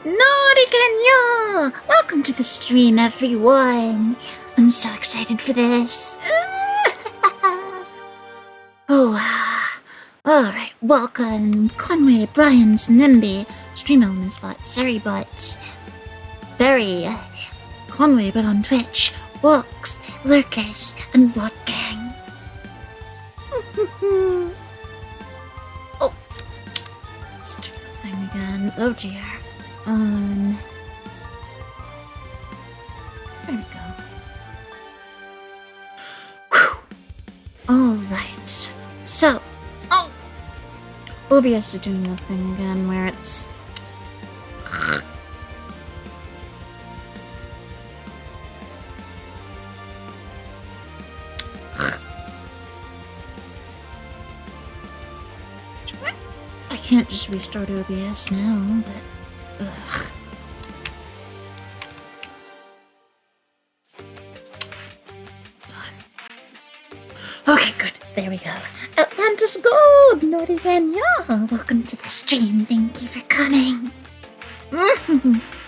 Noriboshi! Welcome to the stream, everyone. I'm so excited for this. Alright, welcome. Conway, Brian's, Nimby, Stream Elements Bot, Seribot, Barry, Conway, but on Twitch, Walks, Lurkers, and Vodgang. Oh, let's do the thing again. Oh dear. There we go. Whew. Alright. So, OBS is doing the thing again where it's... I can't just restart OBS now, but... Ugh. Done. Okay, good. There we go. Atlantis Gold! Noriboshi! Welcome to the stream. Thank you for coming.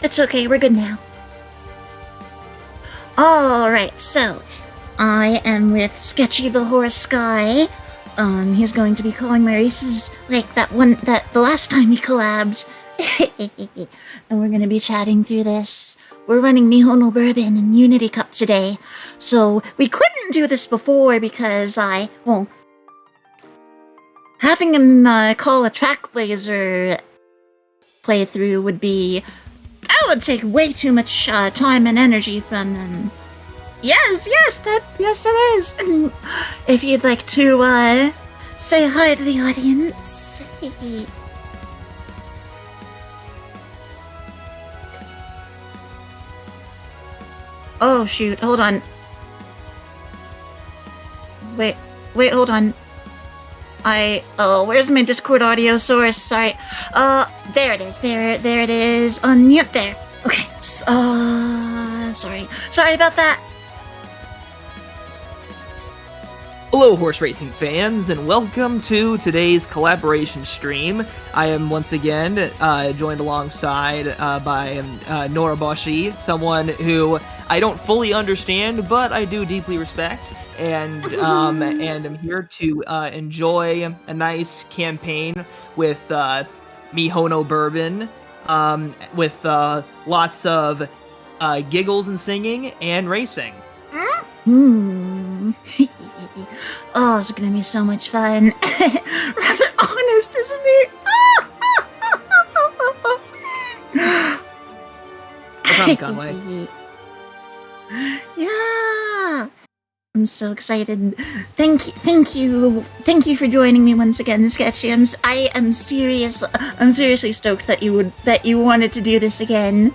It's okay, we're good now. Alright, so... I am with Sketchy the Horse Guy. He's going to be calling my races like the last time we collabed. And we're gonna be chatting through this. We're running Mihono Bourbon and Unity Cup today. So, we couldn't do this before because having him call a Trackblazer playthrough would would take way too much time and energy from him. Yes, it is. If you'd like to say hi to the audience. Oh shoot, hold on. Wait, hold on. Where's my Discord audio source? Sorry. There it is. There it is. Unmute there. Okay. Sorry about that. Hello, horse racing fans, and welcome to today's collaboration stream. I am once again joined alongside by Noriboshi, someone who I don't fully understand, but I do deeply respect, and I'm here to enjoy a nice campaign with Mihono Bourbon, with lots of giggles and singing and racing. Oh, it's gonna be so much fun. Rather honest, isn't it? What's up, Conway? Yeah, I'm so excited. Thank you for joining me once again, Sketchy. I am serious. I'm seriously stoked that you wanted to do this again.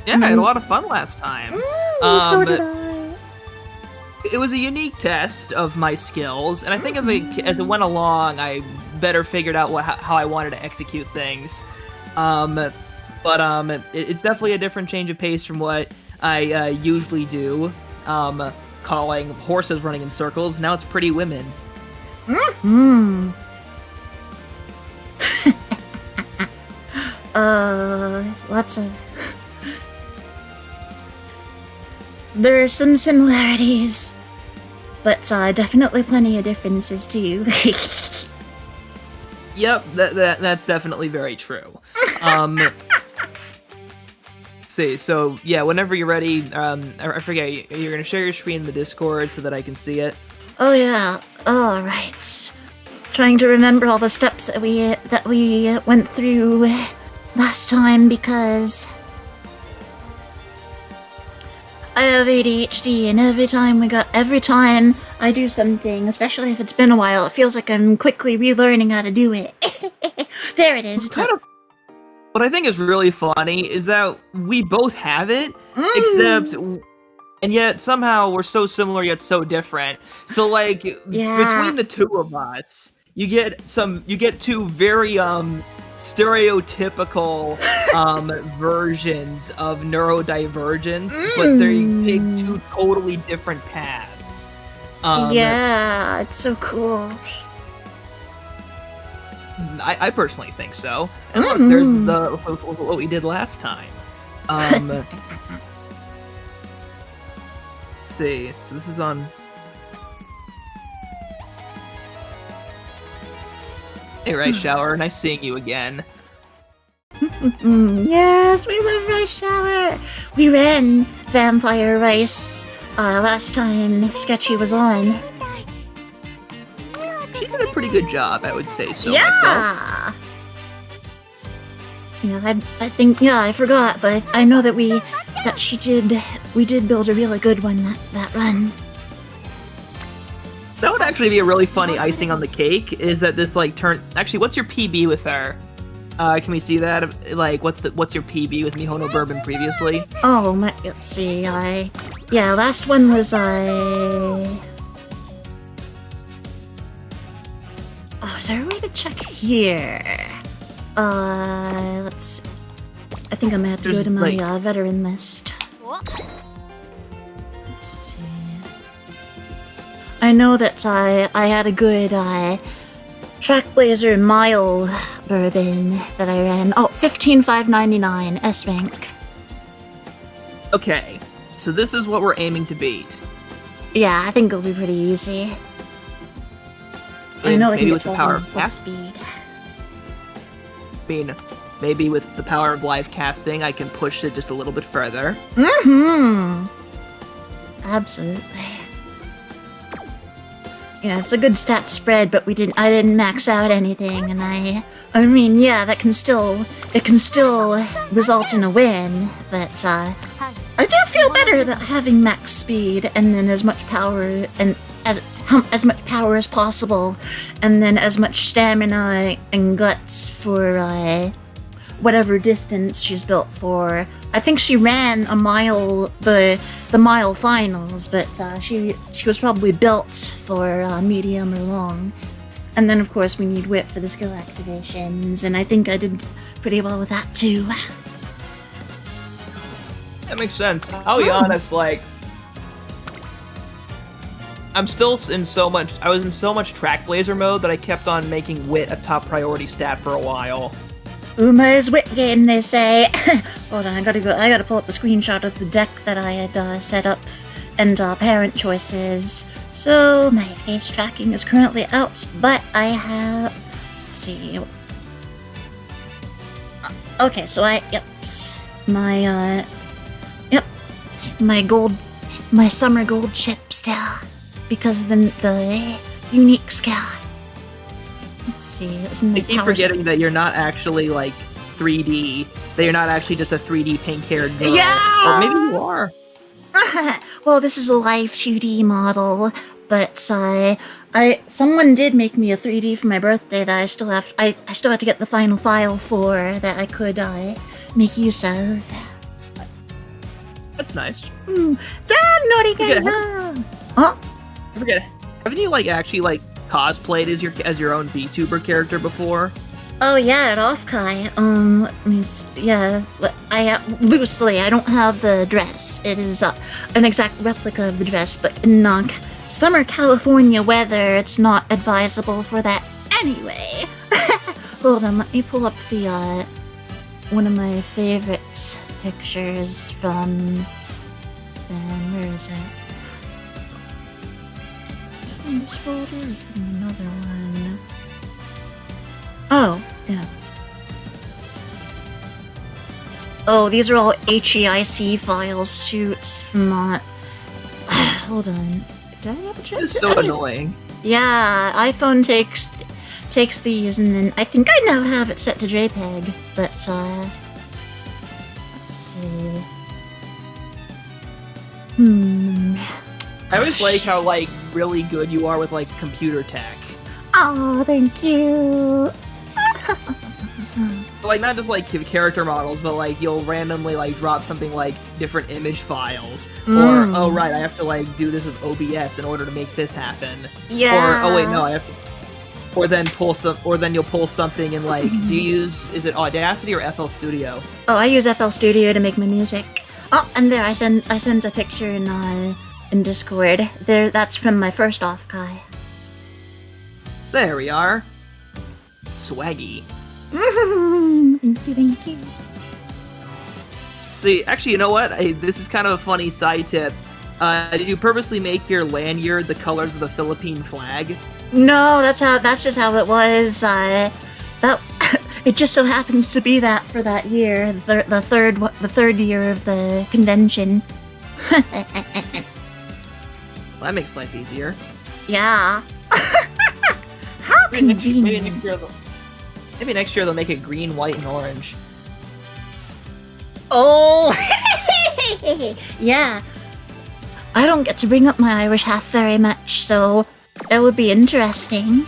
Yeah, I had a lot of fun last time. So did I. It was a unique test of my skills, and I think as it went along, I better figured out how I wanted to execute things. It's definitely a different change of pace from what I usually do, calling horses running in circles. Now it's pretty women. Lots of... There are some similarities, but definitely plenty of differences too. Yep, that's definitely very true. See, so yeah, whenever you're ready, I forget, you're gonna share your screen in the Discord so that I can see it. Oh yeah, alright. Trying to remember all the steps that we went through last time because I have ADHD, and every time I do something, especially if it's been a while, it feels like I'm quickly relearning how to do it. There it is. What I think is really funny is that we both have it, except, and yet somehow we're so similar yet so different. So like, between the two of us, you get two very stereotypical versions of neurodivergence, but they take two totally different paths. Yeah, it's so cool. I personally think so. And look, there's what we did last time. Let's see. So this is on. Hey, Rice Shower. Nice seeing you again. Yes, we love Rice Shower. We ran Vampire Rice last time Sketchy was on. She did a pretty good job, I would say so. Yeah. Myself. Yeah, I think I forgot, but I know that we did build a really good one that run. That would actually be a really funny icing on the cake. Is that this like turn? Actually, what's your PB with her? Can we see that? Like, what's your PB with Mihono Bourbon previously? Oh, let's see. Last one was Oh, is there a way to check here? Let's see. I think I'm gonna have to go to my veteran list. Let's see. I know that I had a good Trackblazer Mile Bourbon that I ran. Oh, 15,599 S rank. Okay, so this is what we're aiming to beat. Yeah, I think it'll be pretty easy. And I know maybe with the power of speed. I mean, maybe with the power of live casting, I can push it just a little bit further. Mm-hmm. Absolutely. Yeah, it's a good stat spread, but I didn't max out anything, and I mean, yeah, it can still result in a win, but I do feel better that having max speed and then as much power and as much power as possible, and then as much stamina and guts for whatever distance she's built for. I think she ran a mile, the mile finals, but she was probably built for medium or long. And then of course we need whip for the skill activations, and I think I did pretty well with that too. That makes sense. I'll be honest, like, I was in so much Trackblazer mode that I kept on making wit a top priority stat for a while. Uma's wit game, they say. Hold on, I gotta pull up the screenshot of the deck that I had set up and parent choices. So my face tracking is currently out, but I have. Let's see. Okay, so my summer gold chip still, because the unique skill. Let's see, it was in the I keep forgetting that you're not actually like 3D. That you're not actually just a 3D pink-haired girl. Yeah! Or maybe you are. Well, this is a live 2D model, but someone did make me a 3D for my birthday that I still have to get the final file for that I could make use of. That's nice. Damn, naughty guy! Huh? I forget. Haven't you actually cosplayed as your own VTuber character before? Oh yeah, at Offkai. Let me loosely. I don't have the dress. It is an exact replica of the dress, but in summer California weather, it's not advisable for that anyway. Hold on, let me pull up the one of my favorite pictures from. Where is it? In this folder, there's another one. Oh, yeah. Oh, these are all HEIC files, shoots from hold on. Did I have a check? It's so annoying. Yeah, iPhone takes these, and then I think I now have it set to JPEG, but let's see. I always like how really good you are with computer tech. Oh, thank you. Not just character models, but you'll randomly drop something different image files, or oh right, I have to do this with OBS in order to make this happen. Yeah. Or oh wait, no, I have to. Or then you'll pull something in do you use, is it Audacity or FL Studio? Oh, I use FL Studio to make my music. Oh, and there I sent a picture in Discord. That's from my first Offkai. There we are. swaggy. Thank you. See, actually, you know what? This is kind of a funny side tip. Did you purposely make your lanyard the colors of the Philippine flag? No, that's just how it was. It just so happens to be that for that year, the third year of the convention. Well, that makes life easier. Yeah. How convenient. Maybe next year they'll make it green, white, and orange. Oh, yeah. I don't get to bring up my Irish half very much, so it would be interesting.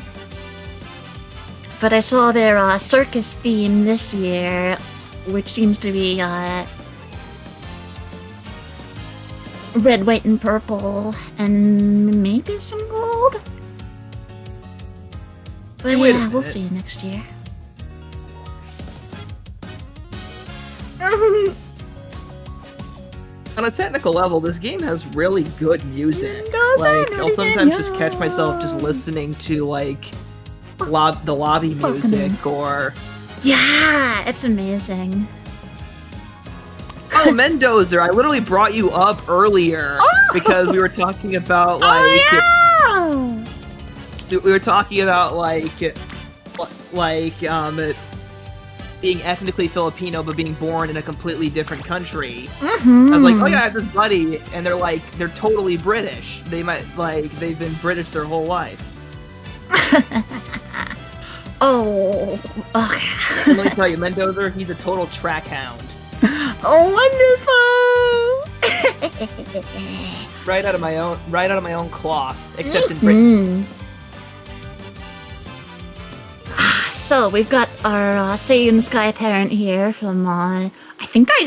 But I saw their circus theme this year, which seems to be red, white, and purple, and maybe some gold. But Hey, yeah, we'll see you next year. On a technical level, this game has really good music. Does Like, it? I'll sometimes just catch myself just listening to, like, the lobby music, or... Yeah, it's amazing. Oh, Mendoza, I literally brought you up earlier because we were talking about, like... Oh, yeah! We were talking about, being ethnically Filipino but being born in a completely different country. Mm-hmm. I was like, oh yeah, I have this buddy, and they're totally British. They've been British their whole life. Oh, okay. And let me tell you, Mendoza, he's a total track hound. Oh, wonderful! Right out of my own cloth, except in Britain. So we've got our Seiyun Sky parent here from I think I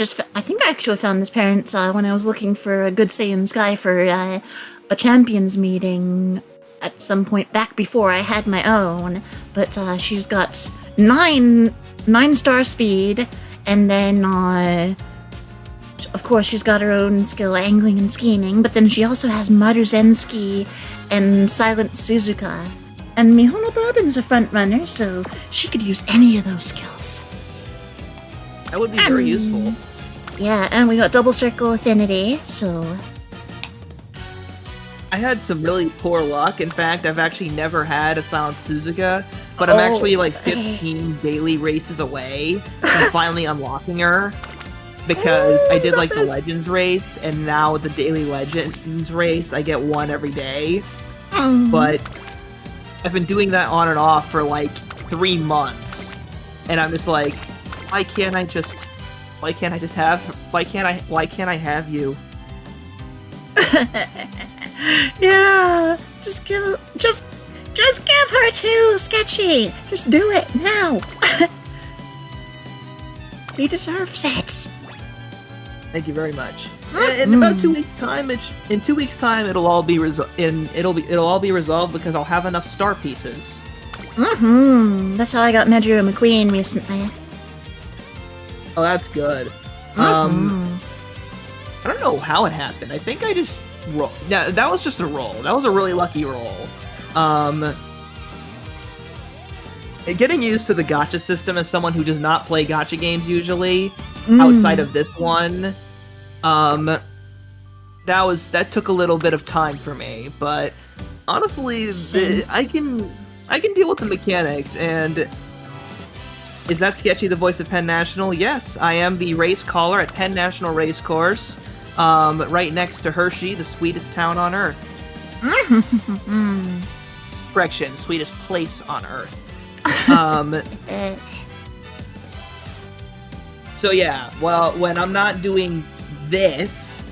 actually found this parent when I was looking for a good Seiyun Sky for a champions meeting at some point back before I had my own. But she's got 9-star speed, and then of course she's got her own skill angling and scheming. But then she also has Maru Zenski and Silent Suzuka. And Mihono Bourbon's a front runner, so she could use any of those skills. That would be very useful. Yeah, and we got double circle affinity, so... I had some really poor luck. In fact, I've actually never had a Silent Suzuka, but I'm actually like 15 daily races away from finally unlocking her. Because I did like the Legends race, and now with the daily Legends race, I get one every day. But I've been doing that on and off for like 3 months, and I'm just like, why can't I have you? Yeah, just give her to Sketchy. Just do it now. He deserves it. Thank you very much. In about 2 weeks' time, it'll all be resolved because I'll have enough star pieces. That's how I got Medru McQueen recently. Oh, that's good. I don't know how it happened. I think I just rolled. Yeah, that was just a roll. That was a really lucky roll. Getting used to the gacha system as someone who does not play gacha games usually, outside of this one, that took a little bit of time for me, but honestly, I can deal with the mechanics. And is that Sketchy the voice of Penn National? Yes, I am the race caller at Penn National Racecourse, right next to Hershey, the sweetest town on Earth. Correction, sweetest place on Earth. So yeah, well, when I'm not doing this,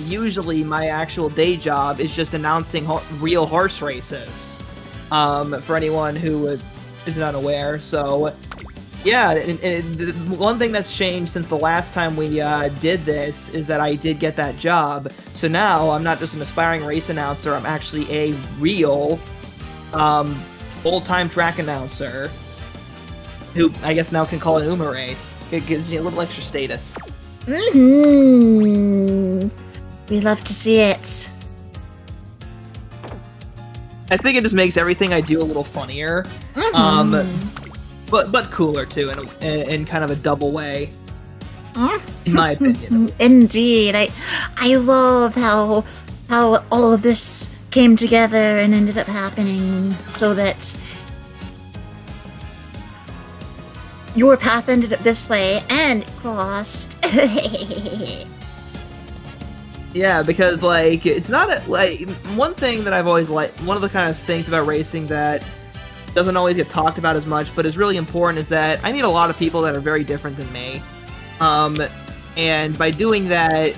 usually my actual day job is just announcing real horse races, for anyone who is not aware. So yeah, and the one thing that's changed since the last time we did this is that I did get that job. So now I'm not just an aspiring race announcer, I'm actually a real full-time track announcer who I guess now can call an UMA race. It gives you a little extra status. We love to see it. I think it just makes everything I do a little funnier. but cooler too, in kind of a double way. In my opinion. Indeed, I love how all of this came together and ended up happening so that your path ended up this way and it crossed. Yeah, because like it's not like one thing that I've always liked. One of the kind of things about racing that doesn't always get talked about as much, but is really important, is that I meet a lot of people that are very different than me. And by doing that,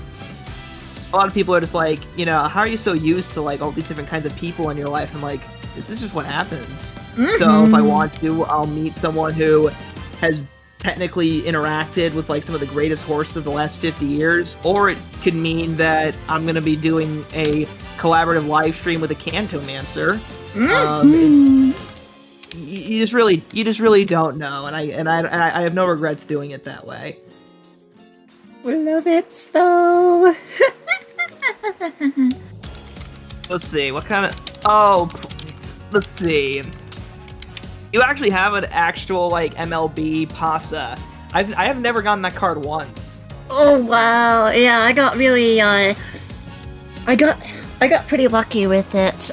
a lot of people are just like, you know, how are you so used to like all these different kinds of people in your life? I'm like, this is just what happens. So if I want to, I'll meet someone who has technically interacted with like some of the greatest horses of the last 50 years, or it could mean that I'm going to be doing a collaborative live stream with a Cantomancer. You just really don't know, and I have no regrets doing it that way. Love it though. Let's see, what kind of... Oh, let's see. You actually have an actual, like, MLB Pasa. I have never gotten that card once. Oh, wow. Yeah, I got really, I got pretty lucky with it.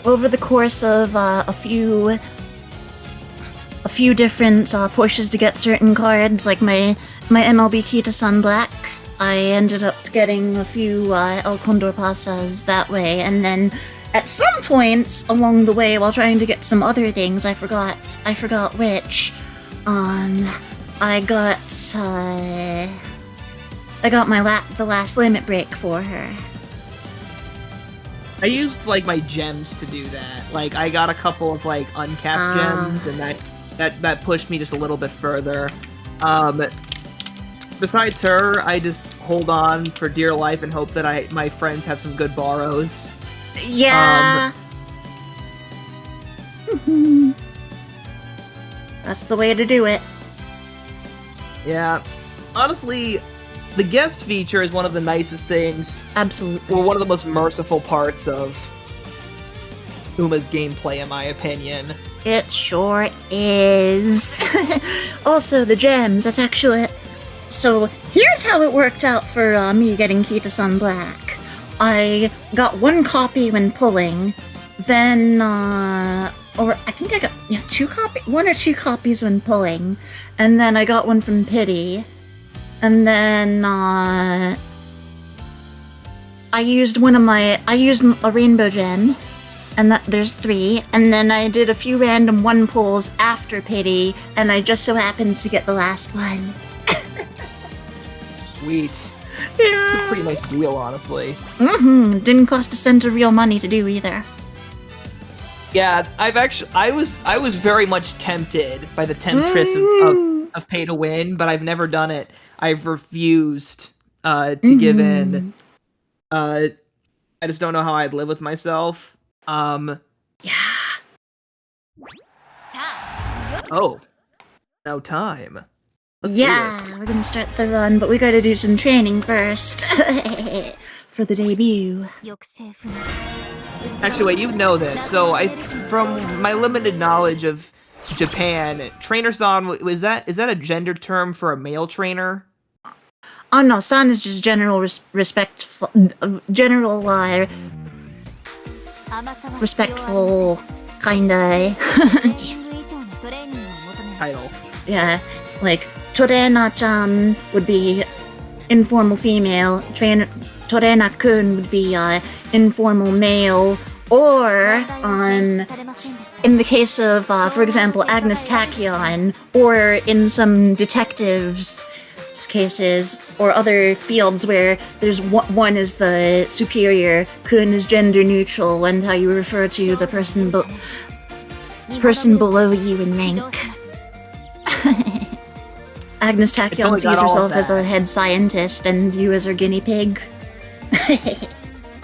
Over the course of, a few different, pushes to get certain cards, like my MLB Kita-san Black, I ended up getting a few, El Condor Pasas that way, and then at some points along the way, while trying to get some other things, I forgot which, I got the last limit break for her. I used, like, my gems to do that. Like, I got a couple of, like, uncapped gems, and that pushed me just a little bit further. Besides her, I just hold on for dear life and hope that my friends have some good borrows. Yeah. That's the way to do it. Yeah. Honestly, the guest feature is one of the nicest things. Absolutely. Or one of the most merciful parts of Uma's gameplay, in my opinion. It sure is. Also, the gems, that's actually... So, here's how it worked out for me getting Kita-san Black. I got one copy when pulling, then, or I think I got, one or two copies when pulling, and then I got one from Pity, and then, I used a rainbow gem, and there's 3, and then I did a few random 1 pulls after Pity, and I just so happened to get the last one. Sweet. Yeah. It's a pretty nice deal, honestly. Didn't cost a cent of real money to do either. Yeah, I was very much tempted by the temptress of pay to win, but I've never done it. I've refused to give in. I just don't know how I'd live with myself. Yeah. Oh. No time. Let's do this. We're gonna start the run, but we gotta do some training first. For the debut. Actually, wait, you know this. So, from my limited knowledge of Japan, trainer-san, is that a gender term for a male trainer? Oh no, san is just respectful kinda. Title. Yeah, like, Torena-chan would be informal female, Torena-kun would be informal male, or in the case of, for example, Agnes Tachyon, or in some detectives' cases, or other fields where there's one is the superior, kun is gender neutral, and how you refer to the person below you in rank. Agnes Tachyon sees herself as a head scientist, and you as her guinea pig.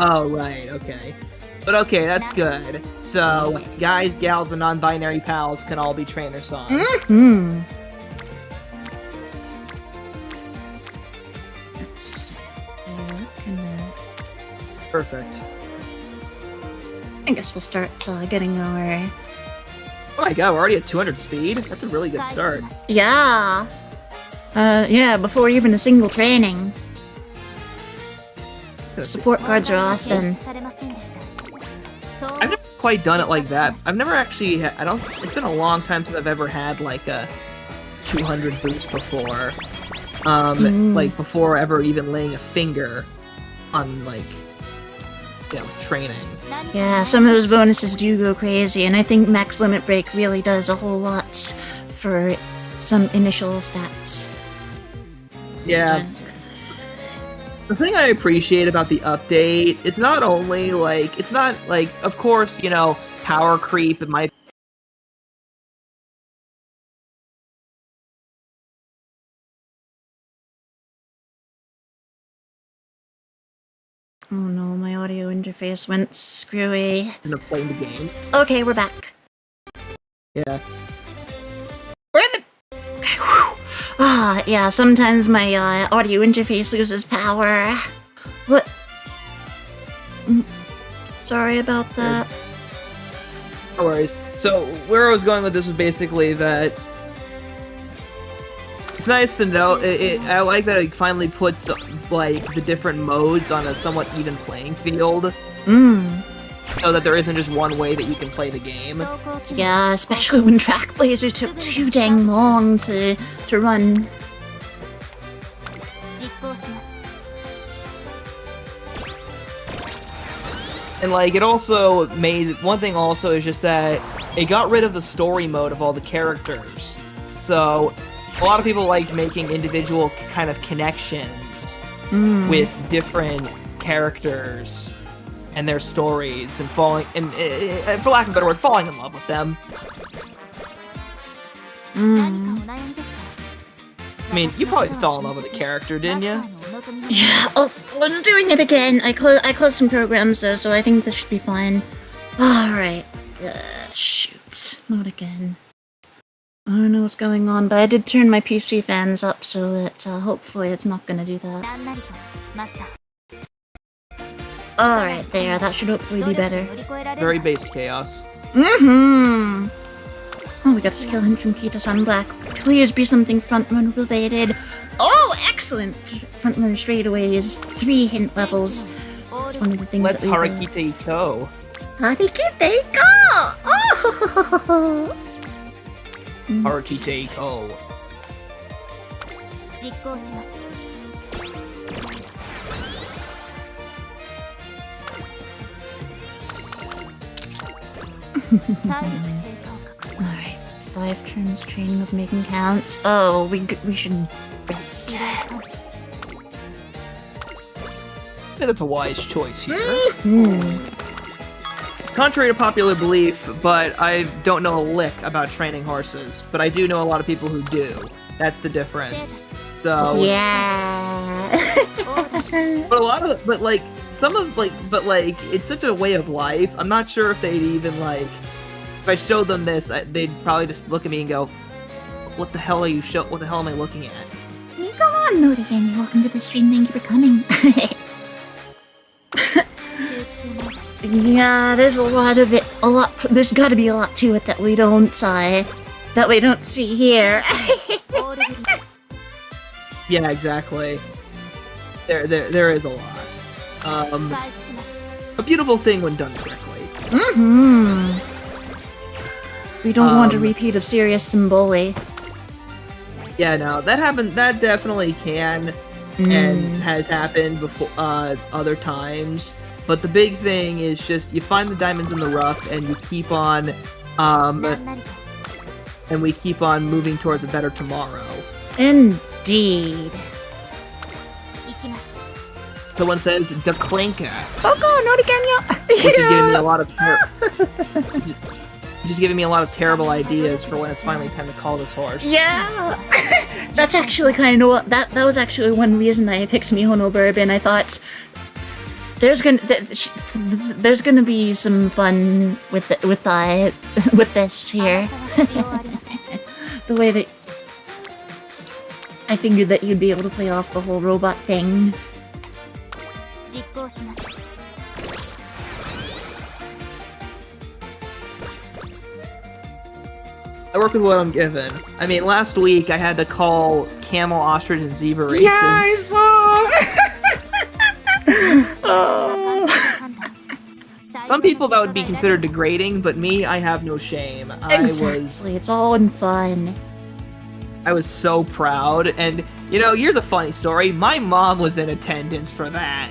Oh, right, okay. But okay, that's good. So, guys, gals, and non-binary pals can all be trainer-san. Perfect. I guess we'll start getting our Oh my god, we're already at 200 speed? That's a really good start. Yeah. Yeah, before even a single training. Support cards are awesome. I've never quite done it like that. I've never actually, it's been a long time since I've ever had like a 200 boost before. Like before ever even laying a finger on like, you know, training. Yeah, some of those bonuses do go crazy, and I think Max Limit Break really does a whole lot for some initial stats. Yeah. The thing I appreciate about the update, it's not only like, it's not like, of course, you know, power creep, it might. Oh no, my audio interface went screwy. End up playing the game. Okay, we're back. Yeah. We're in the... Okay, whew. Ah, yeah, sometimes my audio interface loses power. What? Sorry about that. No worries. So, where I was going with this was basically that it's nice to know, I like that it finally puts, like, the different modes on a somewhat even playing field. So that there isn't just one way that you can play the game. Yeah, especially when Trackblazer took too dang long to run. And like, it also made, one thing also is just that it got rid of the story mode of all the characters. So, a lot of people liked making individual kind of connections with different characters and their stories, and falling, and for lack of a better word, falling in love with them. I mean, you probably fell in love with a character, didn't you? Yeah, oh, I was doing it again. I closed some programs though, so I think this should be fine. Alright. Shoot. Not again. I don't know what's going on, but I did turn my PC fans up so that hopefully it's not gonna do that. Alright, there. That should hopefully be better. Very basic chaos. Oh, we got a skill hint from Kita-san Black. Please be something front-run related. Oh, excellent! Front-run straightaways. 3 hint levels. That's one of the things Let's that we Harakite Iko. Harakite Iko! Oh! Harakite Iko. Alright, 5 turns training is making counts. Oh, we should rest. I'd say that's a wise choice here. Contrary to popular belief, but I don't know a lick about training horses, but I do know a lot of people who do. That's the difference. So yeah. but it's such a way of life. I'm not sure if they'd even like, if I showed them this, they'd probably just look at me and go, "What the hell are you what the hell am I looking at?" Go on, Noriboshi. Welcome to the stream. Thank you for coming. Yeah, there's a lot of it. There's got to be a lot to it that we don't see here. Yeah, exactly. There is a lot. A beautiful thing when done correctly. We don't want a repeat of Serious Symboli. Yeah, no, that happened. That definitely can and has happened before other times. But the big thing is just you find the diamonds in the rough and you keep on, and we keep on moving towards a better tomorrow. Indeed. Someone says Declinka. Oh, go, not again, Which is giving me a lot of just giving me a lot of terrible ideas for when it's finally time to call this horse. Yeah. That's actually kind of what that was actually one reason I picked Mihono Bourbon. I thought there's gonna be some fun with this here. The way that I figured that you'd be able to play off the whole robot thing. I work with what I'm given. I mean, last week I had to call camel, ostrich, and zebra races. Yeah, I saw. Oh. Some people that would be considered degrading, but me, I have no shame. Exactly, it's all in fun. I was so proud, and you know, here's a funny story. My mom was in attendance for that.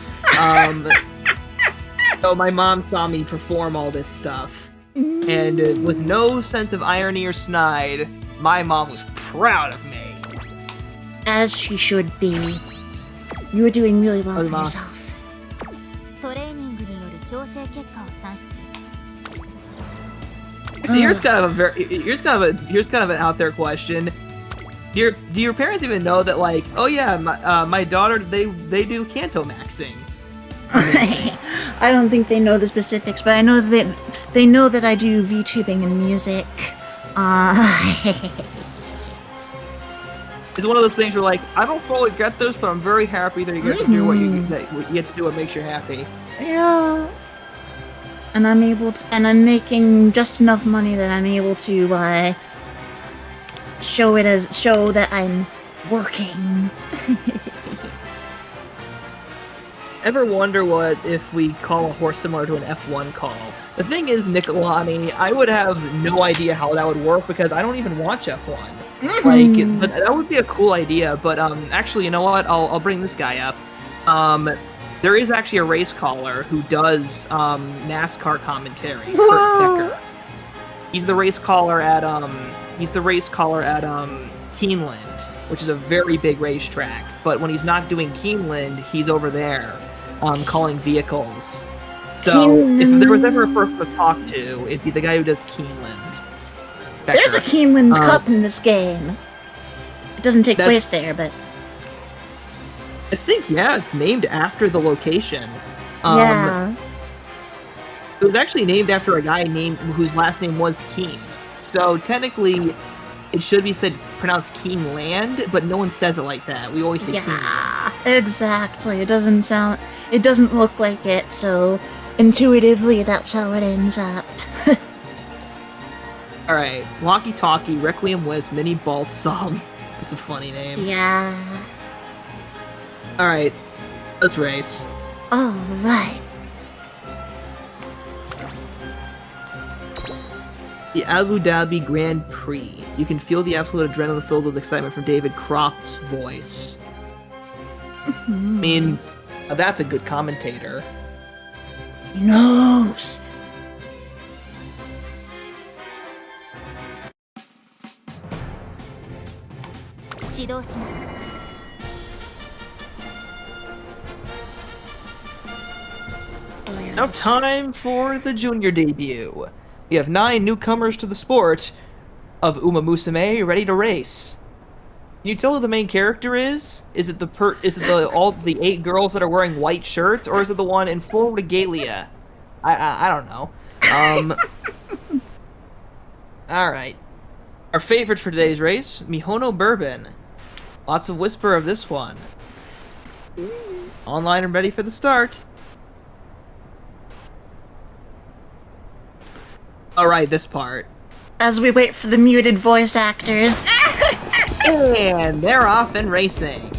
So my mom saw me perform all this stuff, and with no sense of irony or snide, my mom was proud of me. As she should be. You were doing really well for Mom. yourself. So here's kind of an out there question. Do your parents even know that, like, oh yeah, my daughter, they do Kanto maxing? I don't think they know the specifics, but I know that they know that I do VTubing and music. It's one of those things where, like, I don't fully get this, but I'm very happy that you get to do what you get to do what makes you happy. Yeah. And I'm making just enough money that I'm able to show that I'm working. Ever wonder what if we call a horse similar to an F1 call? The thing is, Nikolani, I would have no idea how that would work because I don't even watch F1. Like, but that would be a cool idea. But actually, you know what? I'll bring this guy up. There is actually a race caller who does NASCAR commentary. Kurt Decker. He's the race caller at Keeneland, which is a very big racetrack. But when he's not doing Keeneland, he's over there calling vehicles. So if there was ever a person to talk to, it'd be the guy who does Keeneland. Becker. There's a Keeneland Cup in this game. It doesn't take place there, but I think, yeah, it's named after the location. Yeah. It was actually named after a guy whose last name was Keen. So technically, it should be pronounced Keeneland, but no one says it like that. We always say Keeneland. Exactly. It doesn't look like it, so intuitively that's how it ends up. Alright, Walkie Talkie, Requiem Wisp, Mini Balsam. That's a funny name. Yeah. Alright, let's race. Alright. The Abu Dhabi Grand Prix. You can feel the absolute adrenaline filled with excitement from David Croft's voice. I mean, that's a good commentator. He knows. Now time for the junior debut. We have 9 newcomers to the sport of Umamusume ready to race. Can you tell who the main character is? Is it all the 8 girls that are wearing white shirts, or is it the one in full regalia? I don't know. All right. Our favorite for today's race, Mihono Bourbon. Lots of whisper of this one. Online and ready for the start. Alright, this part. As we wait for the muted voice actors. And they're off and racing.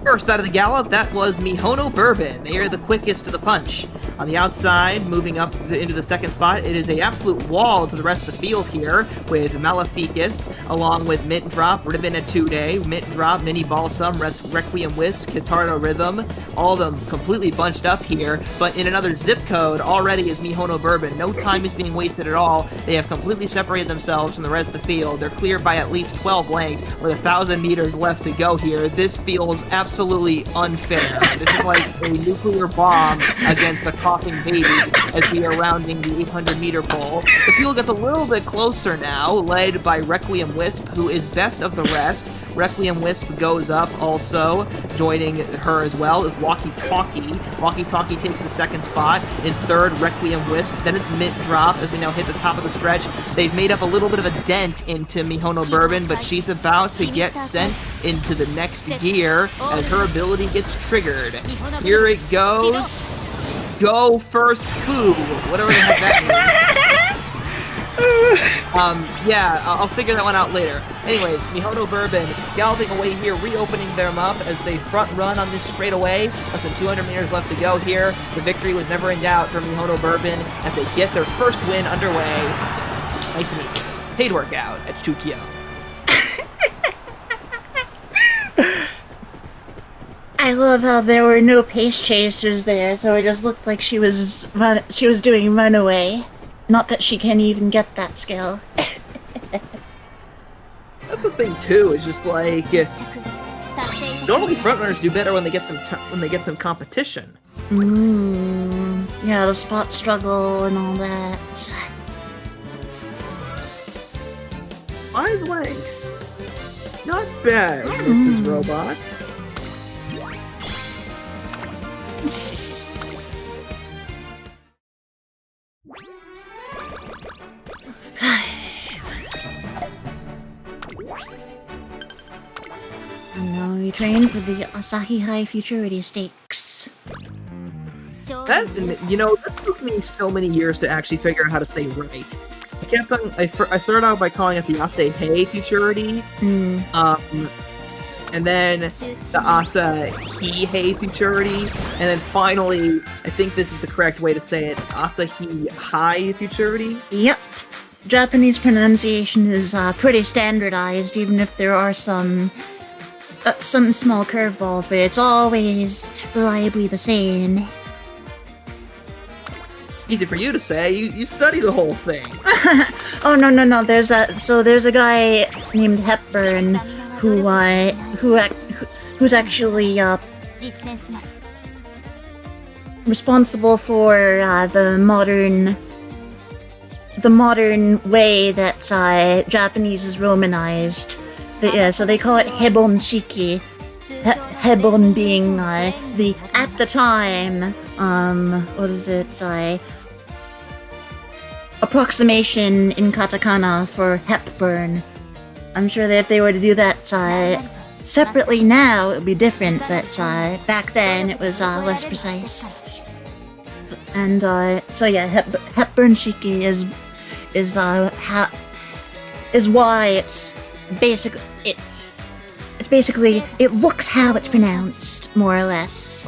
First out of the gallop, that was Mihono Bourbon. They are the quickest to the punch. On the outside, moving up into the second spot, it is an absolute wall to the rest of the field here, with Maleficus, along with Mint Drop, Ribbon Etude, Mint Drop, Mini Balsam, Requiem Wisp, Catardo Rhythm, all of them completely bunched up here, but in another zip code already is Mihono Bourbon. No time is being wasted at all. They have completely separated themselves from the rest of the field. They're clear by at least 12 lengths, with 1,000 meters left to go here. This feels absolutely unfair. This is like a nuclear bomb against a coughing baby as we are rounding the 800-meter pole. The field gets a little bit closer now, led by Requiem Wisp, who is best of the rest. Requiem Wisp goes up also, joining her as well is Walkie Talkie. Walkie Talkie takes the second spot. In third, Requiem Wisp. Then it's Mint Drop as we now hit the top of the stretch. They've made up a little bit of a dent into Mihono Bourbon, but she's about to get sent into the next gear as her ability gets triggered. Here it goes. Go first, foo. Whatever the heck that Yeah, I'll figure that one out later. Anyways, Mihono Bourbon galloping away here, reopening them up as they front run on this straightaway. Less than 200 meters left to go here. The victory was never in doubt for Mihono Bourbon as they get their first win underway. Nice and easy. Paid workout at Chukyo. I love how there were no pace chasers there, so it just looked like she was doing runaway. Not that she can even get that skill. That's the thing too. It's just like normally frontrunners do better when they get some competition. Yeah, the spot struggle and all that. 5 lengths. Not bad, Mrs. Robot. And now we train for the Asahi High Futurity Stakes. That took me so many years to actually figure out how to say right. I started out by calling it the Asahi Futurity, and then the Asahi Futurity, and then finally, I think this is the correct way to say it, Asahi High Futurity. Yep. Japanese pronunciation is pretty standardized, even if there are some small curveballs, but it's always reliably the same. Easy for you to say. You study the whole thing. Oh no! There's a guy named Hepburn who's actually responsible for the modern way that Japanese is romanized. So they call it Hebon Shiki. Hebon being the at the time what is it? Approximation in katakana for Hepburn. I'm sure that if they were to do that separately now, it would be different, but back then it was less precise. And so yeah, Hepburn Shiki is why it's basically it looks how it's pronounced, more or less,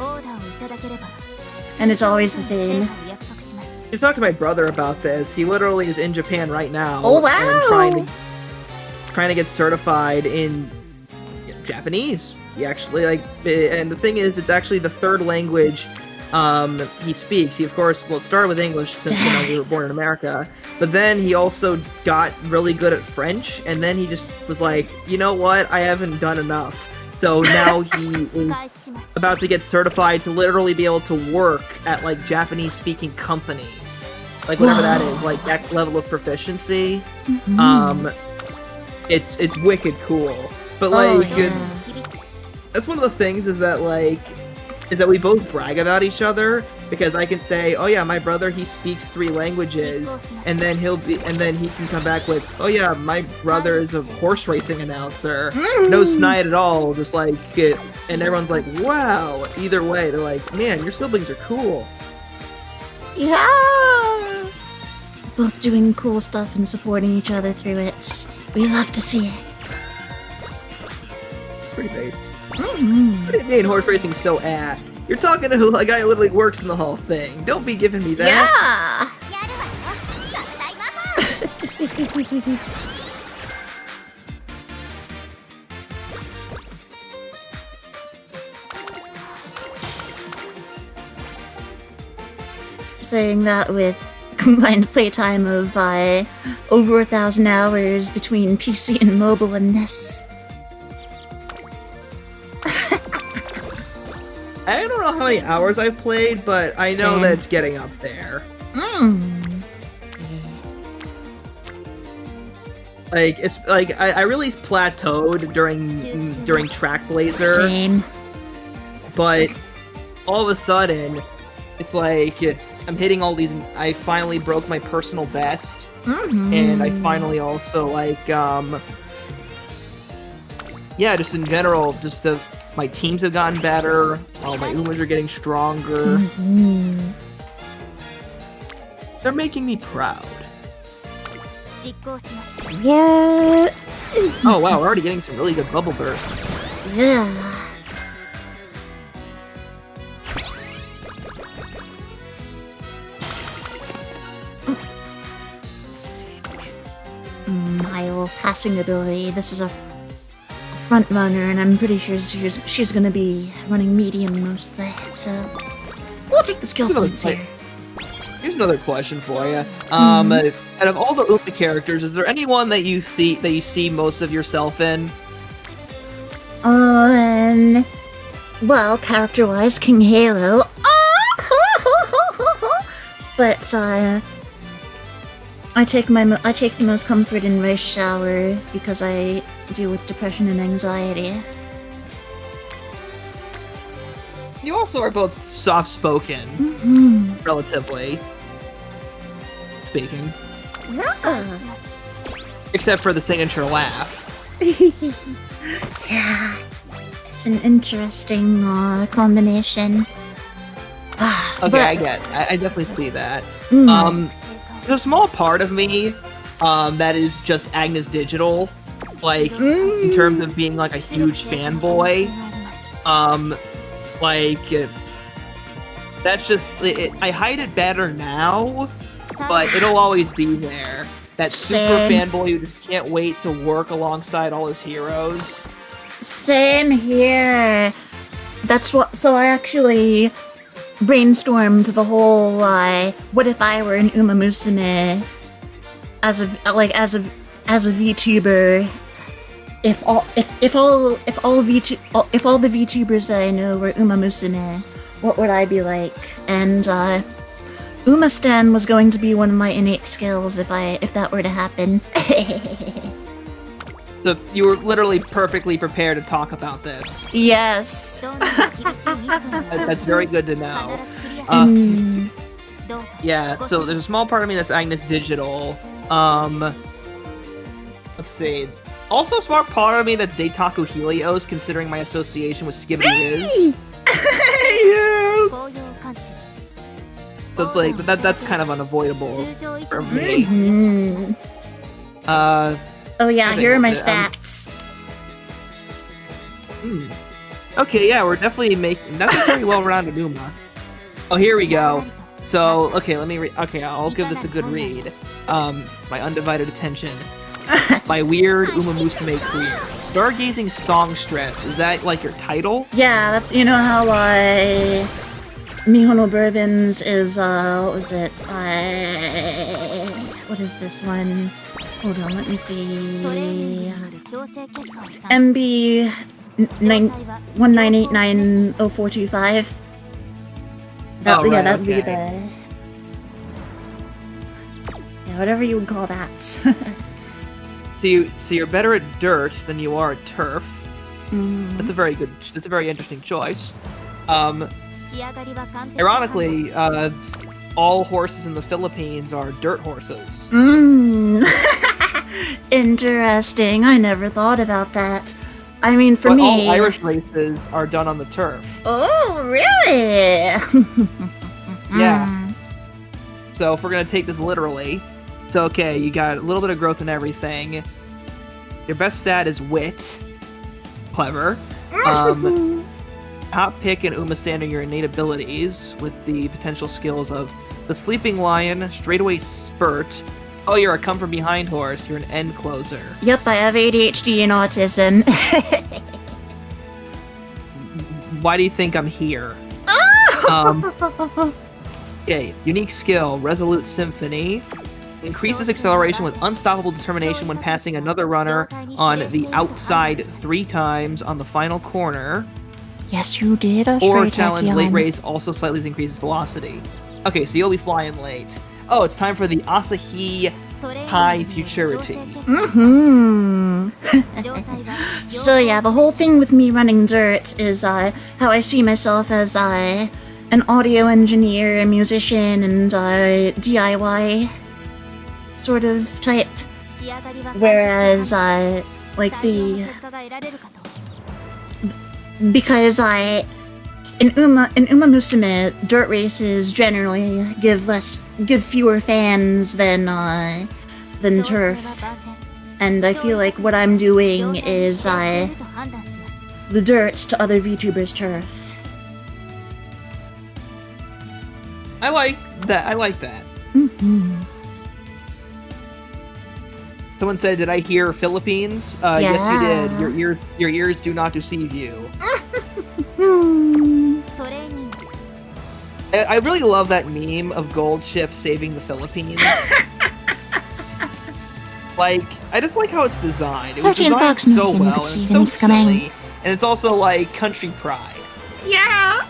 and it's always the same. You talked to my brother about this. He literally is in Japan right now. Oh wow! And trying to get certified in Japanese. He actually and the thing is, it's actually the third language he speaks. He of course, it started with English since we were born in America, but then he also got really good at French, and then he just was like, you know what, I haven't done enough. So now he is about to get certified to literally be able to work at Japanese-speaking companies, whatever that is, that level of proficiency. It's wicked cool. But that's one of the things is that we both brag about each other, because I can say, oh yeah, my brother, he speaks 3 languages, and then he can come back with, oh yeah, my brother is a horse racing announcer. No snide at all, just and everyone's like, wow. Either way, they're like, man, your siblings are cool. Yeah! Both doing cool stuff and supporting each other through it. We love to see it. Pretty based. What do you mean horse racing so You're talking to a guy who literally works in the whole thing. Don't be giving me that. Yeah! Saying that with combined playtime of over 1,000 hours between PC and mobile and this. I don't know how many hours I've played, but I know that it's getting up there. I really plateaued during Trackblazer. Same. But all of a sudden, it's I'm hitting all these. I finally broke my personal best, and I finally also just in general, my teams have gotten better. All my Umas are getting stronger. They're making me proud. Yeah. Oh wow, we're already getting some really good bubble bursts. Yeah. Mile passing ability. This is a front runner, and I'm pretty sure she's gonna be running medium mostly. So we'll take the skill points here. Here's another question for you. Out of all the Uma characters, is there anyone that you see most of yourself in? Well, character-wise, King Halo. But I take the most comfort in Rice Shower because I deal with depression and anxiety. You also are both soft-spoken, relatively speaking. Yeah. Except for the signature laugh. Yeah. It's an interesting combination. Okay, I definitely see that. There's a small part of me that is just Agnes Digital, like in terms of being like a huge fanboy. That's just I hide it better now, but it'll always be there. That super fanboy who just can't wait to work alongside all his heroes. Same here. So I actually brainstormed the whole what if I were an Umamusume as a VTuber, if all the VTubers that I know were Umamusume, what would I be like? And Umastan was going to be one of my innate skills if that were to happen. So you were literally perfectly prepared to talk about this. Yes. That's very good to know. Yeah, so there's a small part of me that's Agnes Digital. Let's see. Also a small part of me that's Deitaku Helios, considering my association with Skibidi Rizz. Yes. So it's like, that's kind of unavoidable for me. Oh yeah, here are my stats. Okay, yeah, we're definitely that's a very well-rounded Uma. Oh, here we go. So, okay, let me read. Okay, I'll give this a good read. My undivided attention. My weird Umamusume career. Stargazing Songstress. Is that like your title? Yeah, that's how Mihono Bourbon's is what was it? What is this one? Hold on, let me see. MB 1989045. That would be the whatever you would call that. So you're better at dirt than you are at turf. That's a very interesting choice. Ironically, all horses in the Philippines are dirt horses. Interesting. I never thought about that. I mean, for but me, all Irish races are done on the turf. Oh, really? Yeah. So if we're gonna take this literally, so okay, you got a little bit of growth in everything. Your best stat is wit. Clever. Top pick in Umastan are your innate abilities, with the potential skills of the Sleeping Lion, Straightaway Spurt. Oh, you're a come from behind horse. You're an end closer. Yep, I have ADHD and autism. Why do you think I'm here? Okay, unique skill, Resolute Symphony. Increases acceleration with unstoppable determination when passing another runner on the outside 3 times on the final corner. Yes, you did. Or challenge late race also slightly increases velocity. Okay, so you'll be flying late. Oh, it's time for the Asahi High Futurity. So yeah, the whole thing with me running dirt is how I see myself as an audio engineer, a musician, and DIY sort of type. Whereas because in Umamusume, dirt races generally give fewer fans than than turf. And I feel like what I'm doing is the dirt to other VTubers' turf. I like that. I like that. Someone said, "Did I hear Philippines?" Yes, you did. Your ears do not deceive you. I really love that meme of Gold Ship saving the Philippines. Like, I just like how it's designed. It was designed so well, and it's so silly, and it's also like country pride. Yeah.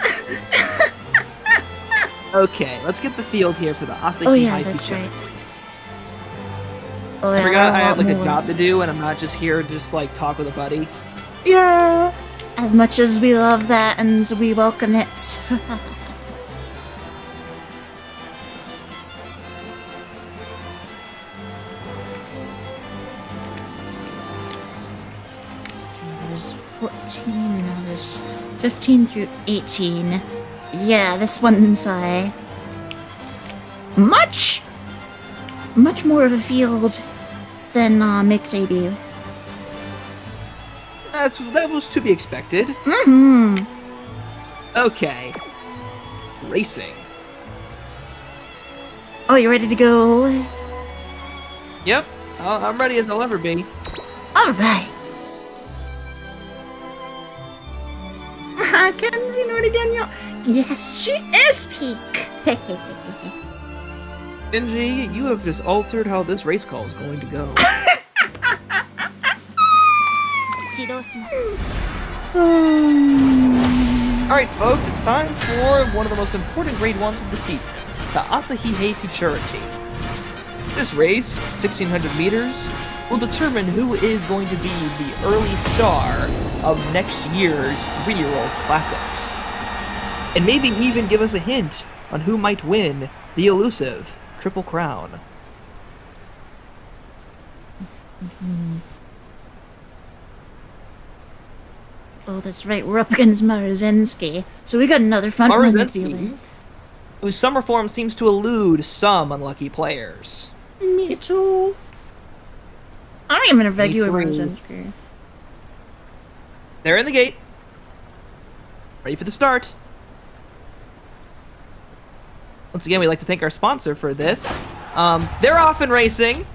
Okay, let's get the field here for the Asahi Oh yeah, Haiku that's Chart. right. Oh, I yeah, forgot I had like a job to do, and I'm not just here to just like talk with a buddy. Yeah. As much as we love that and we welcome it. So there's 14, now there's 15 through 18. Yeah, this one's much more of a field than Mick debut. That was to be expected. Okay. Racing. Oh, you ready to go? Yep. I'm ready as I'll ever be. Alright. Can you know it again, y'all? Yes, she is Peak. Shinji, you have just altered how this race call is going to go. Alright folks, it's time for one of the most important grade 1s of the season, the Asahi Futurity. This race, 1600 meters, will determine who is going to be the early star of next year's 3-year-old classics. And maybe even give us a hint on who might win the elusive Triple Crown. Oh, that's right, we're up against Maruzensky. So we got another front runner feeling. Whose summer form seems to elude some unlucky players. Me too. I am in a regular Maruzensky. They're in the gate. Ready for the start. Once again, we'd like to thank our sponsor for this. They're off and racing.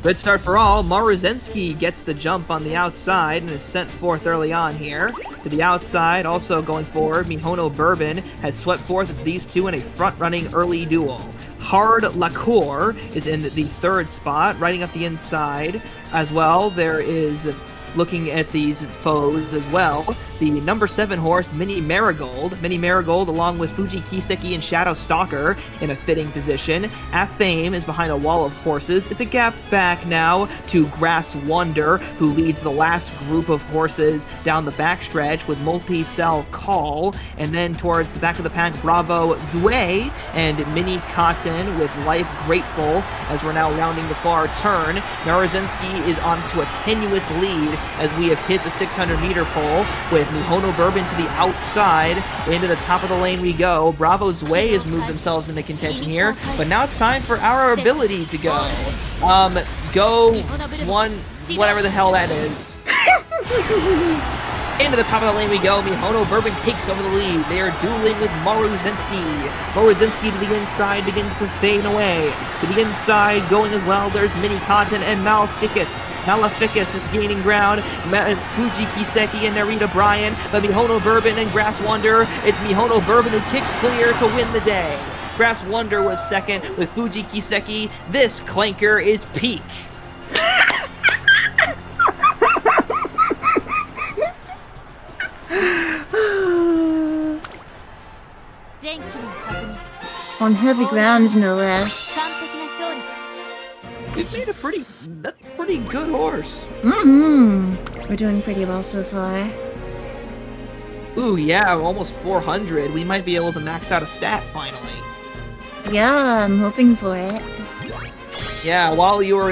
Good start for all. Maruzensky gets the jump on the outside and is sent forth early on here. To the outside, also going forward, Mihono Bourbon has swept forth. It's these two in a front-running early duel. Hard Lacour is in the third spot, riding up the inside as well. There is, looking at these foes as well, the number 7 horse, Mini Marigold. Mini Marigold along with Fuji Kiseki and Shadow Stalker in a fitting position. Athame is behind a wall of horses. It's a gap back now to Grass Wonder, who leads the last group of horses down the backstretch with Multi-Cell Call. And then towards the back of the pack, Bravo Zue and Mini Cotton with Life Grateful as we're now rounding the far turn. Maruzensky is on to a tenuous lead as we have hit the 600-meter pole with Mihono Bourbon to the outside. Into the top of the lane we go. Bravo Zue has moved themselves into contention here, but now it's time for our ability to go. Go one, whatever the hell that is. Into the top of the lane we go. Mihono Bourbon takes over the lead. They are dueling with Maruzensky. Maruzensky to the inside begins to fade away. To the inside going as well, there's Mini Cotton and Maleficus. Maleficus is gaining ground. Fuji Kiseki and Narita Bryan. But Mihono Bourbon and Grass Wonder. It's Mihono Bourbon who kicks clear to win the day. Grass Wonder was second with Fuji Kiseki. This clanker is Peak. On heavy ground, no less. It's made that's a pretty good horse. We're doing pretty well so far. Ooh, yeah, almost 400. We might be able to max out a stat finally. Yeah, I'm hoping for it. Yeah, while you were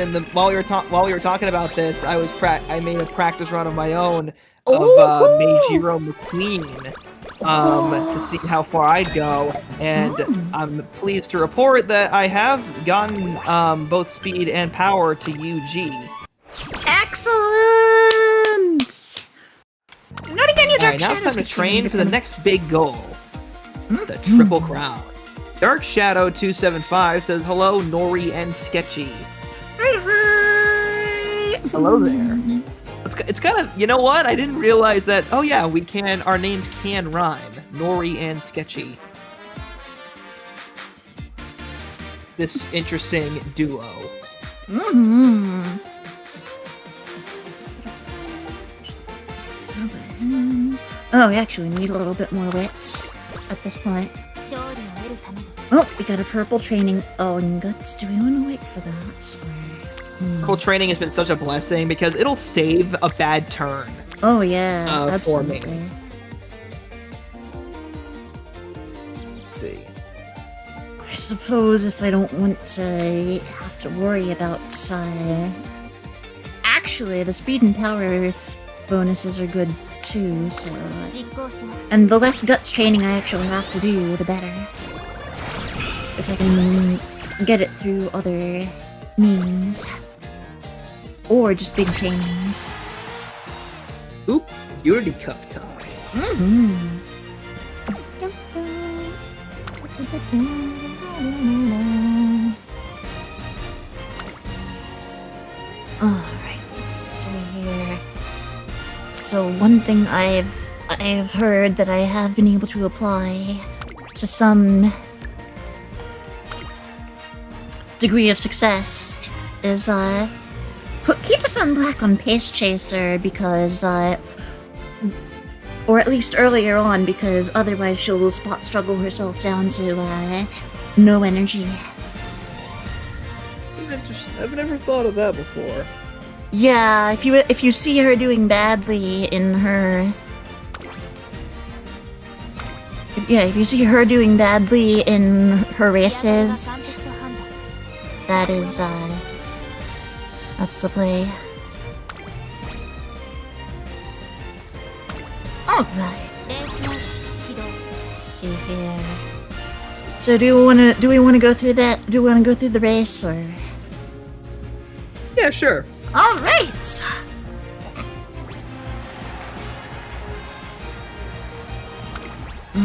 talking about this, I made a practice run of my own of Meijiro McQueen. to see how far I'd go, and I'm pleased to report that I have gotten both speed and power to UG. Excellent! Not again, your Dark Alright, now it's Shadows time to train for the independent. next big goal. The Triple Crown. Dark Shadow 275 says, hello, Nori and Sketchy. Hi! Hello there. It's kind of, you know what? I didn't realize that, oh yeah, our names can rhyme. Nori and Sketchy. This interesting duo. Oh, we actually need a little bit more wits at this point. Oh, we got a purple training. Oh, and guts. Do we want to wait for that? Purple training has been such a blessing because it'll save a bad turn. Oh yeah, For absolutely. me. Let's see. I suppose if I don't want to have to worry about actually, the speed and power bonuses are good too, so... And the less guts training I actually have to do, the better. If I can get it through other means. Or just big trainings. Oop, Unity Cup time. Alright, let's see here. So one thing I've heard that I have been able to apply to some degree of success is put Kita-san black on Pace Chaser because or at least earlier on, because otherwise she'll spot struggle herself down to no energy. I've never thought of that before. Yeah, if you see her doing badly in her... if you see her doing badly in her races, that is, that's the play. Alright. Let's see here. So do we wanna go through that? Do we wanna go through the race, or? Yeah, sure. Alright! Okay, we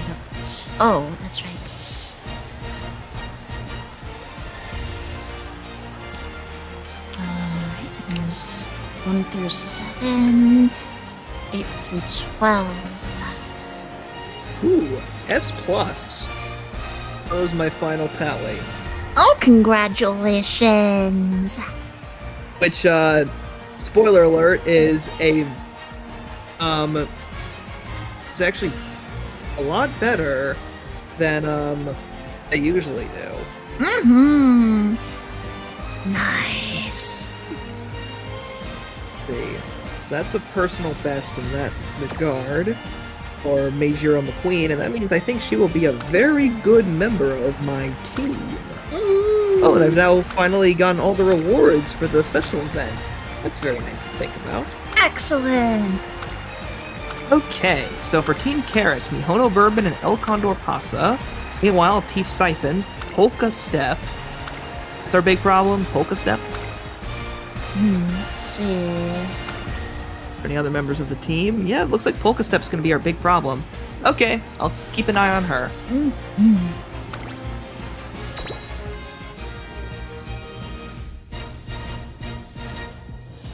got... Oh, that's right. Alright, there's 1 through 7, 8 through 12. Ooh, S+. That was my final tally. Oh, congratulations! Which, spoiler alert, is it's actually a lot better than, I usually do. Nice. See, so that's a personal best in that regard for Meijiro McQueen, and that means I think she will be a very good member of my team. Oh, and I've now finally gotten all the rewards for the special event. That's very nice to think about. Excellent! Okay, so for Team Carrot, Mihono Bourbon and El Condor Pasa. Meanwhile, Team Siphons, Polka Step. That's our big problem, Polka Step. Let's see... For any other members of the team? Yeah, it looks like Polka Step's gonna be our big problem. Okay, I'll keep an eye on her.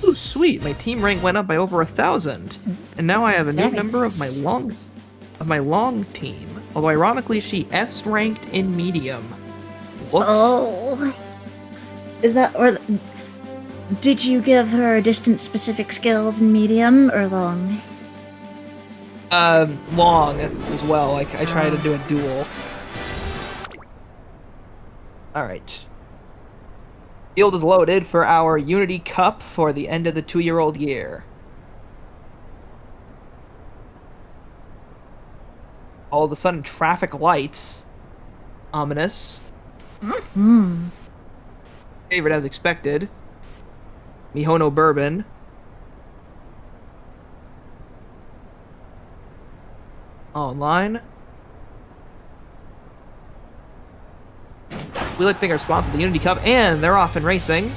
Ooh, sweet! My team rank went up by over 1,000, and now I have a new Very member nice. of my long team. Although ironically, she S ranked in medium. Whoops. Oh... Is that... or... Did you give her distance-specific skills in medium or long? Long as well. I tried to do a duel. Alright. Field is loaded for our Unity Cup for the end of the 2-year-old year. All of a sudden, traffic lights. Ominous. Favorite as expected. Mihono Bourbon. online. We like to thank our sponsor, the Unity Cup, and they're off and racing.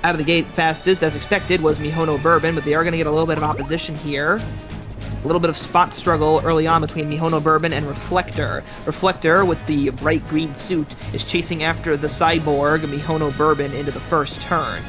Out of the gate fastest, as expected, was Mihono Bourbon, but they are going to get a little bit of opposition here. A little bit of spot struggle early on between Mihono Bourbon and Reflector. Reflector, with the bright green suit, is chasing after the cyborg Mihono Bourbon into the first turn.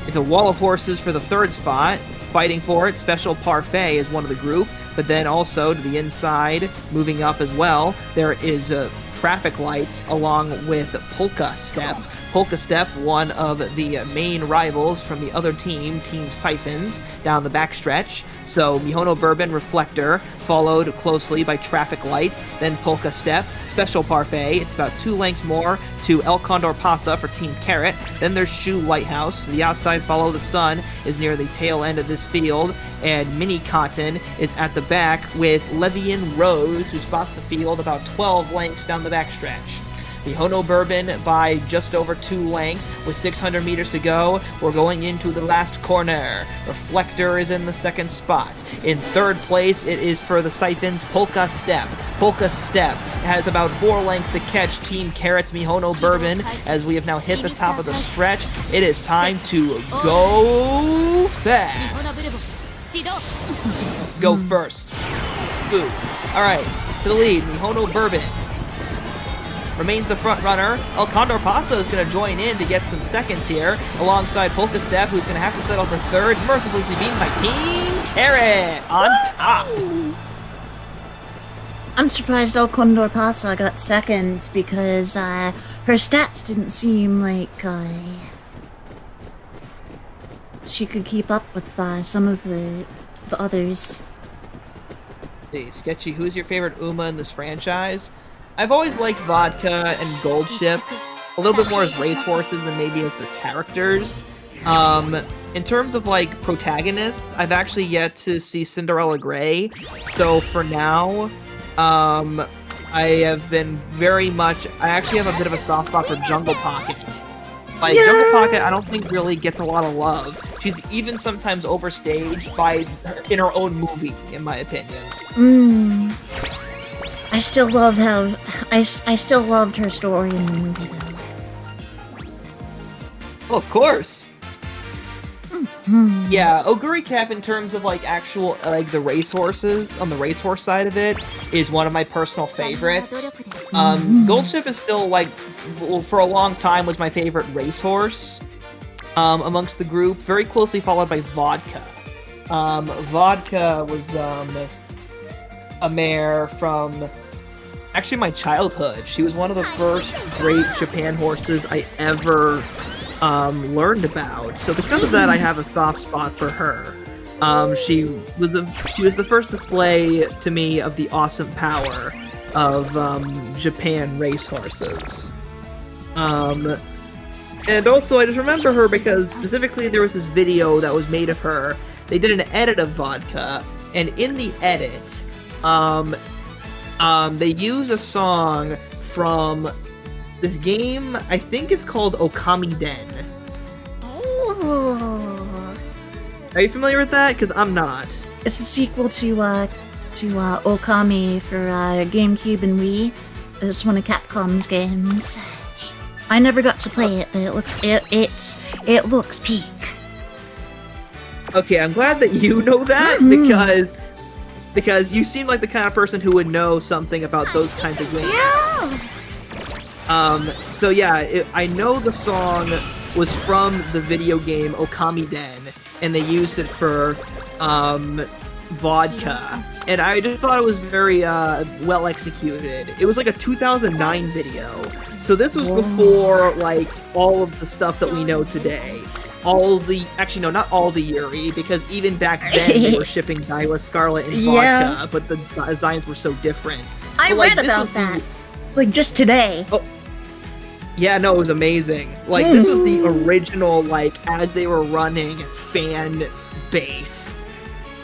It's a wall of horses for the third spot. Fighting for it, Special Parfait is one of the group, but then also to the inside, moving up as well, there is traffic lights along with Polka Step. Polka Step, one of the main rivals from the other team, Team Siphons, down the backstretch. So Mihono Bourbon, Reflector, followed closely by Traffic Lights, then Polka Step, Special Parfait. It's about 2 lengths more to El Condor Pasa for Team Carrot. Then there's Shoe Lighthouse. To the outside, Follow the Sun is near the tail end of this field, and Mini Cotton is at the back with Levian Rose, who spots the field about 12 lengths down the backstretch. Mihono Bourbon by just over 2 lengths with 600 meters to go. We're going into the last corner. Reflector is in the second spot. In third place, it is for the Siphons, Polka Step. Polka Step has about 4 lengths to catch Team Carrot's Mihono Bourbon as we have now hit the top of the stretch. It is time to go fast. Go first. Boo. Alright, to the lead, Mihono Bourbon remains the front runner. El Condor Pasa is going to join in to get some seconds here, alongside Polka Step, who's going to have to settle for third, mercifully beaten by Team Carrot on top. I'm surprised El Condor Pasa got second because her stats didn't seem like she could keep up with some of the others. Hey, Sketchy, who's your favorite Uma in this franchise? I've always liked Vodka and Gold Ship a little bit more as racehorses than maybe as their characters. In terms of, like, protagonists, I've actually yet to see Cinderella Grey. So for now, I have been very much... I actually have a bit of a soft spot for Jungle Pocket. Like, Jungle Pocket, I don't think really gets a lot of love. She's even sometimes overstaged in her own movie, in my opinion. I still love how I still loved her story in the movie though. Oh, of course. Yeah, Oguri Cap in terms of like actual like the racehorses on the racehorse side of it is one of my personal favorites. Gold Ship is still like for a long time was my favorite racehorse amongst the group, very closely followed by Vodka. Vodka was a mare from actually my childhood. She was one of the first great Japan horses I ever learned about. So because of that, I have a soft spot for her. She was the first display to me of the awesome power of Japan racehorses. And also, I just remember her because specifically there was this video that was made of her. They did an edit of Vodka, and in the edit, they use a song from this game, I think it's called Okami Den. Oh. Are you familiar with that? Because I'm not. It's a sequel to Okami for GameCube and Wii. It's one of Capcom's games. I never got to play it, but it looks peak. Okay, I'm glad that you know that because you seem like the kind of person who would know something about those kinds of games. Yeah. So yeah, I know the song was from the video game Okami Den, and they used it for Vodka, and I just thought it was very well executed. It was like a 2009 video, so this was before like all of the stuff that we know today. Actually no, not all the Yuri, because even back then they were shipping Daiwa Scarlet and Vodka, but the designs were so different. I read about that, like just today. Oh, yeah, no, it was amazing. Like this was the original, like as they were running fan base.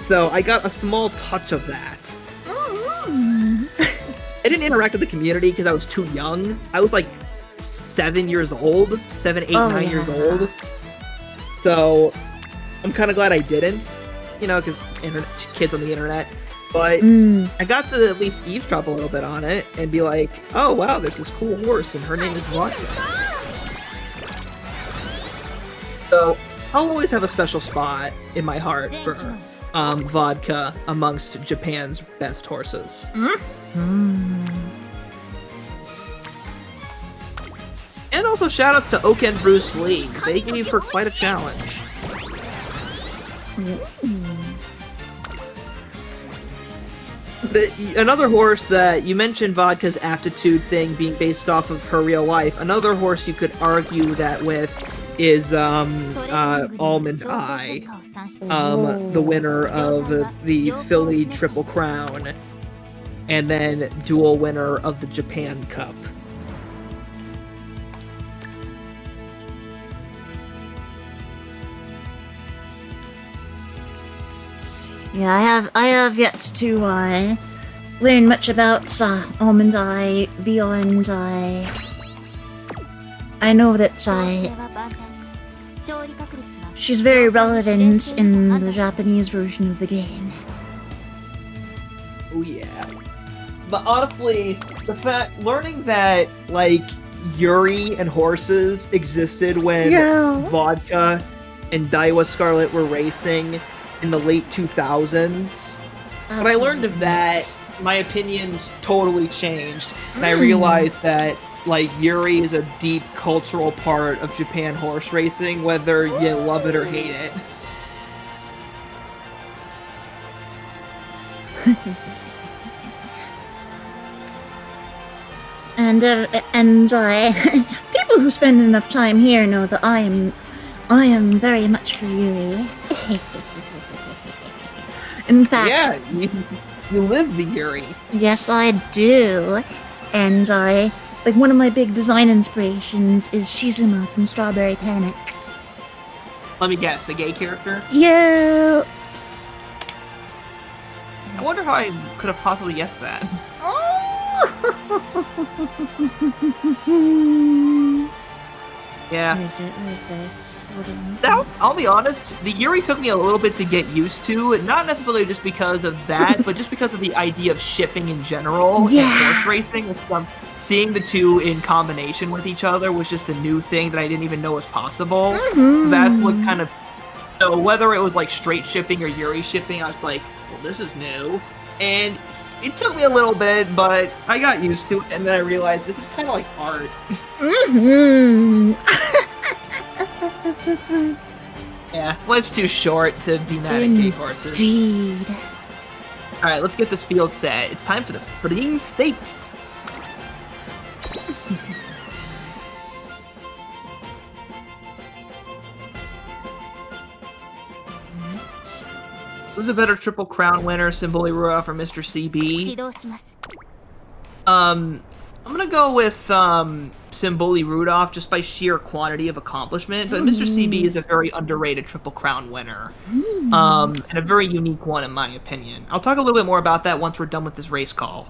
So I got a small touch of that. I didn't interact with the community because I was too young. I was like 7 years old, 7, 8, 9 years old. So I'm kind of glad I didn't, you know, because kids on the internet. But I got to at least eavesdrop a little bit on it and be like, oh wow, there's this cool horse and her name is Vodka. So I'll always have a special spot in my heart for Vodka amongst Japan's best horses. And also shoutouts to Oak and Bruce Lee. They gave her quite a challenge. Another horse that you mentioned, Vodka's aptitude thing being based off of her real life. Another horse you could argue that with is Almond's Eye, the winner of the Philly Triple Crown, and then dual winner of the Japan Cup. Yeah, I have yet to learn much about Almond Eye beyond I know that she's very relevant in the Japanese version of the game. Oh yeah. But honestly, learning that like Yuri and horses existed when Vodka and Daiwa Scarlet were racing in the late 2000s. When I learned of that, my opinions totally changed, and I realized that like Yuri is a deep cultural part of Japan horse racing, whether you love it or hate it. And people who spend enough time here know that I am very much for Yuri. In fact, yeah, you live the Yuri. Yes, I do. And like one of my big design inspirations is Shizuma from Strawberry Panic. Let me guess, a gay character? Yeah. I wonder how I could have possibly guessed that. Yeah. Where is it? Where is this? Hold on. Now, I'll be honest, the Yuri took me a little bit to get used to, not necessarily just because of that, but just because of the idea of shipping in general and horse racing. Seeing the two in combination with each other was just a new thing that I didn't even know was possible. So that's what kind of... So whether it was like straight shipping or Yuri shipping, I was like, well, this is new. And it took me a little bit, but I got used to it, and then I realized this is kind of like art. Yeah, life's too short to be mad at gay horses. Indeed. Alright, let's get this field set. It's time for the Spring Stakes. Who's a better Triple Crown winner, Symboli Rudolph or Mr. CB? I'm gonna go with Symboli Rudolph just by sheer quantity of accomplishment, but Mr. CB is a very underrated Triple Crown winner. And a very unique one in my opinion. I'll talk a little bit more about that once we're done with this race call.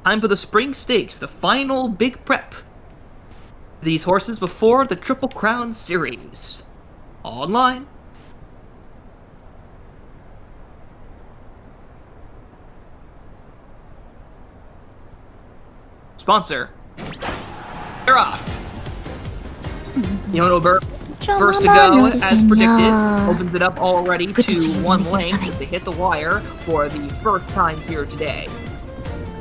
Time for the Spring Stakes, the final big prep. These horses before the Triple Crown Series. Online. Sponsor. They're off. Mihono Bourbon, first to go, as predicted, opens it up already to one length as they hit the wire for the first time here today.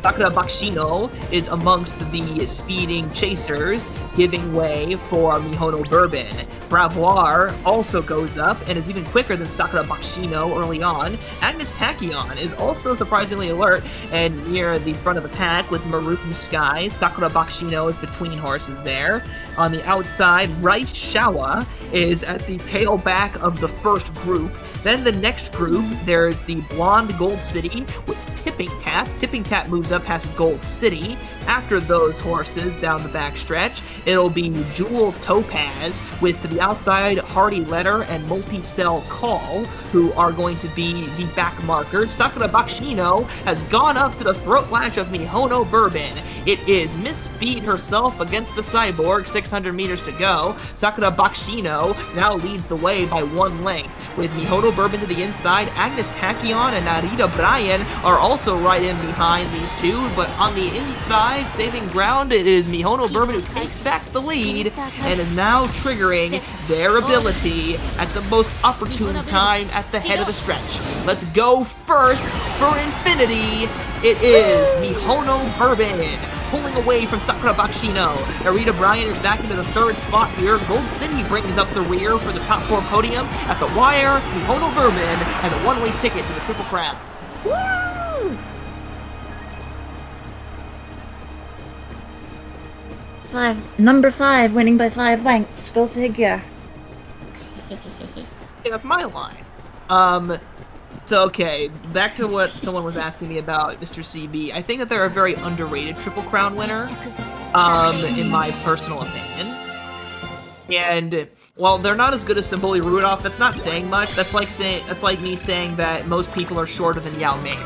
Sakura Bakshino is amongst the speeding chasers, giving way for Mihono Bourbon. Bravoire also goes up and is even quicker than Sakura Bakshino early on. Agnes Tachyon is also surprisingly alert and near the front of the pack with Maroon Sky. Sakura Bakshino is between horses there. On the outside, Rice Shawa is at the tail back of the first group. Then the next group, there's the Blonde Gold City with Tipping Tap. Tipping Tap moves up past Gold City. After those horses down the back stretch, it'll be Jewel Topaz with to the outside Hardy Letter and Multi-Cell Call, who are going to be the back markers. Sakura Bakshino has gone up to the throat lash of Mihono Bourbon. It is Miss Speed herself against the Cyborg, 600 meters to go. Sakura Bakshino now leads the way by one length, with Mihono Bourbon to the inside. Agnes Tachyon and Narita Bryan are also right in behind these two, but on the inside, saving ground, it is Mihono Bourbon who takes back the lead and is now triggering their ability at the most opportune time at the head of the stretch. Let's go first for Infinity. It is Mihono Bourbon pulling away from Sakura Bakshino. Narita Bryan is back into the third spot here. Gold City brings up the rear for the top 4 podium. At the wire, Mihono Bourbon has a one-way ticket to the Triple Crown. Woo! Number 5, winning by 5 lengths. Go figure. Okay, that's my line. So, okay, back to what someone was asking me about Mr. CB. I think that they're a very underrated Triple Crown winner, in my personal opinion. And while they're not as good as Symboli Rudolph, that's not saying much. That's like me saying that most people are shorter than Yao Ming.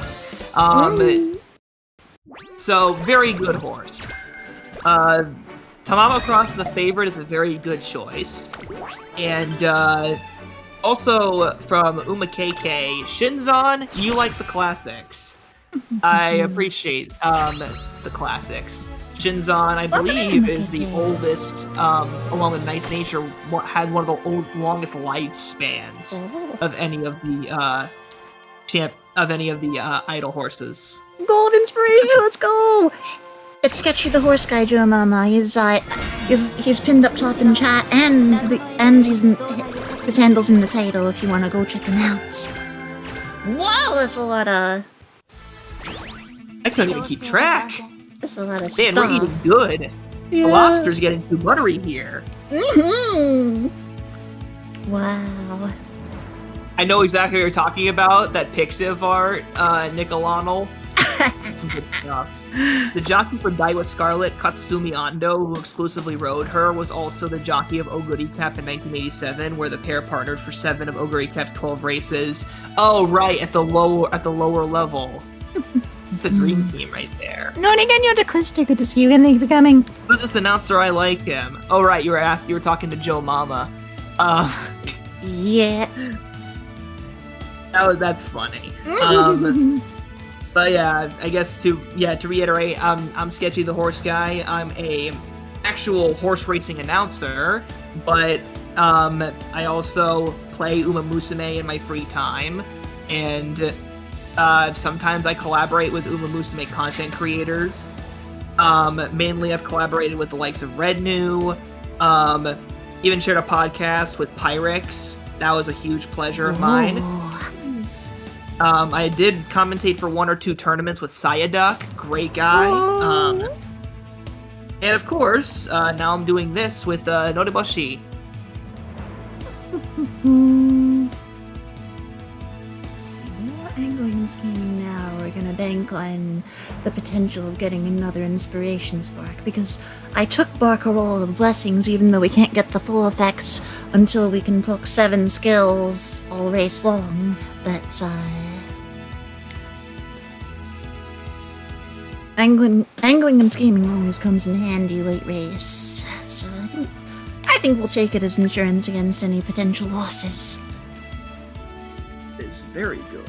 So, very good horse. Tamamo Cross, the favorite, is a very good choice. And, also, from Uma KK, Shinzon, you like the classics. I appreciate the classics. Shinzon, I believe, is the oldest, along with Nice Nature, had one of the longest lifespans of any of the idol horses. Gold inspiration, let's go! It's Sketchy the Horse Guy, Joe Mama. He's pinned up top in chat, and his handle's in the title if you want to go check him out. Whoa, that's a lot of... I couldn't even keep track. That's a lot of Man, stuff. we're eating good. Yeah. The lobster's getting too buttery here. Wow. I know exactly what you're talking about, that Pixiv art, Nicolonal. That's some good stuff. The jockey for Daiwa Scarlet, Katsumi Ando, who exclusively rode her, was also the jockey of Oguri Cap in 1987, where the pair partnered for 7 of Oguri Cap's 12 races. Oh, right, at the lower level. It's a dream team right there. Noriganyo de Clister, good to see you again. Thank you for coming. Who's this announcer? I like him. Oh, right, you were talking to Joe Mama. Yeah. That's funny. But yeah, I guess to reiterate, I'm Sketchy the Horse Guy. I'm a actual horse racing announcer, but I also play Umamusume in my free time, and sometimes I collaborate with Umamusume content creators. Mainly I've collaborated with the likes of Red New, even shared a podcast with Pyrex. That was a huge pleasure of mine. I did commentate for 1 or 2 tournaments with Sayaduk, great guy. And of course, now I'm doing this with Noriboshi. Angling and scheming now, we're gonna bank on the potential of getting another inspiration spark, because I took Barcarolle of Blessings even though we can't get the full effects until we can book 7 skills all race long, but angling and scheming always comes in handy late race, so I think we'll take it as insurance against any potential losses. It's very good.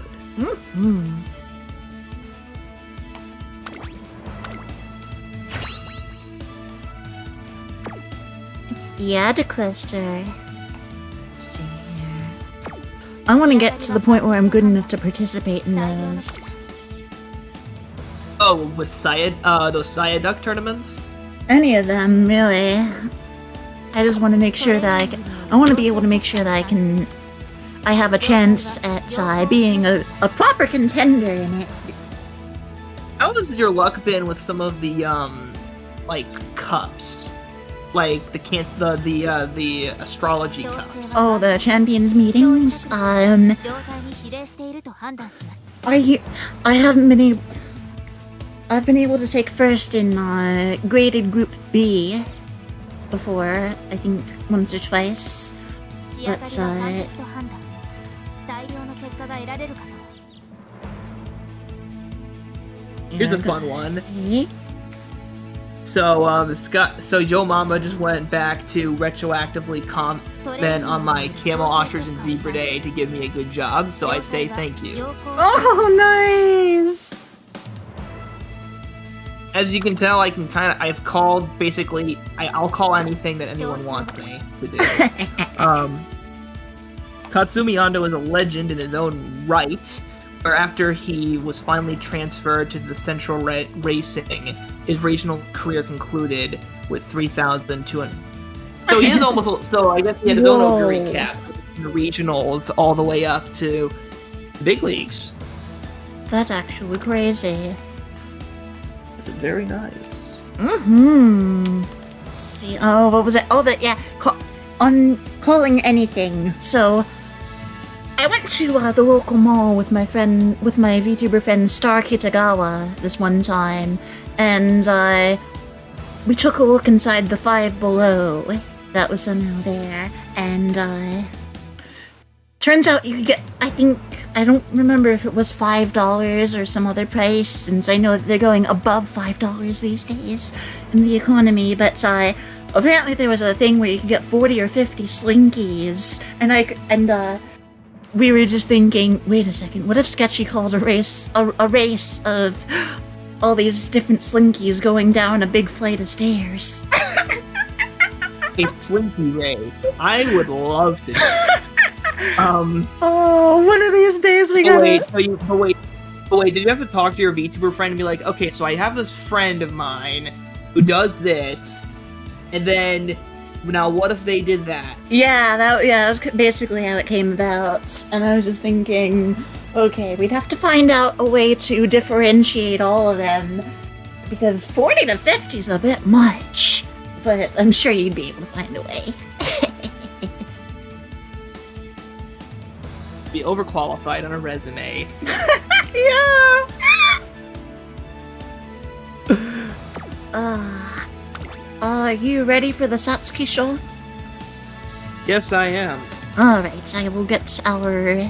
Yeah, DeCluster. Let's see here. I want to get to the point where I'm good enough to participate in those. Oh, with those Sayaduk tournaments? Any of them, really. I just want to make sure that I want to be able to make sure that I have a chance at being a proper contender in it. How has your luck been with some of the cups, like the astrology cups? Oh, the champions meetings. I haven't been able. I've been able to take first in graded Group B before. I think once or twice, but here's a fun one. Yo Mama just went back to retroactively comment on my Camel Oshers and Zebra Day to give me a good job, so I say thank you. Oh, nice! As you can tell, I've called, basically, I'll call anything that anyone wants me to do. Katsumi Ando is a legend in his own right, where after he was finally transferred to the Central Racing, his regional career concluded with 3,200. So he is almost, so I guess he had his own Oguri cap, from the regionals all the way up to the big leagues. That's actually crazy. That's very nice. Mm-hmm. Let's see. Oh, what was it? Oh, calling anything. So, I went to the local mall with my VTuber friend Star Kitagawa this one time, and we took a look inside the Five Below that was somehow there, and turns out you could get, I don't remember if it was $5 or some other price, since I know that they're going above $5 these days in the economy, but apparently there was a thing where you could get 40 or 50 slinkies, and we were just thinking, wait a second, what if Sketchy called a race of all these different slinkies going down a big flight of stairs? A slinky race. I would love to do that. Oh, one of these days we gotta... But wait, did you have to talk to your VTuber friend and be like, okay, so I have this friend of mine who does this, and then, now what if they did that? Yeah, that was basically how it came about, and I was just thinking, okay, we'd have to find out a way to differentiate all of them, because 40 to 50 is a bit much, but I'm sure you'd be able to find a way. Be overqualified on a resume. Yeah. Are you ready for the Satsuki show? Yes, I am. Alright, I will get our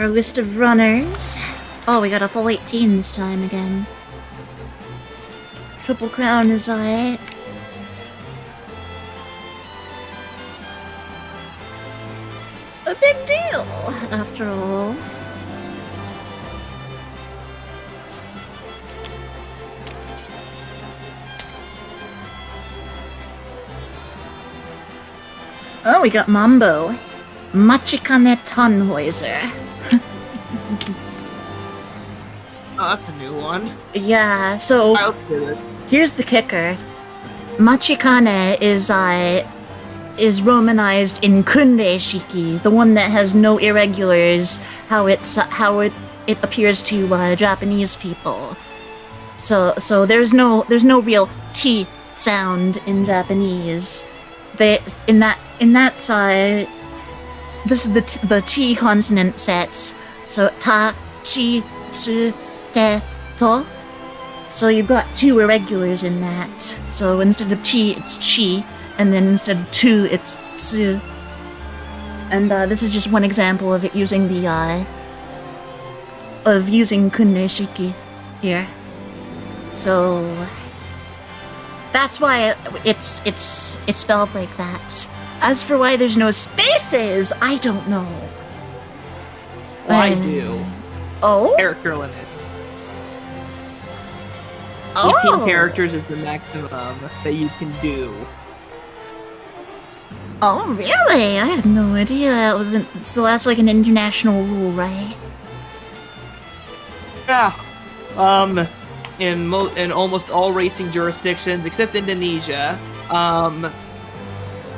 list of runners. Oh, we got a full 18 this time again. Triple Crown is a big deal, after all. Oh, we got Mambo. Machikane Tannhäuser. Oh, that's a new one. Yeah, so I'll do it. Here's the kicker. Machikane is romanized in Kunrei Shiki, the one that has no irregulars, how it appears to Japanese people. So there's no real T sound in Japanese. In that side, this is the T consonant sets. So ta, chi, tsu, te, to. So you've got two irregulars in that. So instead of chi, it's chi, and then instead of tu, it's tsu. And this is just one example of it using using Kunrei Shiki here. So that's why it's spelled like that. As for why there's no spaces, I don't know. Well, I do. Oh? Character limit. Oh. 18 characters is the maximum that you can do. Oh, really? I had no idea. So that's like an international rule, right? Yeah. In almost all racing jurisdictions except Indonesia,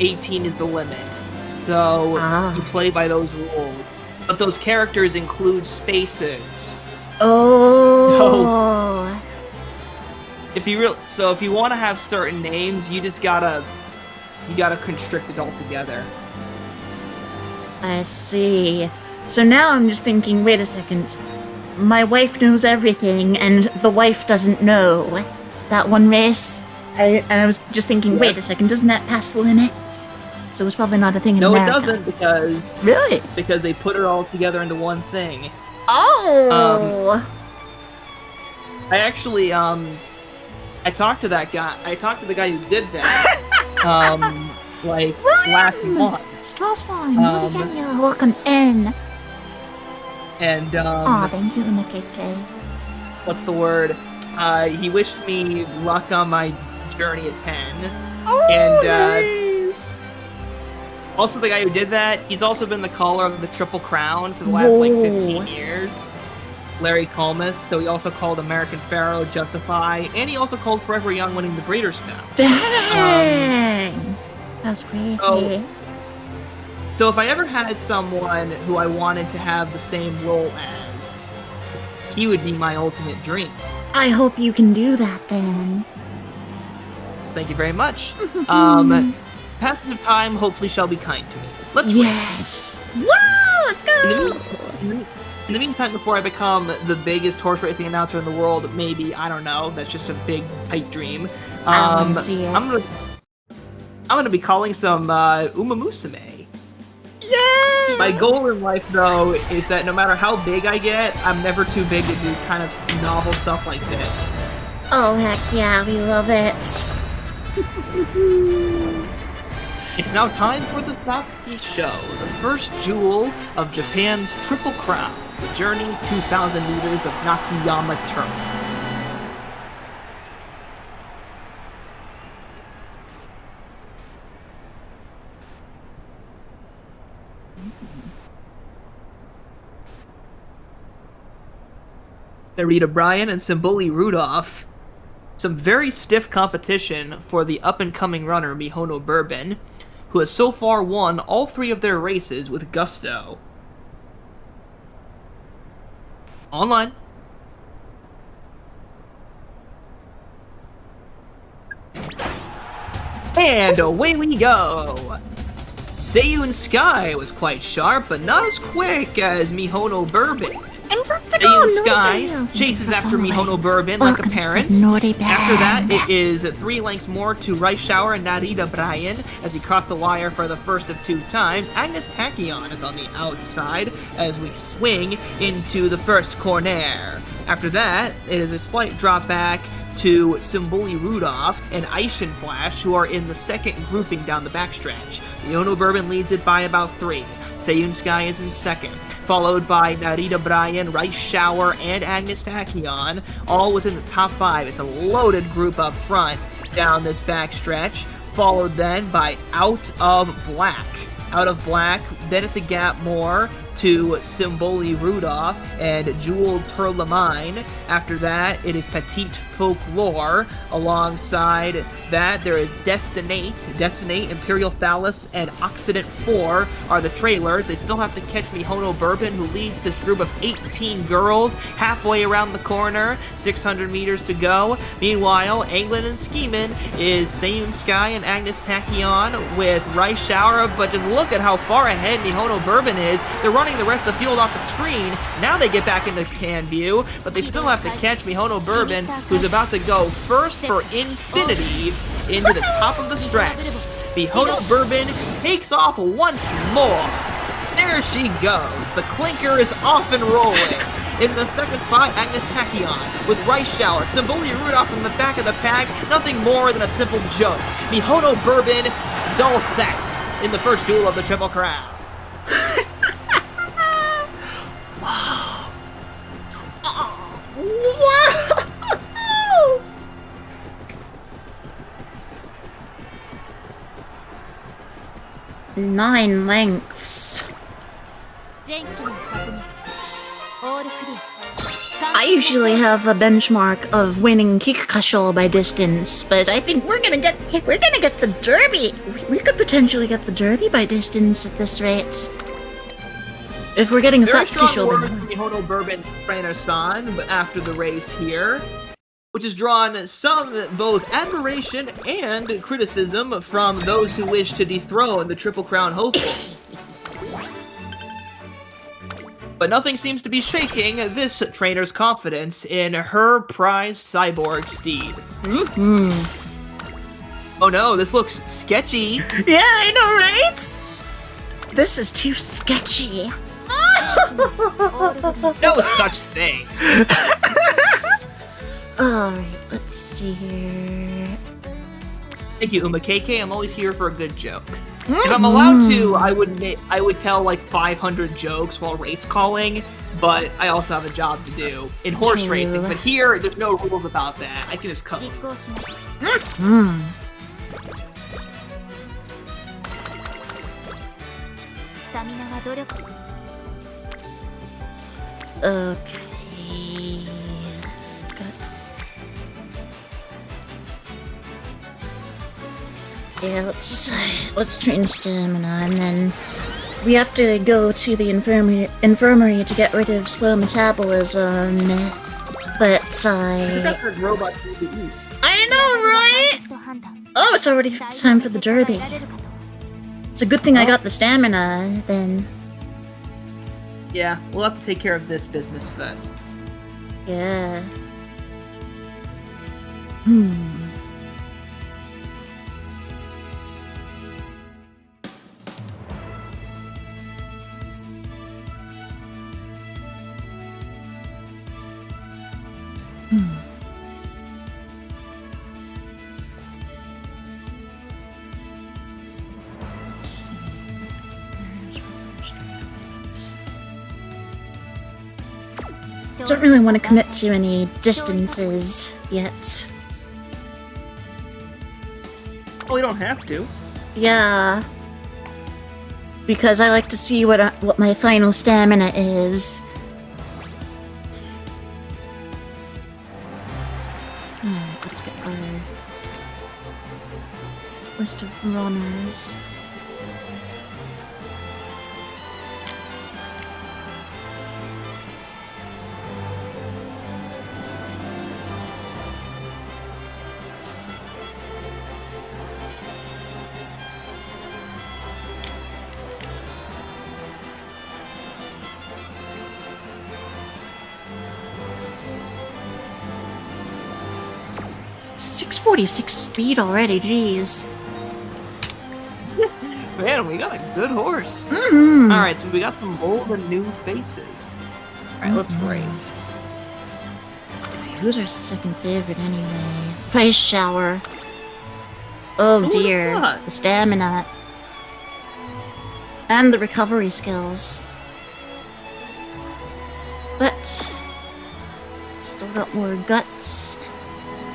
18 is the limit. So you play by those rules. But those characters include spaces. Oh. So if you want to have certain names, you gotta constrict it all together. I see. So now I'm just thinking, wait a second. My wife knows everything, and the wife doesn't know that one race. I was just thinking, wait a second, doesn't that pass the limit? So it's probably not a thing in America. No, it doesn't, because... Really? Because they put it all together into one thing. Oh! I actually, I talked to that guy. I talked to the guy who did that. Like last month. Strawslime, welcome in. And Aw, thank you, MKK. what's the word? He wished me luck on my journey at Penn. Oh, and nice. also the guy who did that, he's also been the caller of the Triple Crown for the last like 15 years. Larry Colmus, so he also called American Pharaoh Justify, and he also called Forever Young winning the Breeders' Cup. Dang! That's crazy. So if I ever had someone who I wanted to have the same role as, he would be my ultimate dream. I hope you can do that then. Thank you very much. Passage of time hopefully shall be kind to me. Let's race. Yes! Woo! Let's go! In the meantime, before I become the biggest horse racing announcer in the world, maybe, I don't know, that's just a big pipe dream. I'm gonna be calling some Umamusume. Yes! My goal in life, though, is that no matter how big I get, I'm never too big to do kind of novel stuff like this. Oh, heck yeah, we love it. It's now time for the backseat show, the first jewel of Japan's Triple Crown, the journey 2,000 meters of Nakayama Turf. Narita Bryan and Simboli Rudolph. Some very stiff competition for the up-and-coming runner Mihono Bourbon, who has so far won all 3 of their races with gusto. Online. And away we go! Seiyun Sky was quite sharp, but not as quick as Mihono Bourbon. Seiyun Sky chases after Mihono Bourbon like a parent. After that, it is 3 lengths more to Rice Shower and Narita Bryan as we cross the wire for the first of 2 times. Agnes Tachyon is on the outside as we swing into the first corner. After that, it is a slight drop back to Simboli Rudolph and Aishin Flash, who are in the second grouping down the backstretch. Mihono Bourbon leads it by about 3. Seiyun Sky is in second, followed by Narita Bryan, Rice Shower, and Agnes Tachyon, all within the top 5. It's a loaded group up front down this backstretch, followed then by Out of Black. Out of Black, then it's a gap more to Simboli Rudolph and Jewel Turlamine. After that, it is Petite Folklore. Alongside that, there is Destinate, Imperial Phallus, and Occident 4 are the trailers. They still have to catch Mihono Bourbon, who leads this group of 18 girls halfway around the corner, 600 meters to go. Meanwhile, Anglin and Schemin is Seiyun Sky and Agnes Tachyon with Rice Shower, but just look at how far ahead Mihono Bourbon is. They're running the rest of the field off the screen. Now they get back into can view, but they still have to catch Mihono Bourbon, who's about to go first for infinity into the top of the stretch. Mihono Bourbon takes off once more. There she goes. The clinker is off and rolling. In the second spot, Agnes Tachyon with Rice Shower. Simboli Rudolph in the back of the pack. Nothing more than a simple joke. Mihono Bourbon, dull sacks in the first duel of the Triple Crown. Wow! 9 lengths. I usually have a benchmark of winning Kikukasho by distance, but I think we're gonna get the Derby. We could potentially get the Derby by distance at this rate. If we're getting a Satsuki Show. Mihono Bourbon's trainer-san after the race here, which has drawn some both admiration and criticism from those who wish to dethrone the Triple Crown hopeful. But nothing seems to be shaking this trainer's confidence in her prized cyborg steed. Oh no, this looks sketchy. Yeah, I know, right? This is too sketchy. No such thing. Alright, let's see here. Thank you, UmaKK. I'm always here for a good joke. If I'm allowed to, I would tell like 500 jokes while race calling, but I also have a job to do in horse True. racing. But here, there's no rules about that. I can just cut. Okay. Yeah, let's train stamina, and then we have to go to the infirmary to get rid of slow metabolism. But That's what robots need to eat. I know, right? Oh, it's already time for the derby. It's a good thing I got the stamina, then. Yeah, we'll have to take care of this business first. Yeah. Don't really want to commit to any distances yet. Oh, we don't have to. Yeah. Because I like to see what my final stamina is. Let's get our list of runners. .646 speed already, jeez. Man, we got a good horse. Alright, so we got some old and new faces. Alright, let's race. Who's our second favorite anyway? Face shower. Oh dear. God. The stamina. And the recovery skills. But still got more guts.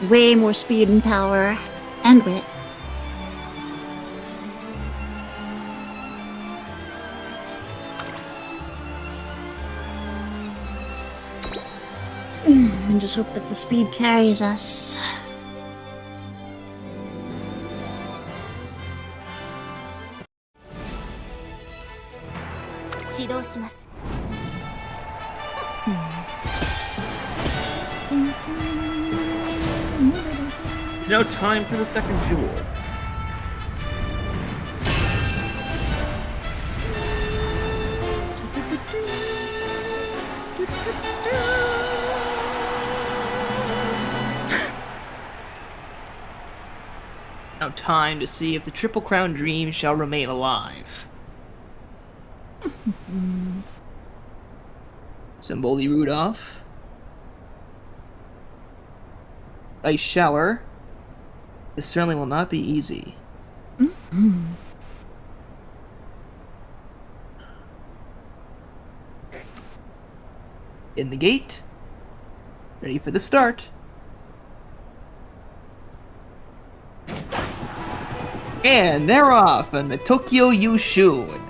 Way more speed and power. And wit. And just hope that the speed carries us. It's now time for the second jewel. Now time to see if the Triple Crown dream shall remain alive. Symboli Rudolph. Ice shower. This certainly will not be easy. In the gate. Ready for the start. And they're off on the Tokyo Yushun.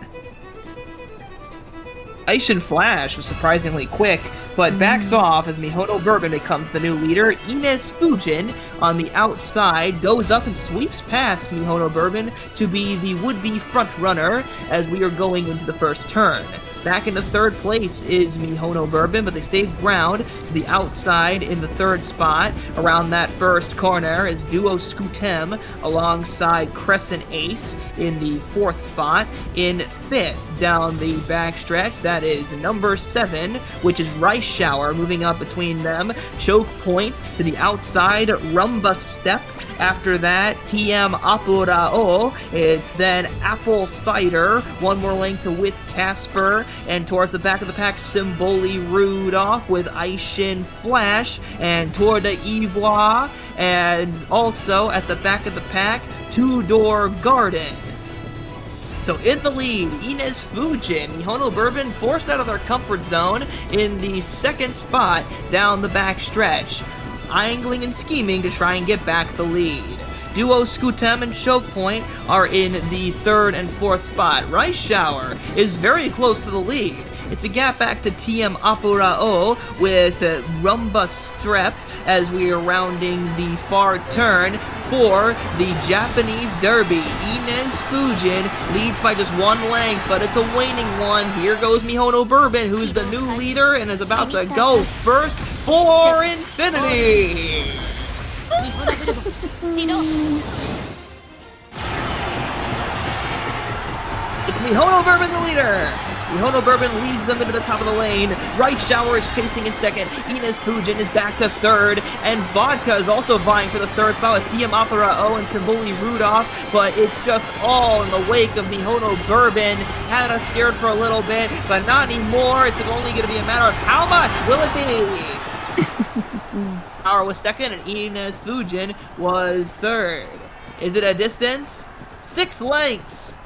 Aishin Flash was surprisingly quick, but backs off as Mihono Bourbon becomes the new leader. Ines Fujin on the outside goes up and sweeps past Mihono Bourbon to be the would-be front runner as we are going into the first turn. Back in the third place is Mihono Bourbon, but they save ground to the outside in the third spot. Around that first corner is Duo Scootem alongside Crescent Ace in the fourth spot. In fifth, down the backstretch, that is number 7, which is Rice Shower, moving up between them. Choke Point to the outside, Rumba Step. After that, TM Apurao. It's then Apple Cider, one more length with Casper. and towards the back of the pack, Symboli Rudolph with Aishin Flash, and Tour de Ivoire, and also at the back of the pack, Two-Door Garden. So in the lead, Inez Fujin, Mihono Bourbon forced out of their comfort zone in the second spot down the back stretch, angling and scheming to try and get back the lead. Duo Skutem and Choke Point are in the third and fourth spot. Rice Shower is very close to the lead. It's a gap back to TM Apurao with Rumba Strep as we are rounding the far turn for the Japanese Derby. Inez Fujin leads by just one length, but it's a waning one. Here goes Mihono Bourbon, who's the new leader and is about to go first for infinity! It's Mihono Bourbon the leader! Mihono Bourbon leads them into the top of the lane. Rice Shower is chasing in second. Inez Fujin is back to third. And Vodka is also vying for the third spot with TM Opera O and Symboli Rudolph. But it's just all in the wake of Mihono Bourbon. Had us scared for a little bit, but not anymore. It's only going to be a matter of how much will it be? Power was second and Inez Fujin was third. Is it a distance? 6 lengths.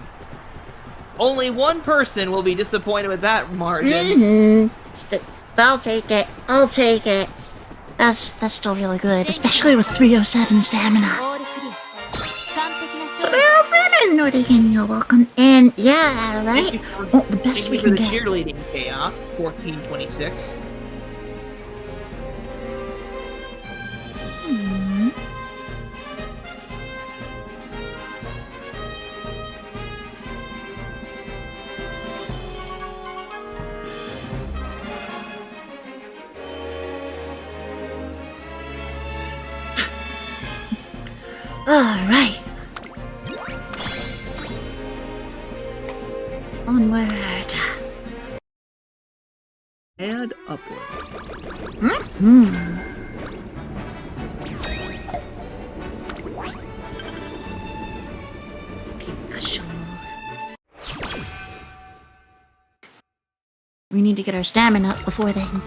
Only one person will be disappointed with that margin. I'll take it. I'll take it. That's still really good, especially with 307 stamina. So they're Freeman, Nordigan, you're welcome. And yeah, right? Oh, the best we can get. Thank you for the cheerleading chaos, 1426. Alright. Onward. And upward. We need to get our stamina up before then.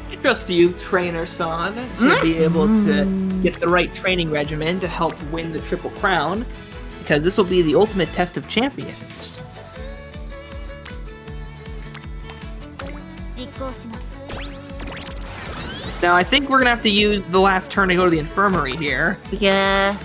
I trust you, Trainer-san, to be able to get the right training regimen to help win the Triple Crown, because this will be the ultimate test of champions. Now, I think we're gonna have to use the last turn to go to the infirmary here. Yeah.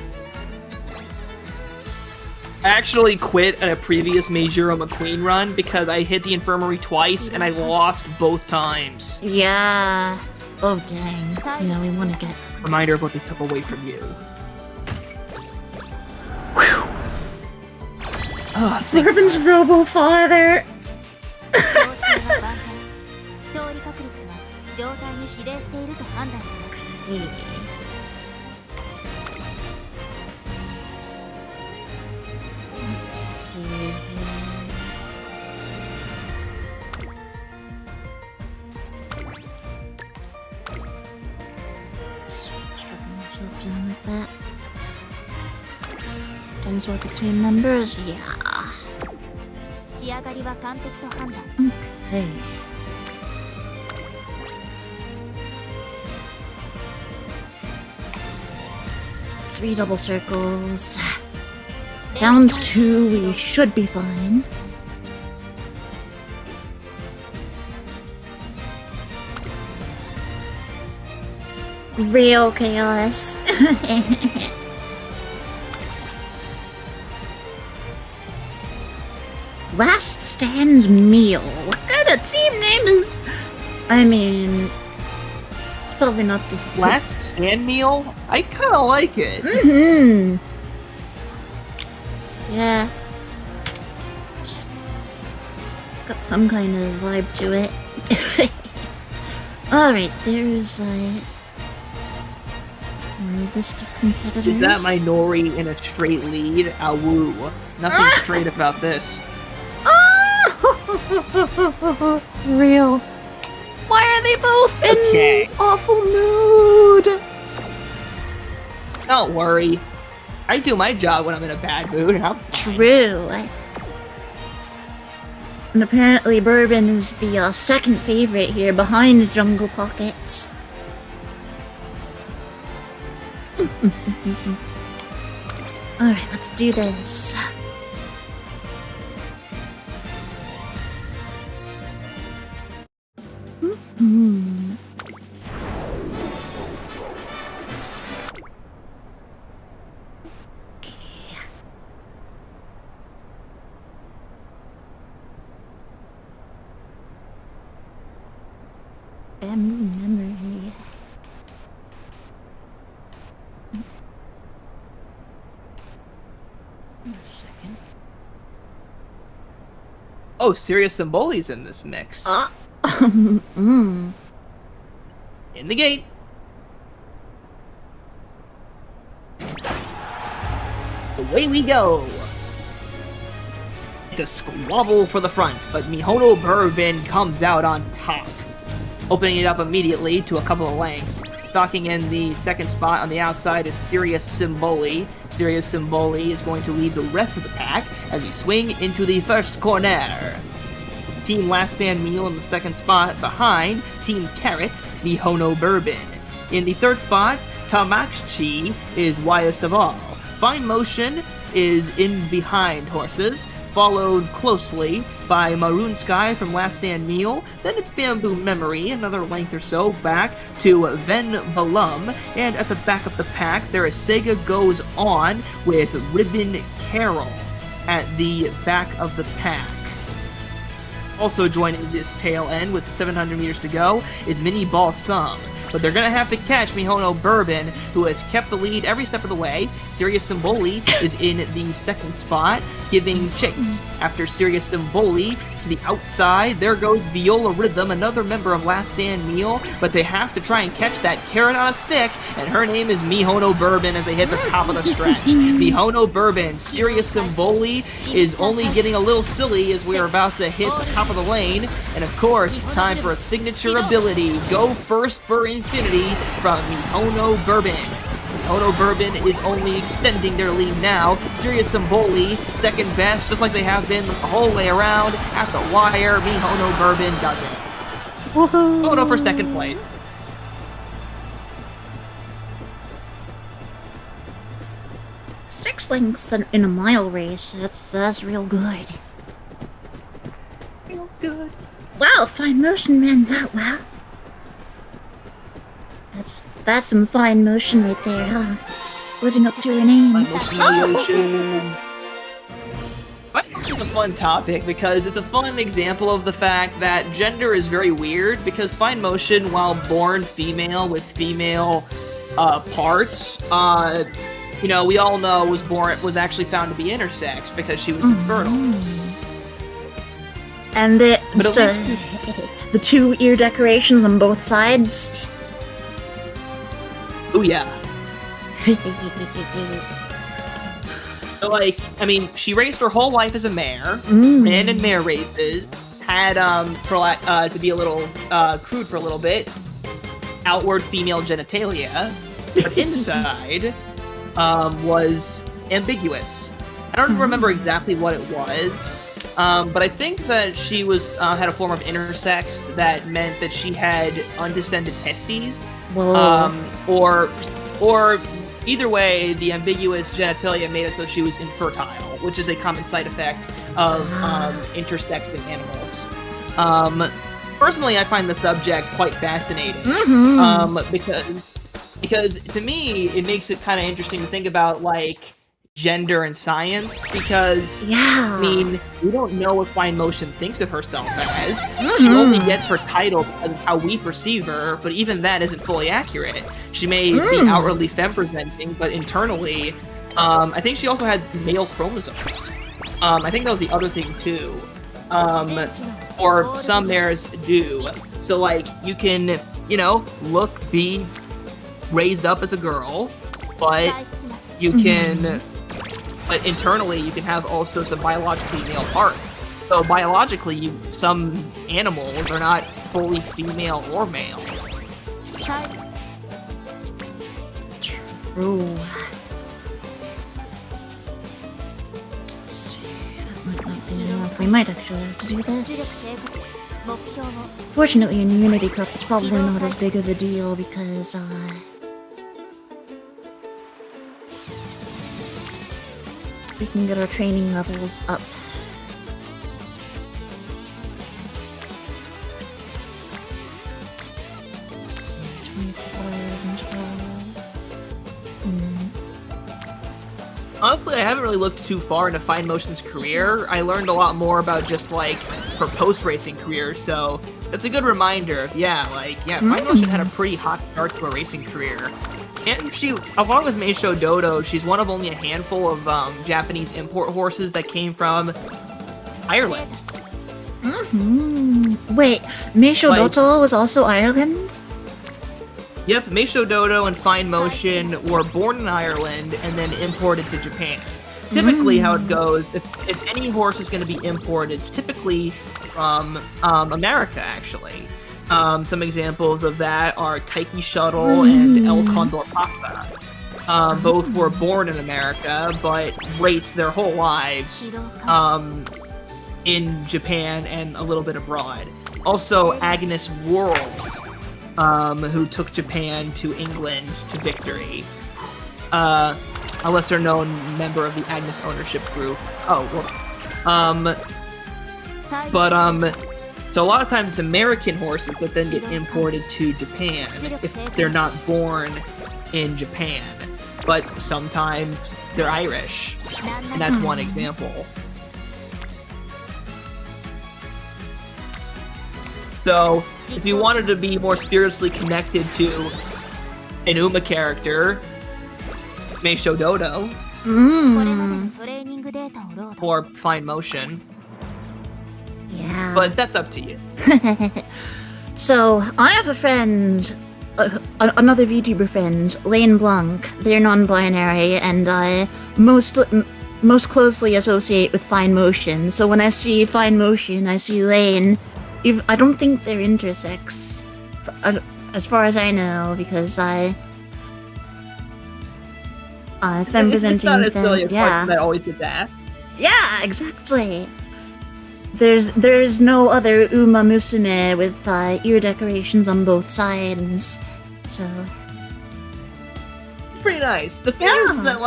I actually quit at a previous Meijuro McQueen run because I hit the infirmary twice and I lost both times. Yeah. Oh, dang. Yeah, we want to get... Reminder of what they took away from you. Whew. Oh, Bourbon's Robo-Father! Let's see here. Strapping myself down like that. Done with the team members? Yeah. Okay. 3 double circles. Downs 2, we should be fine. Real chaos. Last Stand Meal. What kind of team name is... I mean... It's probably not the... Last Stand Meal? I kind of like it. Yeah. It's got some kind of vibe to it. Alright, there's a list of competitors. Is that my Nori in a straight lead? Awoo. Nothing straight about this. Oh! Real. Why are they both in awful mood? Don't worry. I do my job when I'm in a bad mood. I'm fine. True. And apparently Bourbon is the second favorite here, behind Jungle Pockets. Alright, let's do this. Memory. A second. Oh, Sirius Symboli's in this mix. In In the gate. Away we go. It's a squabble for the front, but Mihono Bourbon comes out on top, opening it up immediately to a couple of lengths. Stalking in the second spot on the outside is Sirius Symboli. Sirius Symboli is going to lead the rest of the pack as we swing into the first corner. Team Last Stand Meal in the second spot behind Team Carrot, Mihono Bourbon. In the third spot, Tamakchi is widest of all. Fine Motion is in behind horses, followed closely by Maroon Sky from Last Stand Meal, then it's Bamboo Memory, another length or so back to Ven Balum, and at the back of the pack there is Sega Goes On with Ribbon Carol at the back of the pack. Also joining this tail end with 700 meters to go is Mini Balsam. But they're gonna have to catch Mihono Bourbon, who has kept the lead every step of the way. Sirius Symboli is in the second spot, giving chase. After Sirius Symboli to the outside, there goes Viola Rhythm, another member of Last Stand Meal, but they have to try and catch that carrot on a stick, and her name is Mihono Bourbon as they hit the top of the stretch. Mihono Bourbon, Sirius Symboli is only getting a little silly as we are about to hit the top of the lane, and of course, it's time for a signature ability. Go first for Infinity from Mihono Bourbon. Mihono Bourbon is only extending their lead now. Sirius Symboli, second best, just like they have been the whole way around. At the wire, Mihono Bourbon doesn't. Woohoo! Photo for second place. Six lengths in a mile race. That's real good. Real good. Wow, Fine Motion ran that well. That's some fine motion right there, huh? Living up to her name. Fine motion is a fun topic because it's a fun example of the fact that gender is very weird, because Fine Motion, while born female with female parts, you know, we all know was actually found to be intersex because she was infertile. And the two ear decorations on both sides. Oh yeah. So, like, I mean, she raced her whole life as a mare, ran in mare races, had, to be a little crude for a little bit, outward female genitalia, but inside was ambiguous. I don't remember exactly what it was, but I think that she had a form of intersex that meant that she had undescended testes. Or either way, the ambiguous genitalia made it so she was infertile, which is a common side effect of intersexing animals. Personally, I find the subject quite fascinating, because to me, it makes it kind of interesting to think about, like, gender and science, because, I mean, we don't know what Fine Motion thinks of herself as. She only gets her title because of how we perceive her, but even that isn't fully accurate. She may be outwardly femme-presenting, but internally, I think she also had male chromosomes. I think that was the other thing, too. Or some mares do. So, like, you can, you know, be raised up as a girl, but you can... But internally, you can have also some biologically male parts. So biologically, some animals are not fully female or male. True. Let's see. That might not be enough. We might actually have to do this. Fortunately, in Unity Cup, it's probably not as big of a deal because, we can get our training levels up. So, 24 and 12. Honestly, I haven't really looked too far into Fine Motion's career. I learned a lot more about just, like, her post-racing career, so that's a good reminder. Fine Motion had a pretty hot start to a racing career. And she, along with Meisho Dodo, she's one of only a handful of Japanese import horses that came from Ireland. Wait, Meisho Dodo was also Ireland? Yep, Meisho Dodo and Fine Motion were born in Ireland and then imported to Japan. Typically, how it goes, if any horse is going to be imported, it's typically from America, actually. Some examples of that are Taiki Shuttle and El Condor Pasta. Both were born in America, but raced their whole lives in Japan and a little bit abroad. Also, Agnes World, who took Japan to England to victory. A lesser-known member of the Agnes ownership group. So a lot of times it's American horses that then get imported to Japan if they're not born in Japan. But sometimes they're Irish, and that's one example. So, if you wanted to be more spiritually connected to an Uma character, Meisho Dodo, or Fine Motion. Yeah. But that's up to you. So, I have a friend, another VTuber friend, Lane Blanc. They're non-binary, and I most closely associate with Fine Motion. So when I see Fine Motion, I see Lane. I don't think they're intersex, as far as I know, because femme presenting. It's not necessarily a question that always gets asked. Yeah, exactly. There's no other Umamusume with ear decorations on both sides, so it's pretty nice. The thing is that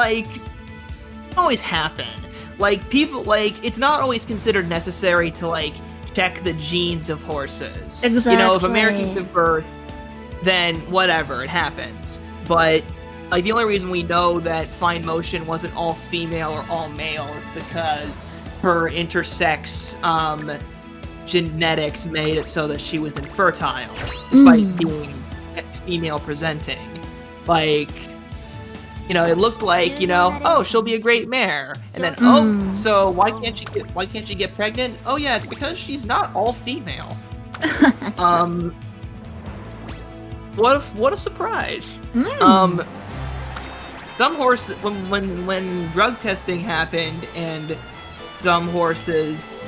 always happen. People it's not always considered necessary to check the genes of horses. Exactly. If Americans give birth, then whatever, it happens. But the only reason we know that Fine Motion wasn't all female or all male is because her intersex genetics made it so that she was infertile, despite being female presenting. It looked like, oh, she'll be a great mare, and then so why can't she get pregnant? Oh yeah, it's because she's not all female. What a surprise. Some horses, when drug testing happened, and some horses,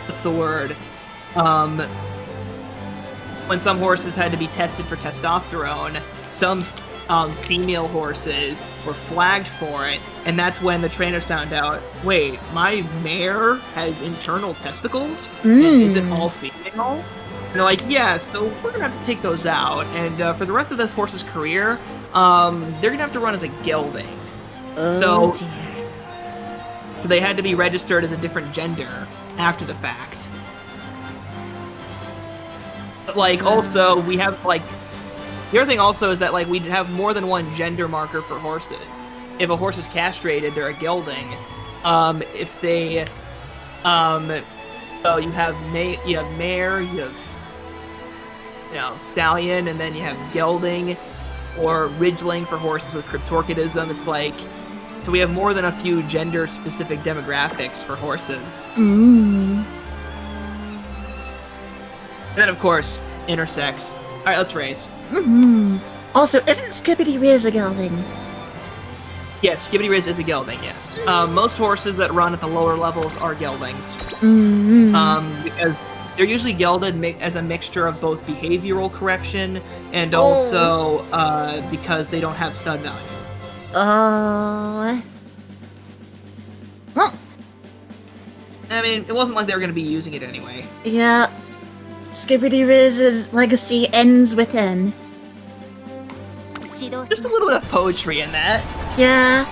what's the word? When some horses had to be tested for testosterone, some female horses were flagged for it, and that's when the trainers found out, wait, my mare has internal testicles? And isn't all female? And they're like, yeah, so we're gonna have to take those out, and for the rest of this horse's career, they're gonna have to run as a gelding. So they had to be registered as a different gender after the fact. But also, we have the other thing also is that we have more than one gender marker for horses. If a horse is castrated, they're a gelding. If they, so you have mare, you have stallion, and then you have gelding, or ridgeling for horses with cryptorchidism. It's so we have more than a few gender-specific demographics for horses. And then, of course, intersex. Alright, let's race. Also, isn't Skibidi Rizz a gelding? Yes, Skibidi Rizz is a gelding, yes. Most horses that run at the lower levels are geldings. Because they're usually gelded as a mixture of both behavioral correction and also because they don't have stud value. I mean, it wasn't like they were going to be using it anyway. Yeah. Skibidi Rizz's legacy ends with N. Just a little bit of poetry in that. Yeah.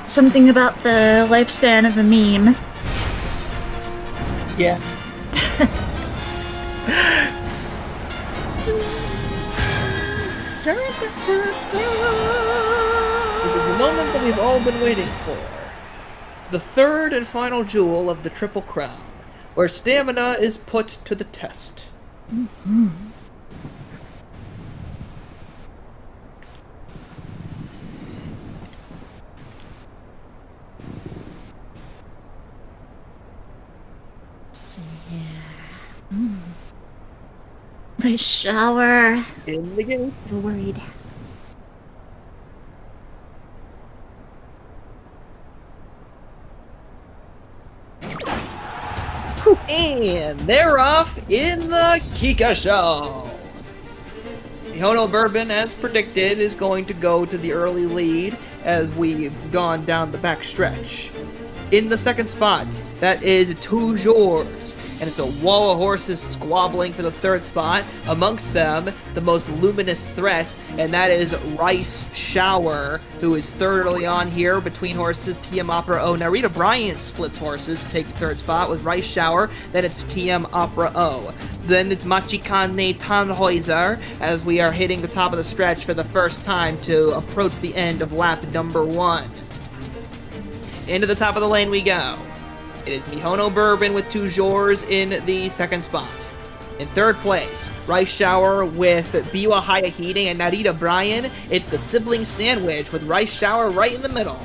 Something about the lifespan of a meme. Yeah. This is the moment that we've all been waiting for. The third and final jewel of the Triple Crown, where stamina is put to the test. Mm-hmm. My shower. In the game. I'm worried. And they're off in the Kika Show. Mihono Bourbon, as predicted, is going to go to the early lead as we've gone down the back stretch. In the second spot, that is Toujours, and it's a wall of horses squabbling for the third spot. Amongst them, the most luminous threat, and that is Rice Shower, who is third early on here between horses TM Opera O. Narita Bryant splits horses to take the third spot with Rice Shower, then it's TM Opera O. Then it's Machikane Tannhäuser, as we are hitting the top of the stretch for the first time to approach the end of lap number 1. Into the top of the lane we go. It is Mihono Bourbon with Toujours in the second spot. In third place, Rice Shower with Biwa Haya Heating and Narita Bryan. It's the sibling sandwich with Rice Shower right in the middle.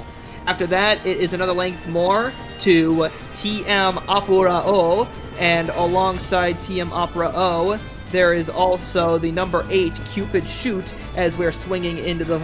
After that, it is another length more to TM Opera O, and alongside TM Opera O, there is also the number 8 Cupid Shoot as we're swinging into the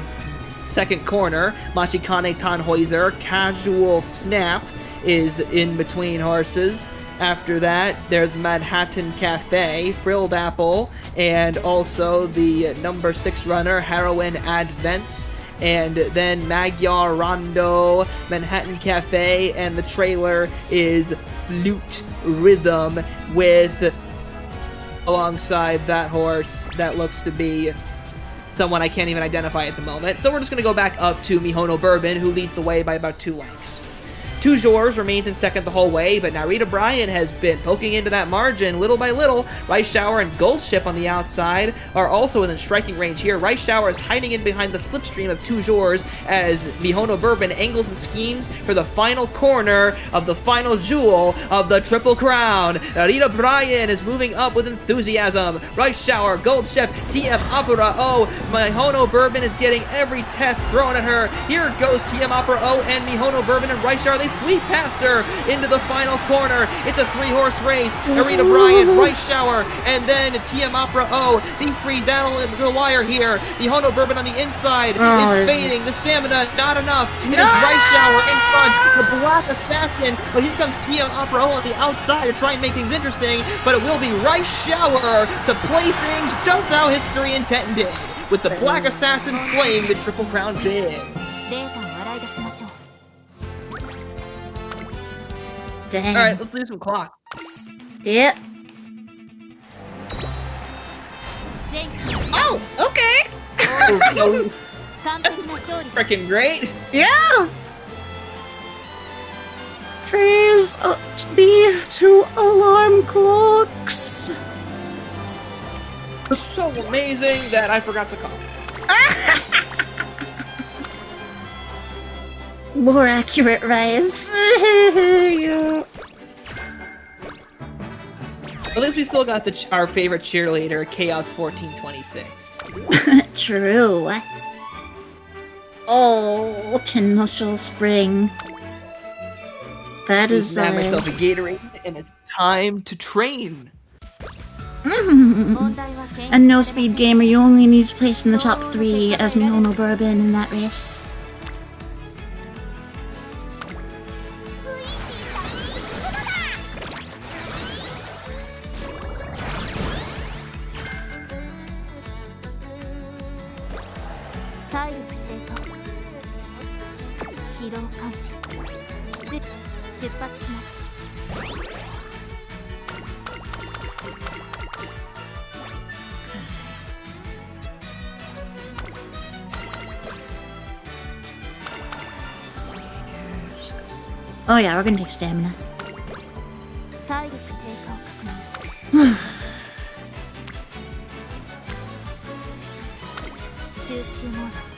second corner. Machikane Tannhäuser, Casual Snap, is in between horses. After that, there's Manhattan Cafe, Frilled Apple, and also the number 6 runner, Heroin Advents. And then Magyar Rondo, Manhattan Cafe, and the trailer is Flute Rhythm with, alongside that horse, that looks to be someone I can't even identify at the moment. So we're just going to go back up to Mihono Bourbon, who leads the way by about 2 lengths. Toujours remains in second the whole way, but Narita Bryan has been poking into that margin little by little. Rice Shower and Gold Ship on the outside are also within striking range here. Rice Shower is hiding in behind the slipstream of Toujours as Mihono Bourbon angles and schemes for the final corner of the final jewel of the Triple Crown. Narita Bryan is moving up with enthusiasm. Rice Shower, Gold Ship, TM Opera O. Mihono Bourbon is getting every test thrown at her. Here goes TM Opera O and Mihono Bourbon and Rice Shower. They sweep past her into the final corner. It's a 3-horse race. Narita Bryan, Rice Shower, and then TM Opera O. These three down the wire here. Mihono Bourbon on the inside is fading. The stamina, not enough. It is Rice Shower in front. The Black Assassin. But here comes TM Opera O on the outside to try and make things interesting. But it will be Rice Shower to play things just how history intended, with the Black Assassin slaying the Triple Crown bid. Dang. Alright, let's do some clock. Yep. Oh, okay. Freaking great. Yeah. Phase B2 alarm clocks. It was so amazing that I forgot to call. More accurate rise. Yeah. At least we still got our favorite cheerleader, Chaos 1426. True. Oh, Tennosho Spring. That is I myself a Gatorade, and it's time to train. A no-speed gamer, you only need to place in the top 3 as Mihono Bourbon in that race. 出発します。 Oh yeah, we're gonna take stamina. 体力低下を確認。集中モード。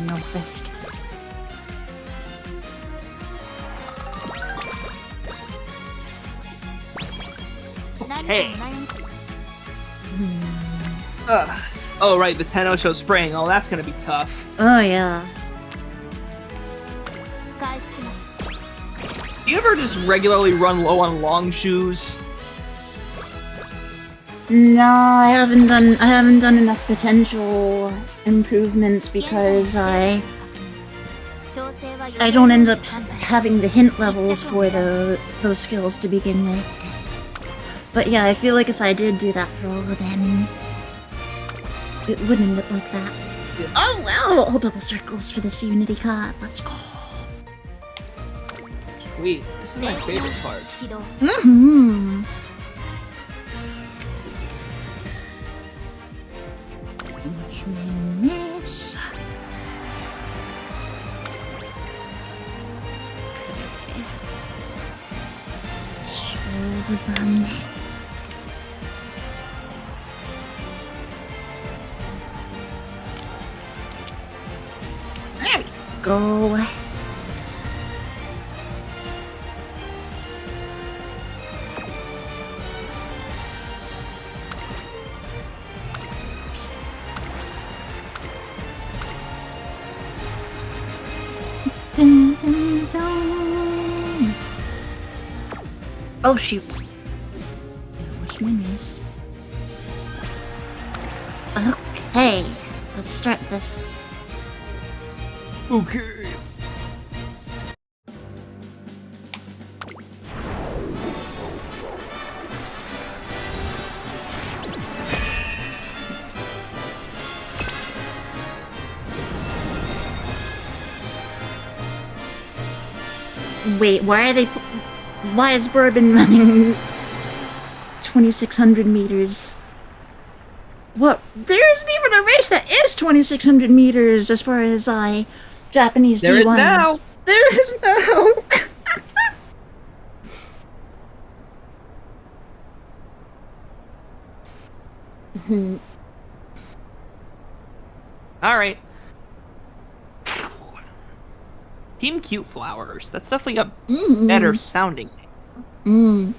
No rest. Hey. Oh right, the Tenosho Spring. Oh, that's gonna be tough. Oh yeah. 開始します。 Do you ever just regularly run low on long shoes? No, I haven't done enough potential improvements because I don't end up having the hint levels for those skills to begin with. But yeah, I feel like if I did do that for all of them, it wouldn't look like that. Yeah. Oh wow! All double circles for this Unity Cup. Let's go. Sweet. This is my favorite part. Mm-hmm. Watch me miss. Okay. Them. There we go. Dun, dun, dun. Oh shoot. Watch my miss. Okay, let's start this. Okay. Wait, why is Bourbon running 2,600 meters? What? There isn't even a race that is 2,600 meters as far as Japanese There G1s. is now. There is now. All right. Team Cute Flowers. That's definitely a better sounding name.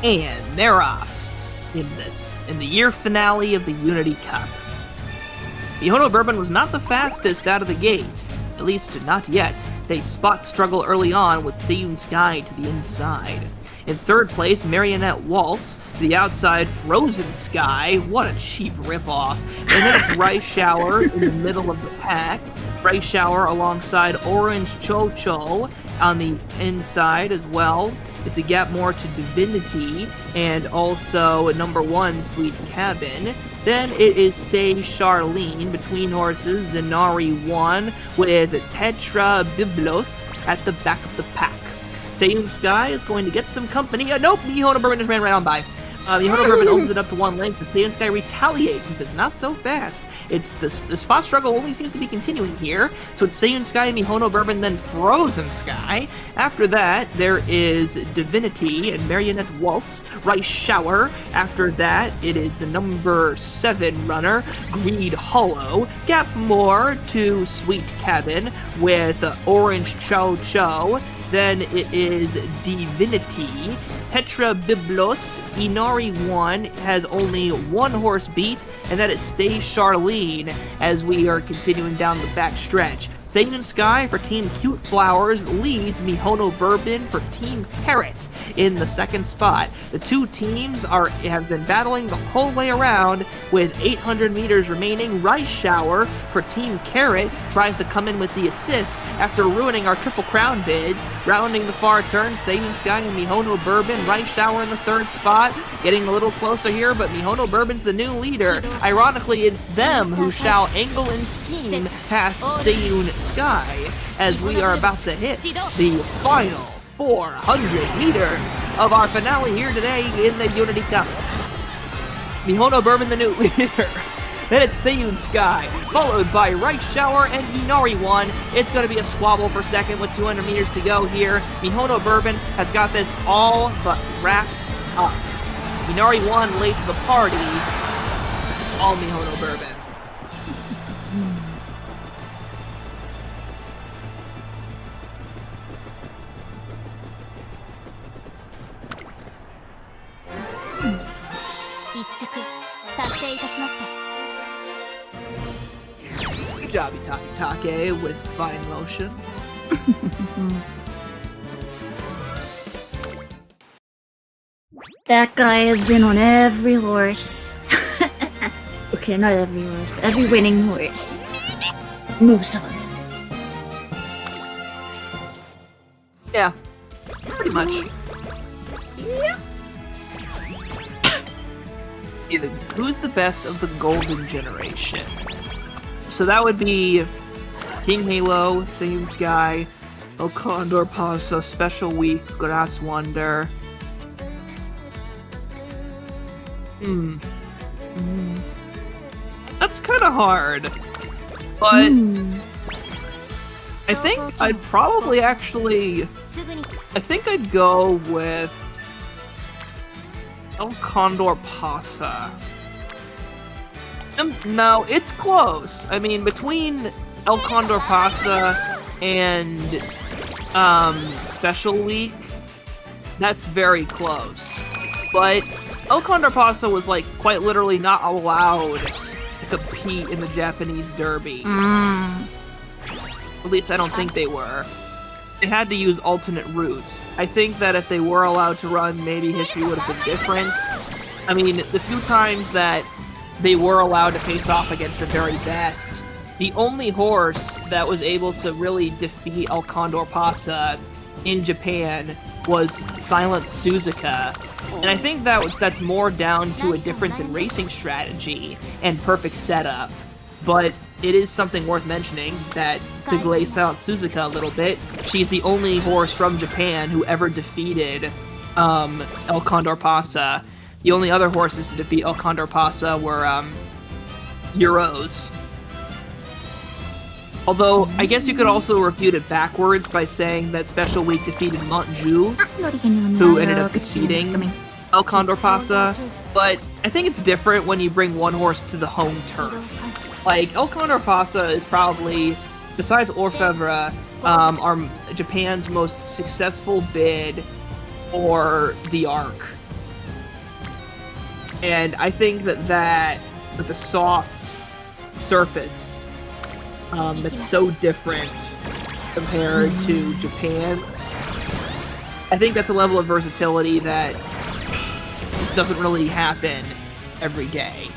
And they're off in the year finale of the Unity Cup. Mihono Bourbon was not the fastest out of the gate, at least not yet. They spot struggle early on with Seiyun Sky to the inside. In third place, Marionette Waltz, to the outside, Frozen Sky, what a cheap ripoff. And then it's Rice Shower in the middle of the pack. Rice Shower alongside Orange Cho Cho on the inside as well. It's a gap more to Divinity, and also number 1, Sweet Cabin. Then it is Stay Charlene between horses, Zenari 1 with Tetra Biblos at the back of the pack. Seiyun Sky is going to get some company. Nope, Mihono Bourbon just ran right on by. Mihono Bourbon opens it up to 1 length, but Seiyun Sky retaliates and says, not so fast. It's the spot struggle only seems to be continuing here. So it's Seiyun Sky, Mihono Bourbon, then Frozen Sky. After that, there is Divinity and Marionette Waltz, Rice Shower. After that, it is the number 7 runner, Greed Hollow. Gap more to Sweet Cabin with Orange Cho Cho. Then it is Divinity. Tetra Biblos, Inari 1 has only 1 horse beat, and that is Stay Charlene as we are continuing down the back stretch. Seiyun Sky for Team Cute Flowers leads Mihono Bourbon for Team Carrot in the second spot. The two teams have been battling the whole way around with 800 meters remaining. Rice Shower for Team Carrot tries to come in with the assist after ruining our Triple Crown bids. Rounding the far turn, Seiyun Sky and Mihono Bourbon. Rice Shower in the third spot, getting a little closer here, but Mihono Bourbon's the new leader. Ironically, it's them who shall angle and scheme past Seiyun Sky as we are about to hit the final 400 meters of our finale here today in the Unity Cup. Mihono Bourbon, the new leader. Then it's Seiyun Sky, followed by Rice Shower and Inari1. It's going to be a squabble for second with 200 meters to go here. Mihono Bourbon has got this all but wrapped up. Inari1 late to the party. All Mihono Bourbon. Good job, Itake with fine motion. That guy has been on every horse. Okay, not every horse, but every winning horse. Most of them. Yeah, pretty much. Yeah. Who's the best of the golden generation? So that would be King Halo, Seiyun Sky, El Condor Pasa, Special Week, Grass Wonder. That's kind of hard, but I think I'd probably actually, I think I'd go with El Condor Pasa. No, it's close. I mean, between El Condor Pasa and Special Week, that's very close. But El Condor Pasa was like quite literally not allowed to compete in the Japanese Derby. At least I don't think they were. They had to use alternate routes. I think that if they were allowed to run, maybe history would have been different. I mean, the few times that they were allowed to face off against the very best, the only horse that was able to really defeat El Condor Pasa in Japan was Silent Suzuka. And I think that's more down to a difference in racing strategy and perfect setup. But it is something worth mentioning that to glaze Silent Suzuka a little bit, she's the only horse from Japan who ever defeated El Condor Pasa. The only other horses to defeat El Condor Pasa were Euros. Although, I guess you could also refute it backwards by saying that Special Week defeated Montju, who ended up defeating El Condor Pasa. But I think it's different when you bring one horse to the home turf. Like, El Condor Pasa is probably, besides Orfevre, Japan's most successful bid for the Arc. And I think that with a soft surface, that's so different compared to Japan's, I think that's a level of versatility that just doesn't really happen every day.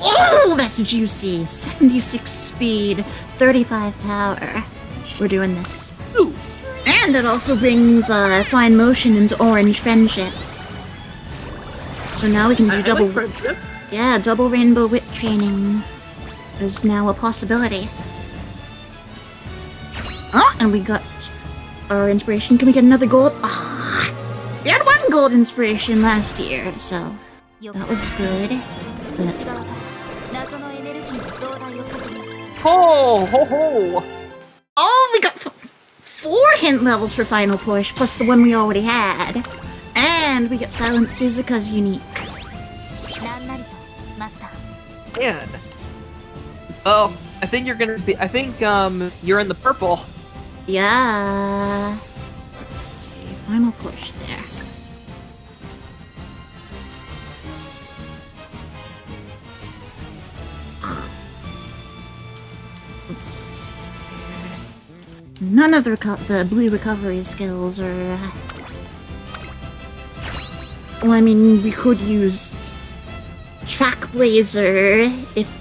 Oh, that's juicy. 76 speed, 35 power. We're doing this. Ooh. And it also brings fine motion into Orange Friendship. So now we can do double... like friendship. Yeah, double Rainbow Wit training is now a possibility. Oh, and we got our inspiration. Can we get another gold? Ah, we had one gold inspiration last year, so that was good. Let's go. Ho, ho, ho! Oh, we got 4 hint levels for Final Push, plus the one we already had. And we get Silent Suzuka's unique. Man. Oh, I think you're gonna be, I think, you're in the purple. Yeah. Let's see, Final Push there. Let's... None of the blue recovery skills are... Well, I mean, we could use Trackblazer,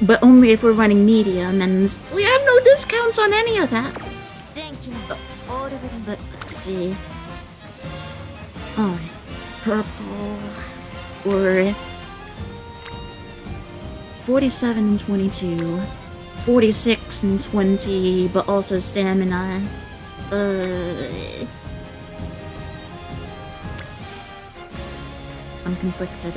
but only if we're running medium, and we have no discounts on any of that. But let's see. Alright, purple, or 47 and 22, 46 and 20, but also stamina. I'm conflicted.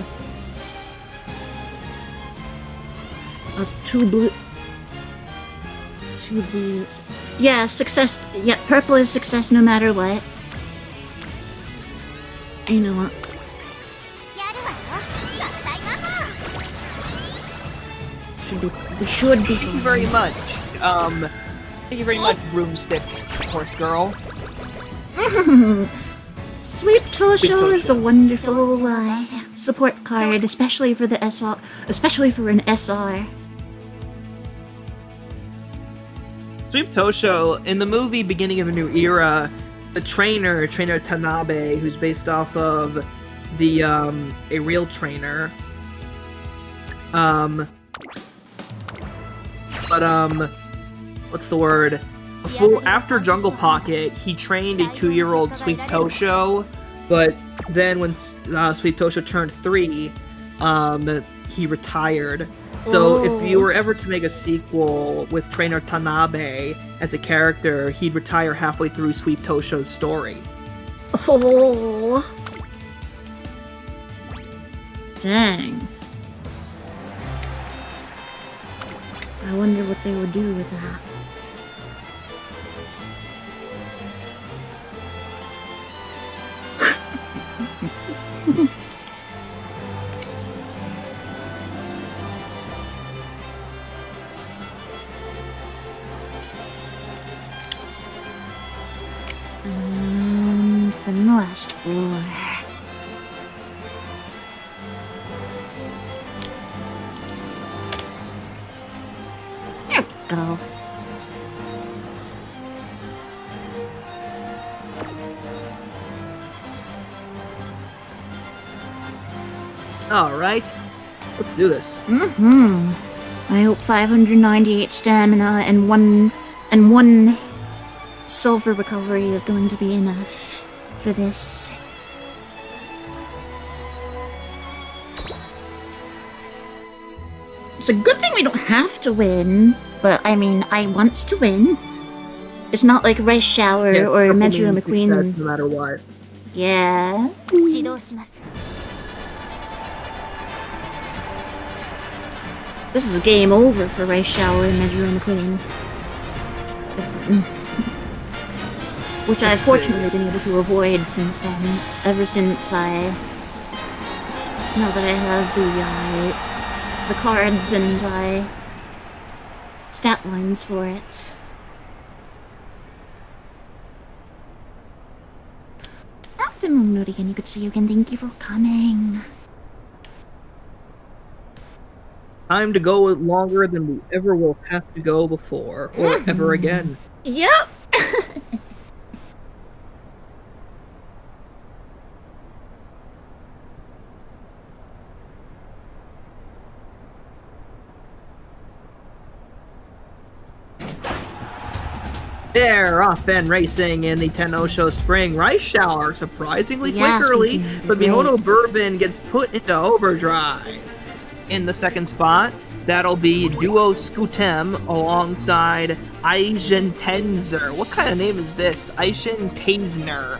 That's two blue. It's two blues. Yeah, success. Yeah, purple is success no matter what. You know what? We should be. Thank you very much. Thank you very much, Broomstick Horse Girl. Sweet Tosho is a wonderful support card, especially for the SR, especially for an SR. Sweet Tosho, in the movie Beginning of a New Era, the trainer Tanabe, who's based off of the a real trainer. What's the word? After Jungle Pocket, he trained a 2-year-old Sweet Tosho, but then when Sweet Tosho turned 3, he retired. So if you were ever to make a sequel with Trainer Tanabe as a character, he'd retire halfway through Sweet Tosho's story. Oh. Dang. I wonder what they would do with that. And then the last floor. There we go. Alright, let's do this. I hope 598 stamina and one silver recovery is going to be enough for this. It's a good thing we don't have to win, but I mean, I want to win. It's not like Rice Shower or Metro McQueen. No matter what. Yeah. This is a game over for Rice Shower and Metro McQueen. Which I've fortunately been able to avoid since then. Ever since now that I have the cards and stat lines for it. Optimum Note again, you could see you again. Thank you for coming. Time to go longer than we ever will have to go before, or ever again. Yep. They're off and racing in the Tenosho Spring Rice Shower, surprisingly quick early, but Mihono Bourbon gets put into overdrive. In the second spot, that'll be Duo Scutem alongside Aishin Tenzer. What kind of name is this? Aishin Teisner.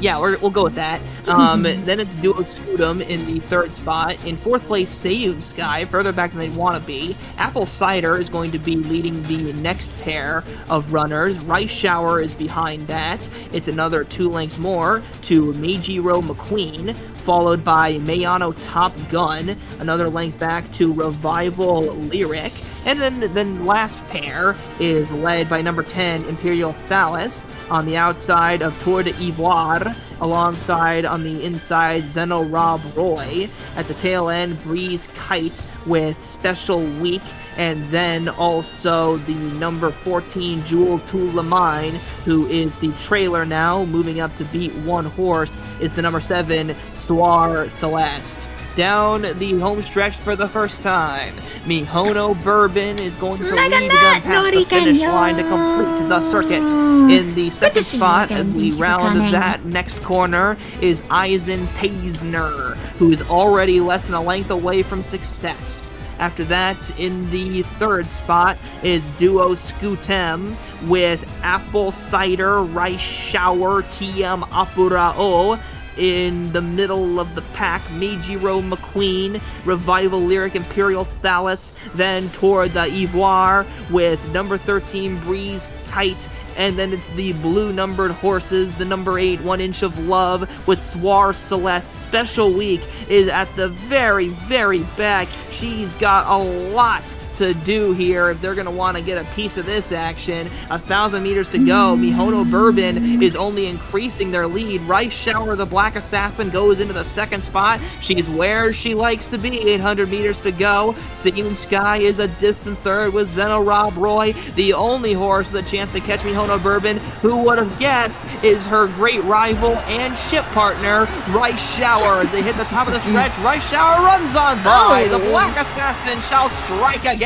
Yeah, we'll go with that. Then it's Duo Scutum in the third spot. In fourth place, Seiyuu Sky, further back than they want to be. Apple Cider is going to be leading the next pair of runners. Rice Shower is behind that. It's another 2 lengths more to Meijiro McQueen, followed by Mayano Top Gun, another length back to Revival Lyric. And then last pair is led by number 10, Imperial Phallus, on the outside of Tour de Ivoire, alongside on the inside Zeno Rob Roy. At the tail end, Breeze Kite with Special Week and then also the number 14 Jewel Tulamine, who is the trailer now, moving up to beat one horse, is the number 7 Soir Celeste. Down the home stretch for the first time, Mihono Bourbon is going to lead them past the finish line to complete the circuit. In the second spot, as we round that next corner, is Eisen Teisner, who is already less than a length away from success. After that, in the third spot, is Duo Scutem with Apple Cider Rice Shower TM Apurao. In the middle of the pack, Meijiro McQueen, Revival Lyric Imperial Phallus, then toward the Ivoire with number 13 Breeze Kite, and then it's the blue numbered horses, the number 8 1 Inch of Love with Soir Celeste. Special Week is at the very, very back. She's got a lot to do here if they're going to want to get a piece of this action. 1,000 meters to go. Mihono Bourbon is only increasing their lead. Rice Shower, the Black Assassin, goes into the second spot. She's where she likes to be. 800 meters to go. Singing Sky is a distant third with Zeno Rob Roy, the only horse with a chance to catch Mihono Bourbon. Who would have guessed is her great rival and ship partner, Rice Shower. As they hit the top of the stretch, Rice Shower runs on by. The Black Assassin shall strike again.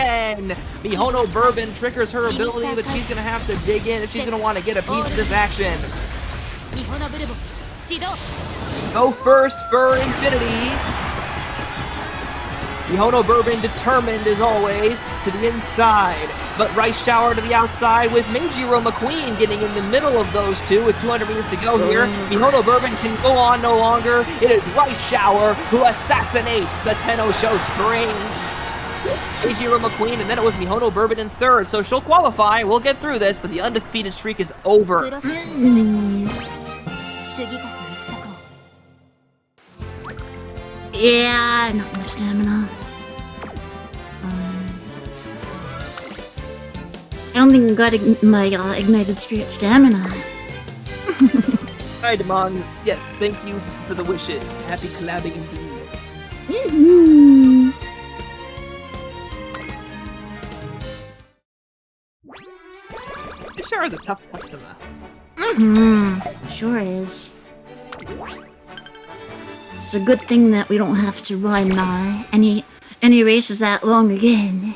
Mihono Bourbon triggers her ability, but she's going to have to dig in if she's going to want to get a piece of this action. Go first for Infinity. Mihono Bourbon determined as always to the inside, but Rice Shower to the outside with Meijiro McQueen getting in the middle of those two with 200 meters to go here. Mihono Bourbon can go on no longer. It is Rice Shower who assassinates the Tenno Show Spring. Meijiro McQueen, and then it was Mihono Bourbon in third, so she'll qualify. We'll get through this, but the undefeated streak is over. Yeah, not much stamina. I don't think I got my ignited spirit stamina. Hi, Damon. Yes, thank you for the wishes. Happy collabing indeed. Mm-hmm. Sure is a tough customer. Sure is. It's a good thing that we don't have to run any races that long again.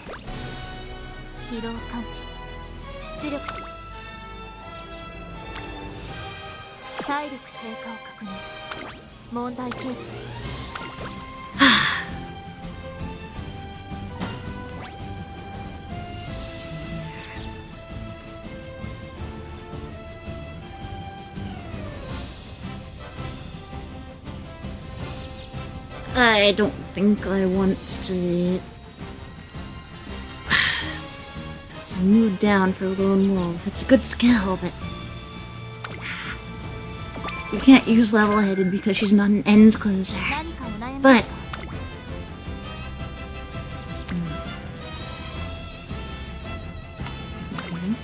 I don't think I want to move down for Lone Wolf. It's a good skill, but you can't use level-headed because she's not an end closer. But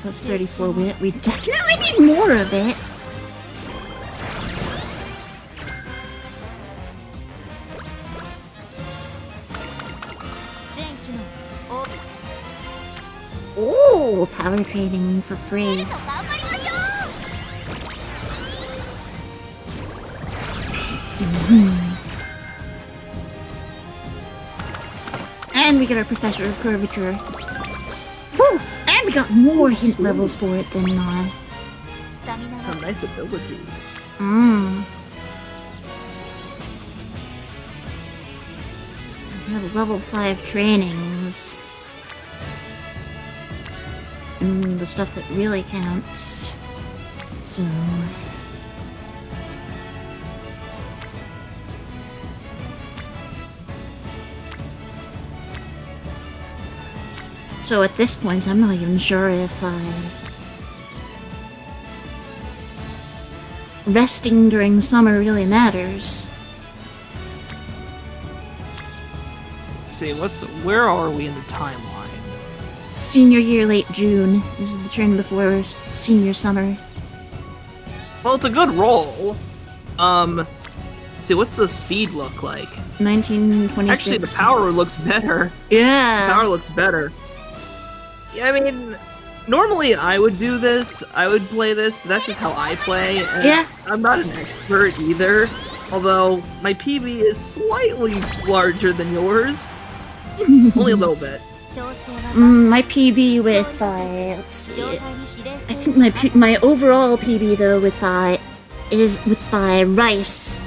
that's 34 wit. We definitely need more of it. Oh, power trading for free. And we get our Professor of Curvature. Woo! And we got more hint levels for it than not. Some nice abilities. We have level 5 trainings. And the stuff that really counts. So... So at this point, I'm not even sure if resting during summer really matters. Let's see, where are we in the timeline? Senior year, late June. This is the turn before senior summer. Well, it's a good roll. Let's see, what's the speed look like? 1926. Actually, the power looks better. Yeah. The power looks better. I mean, normally I would do this. I would play this, but that's just how I play. And Yeah. I'm not an expert either. Although my PB is slightly larger than yours, only a little bit. My PB with let's see. I think my overall PB though with is with rice.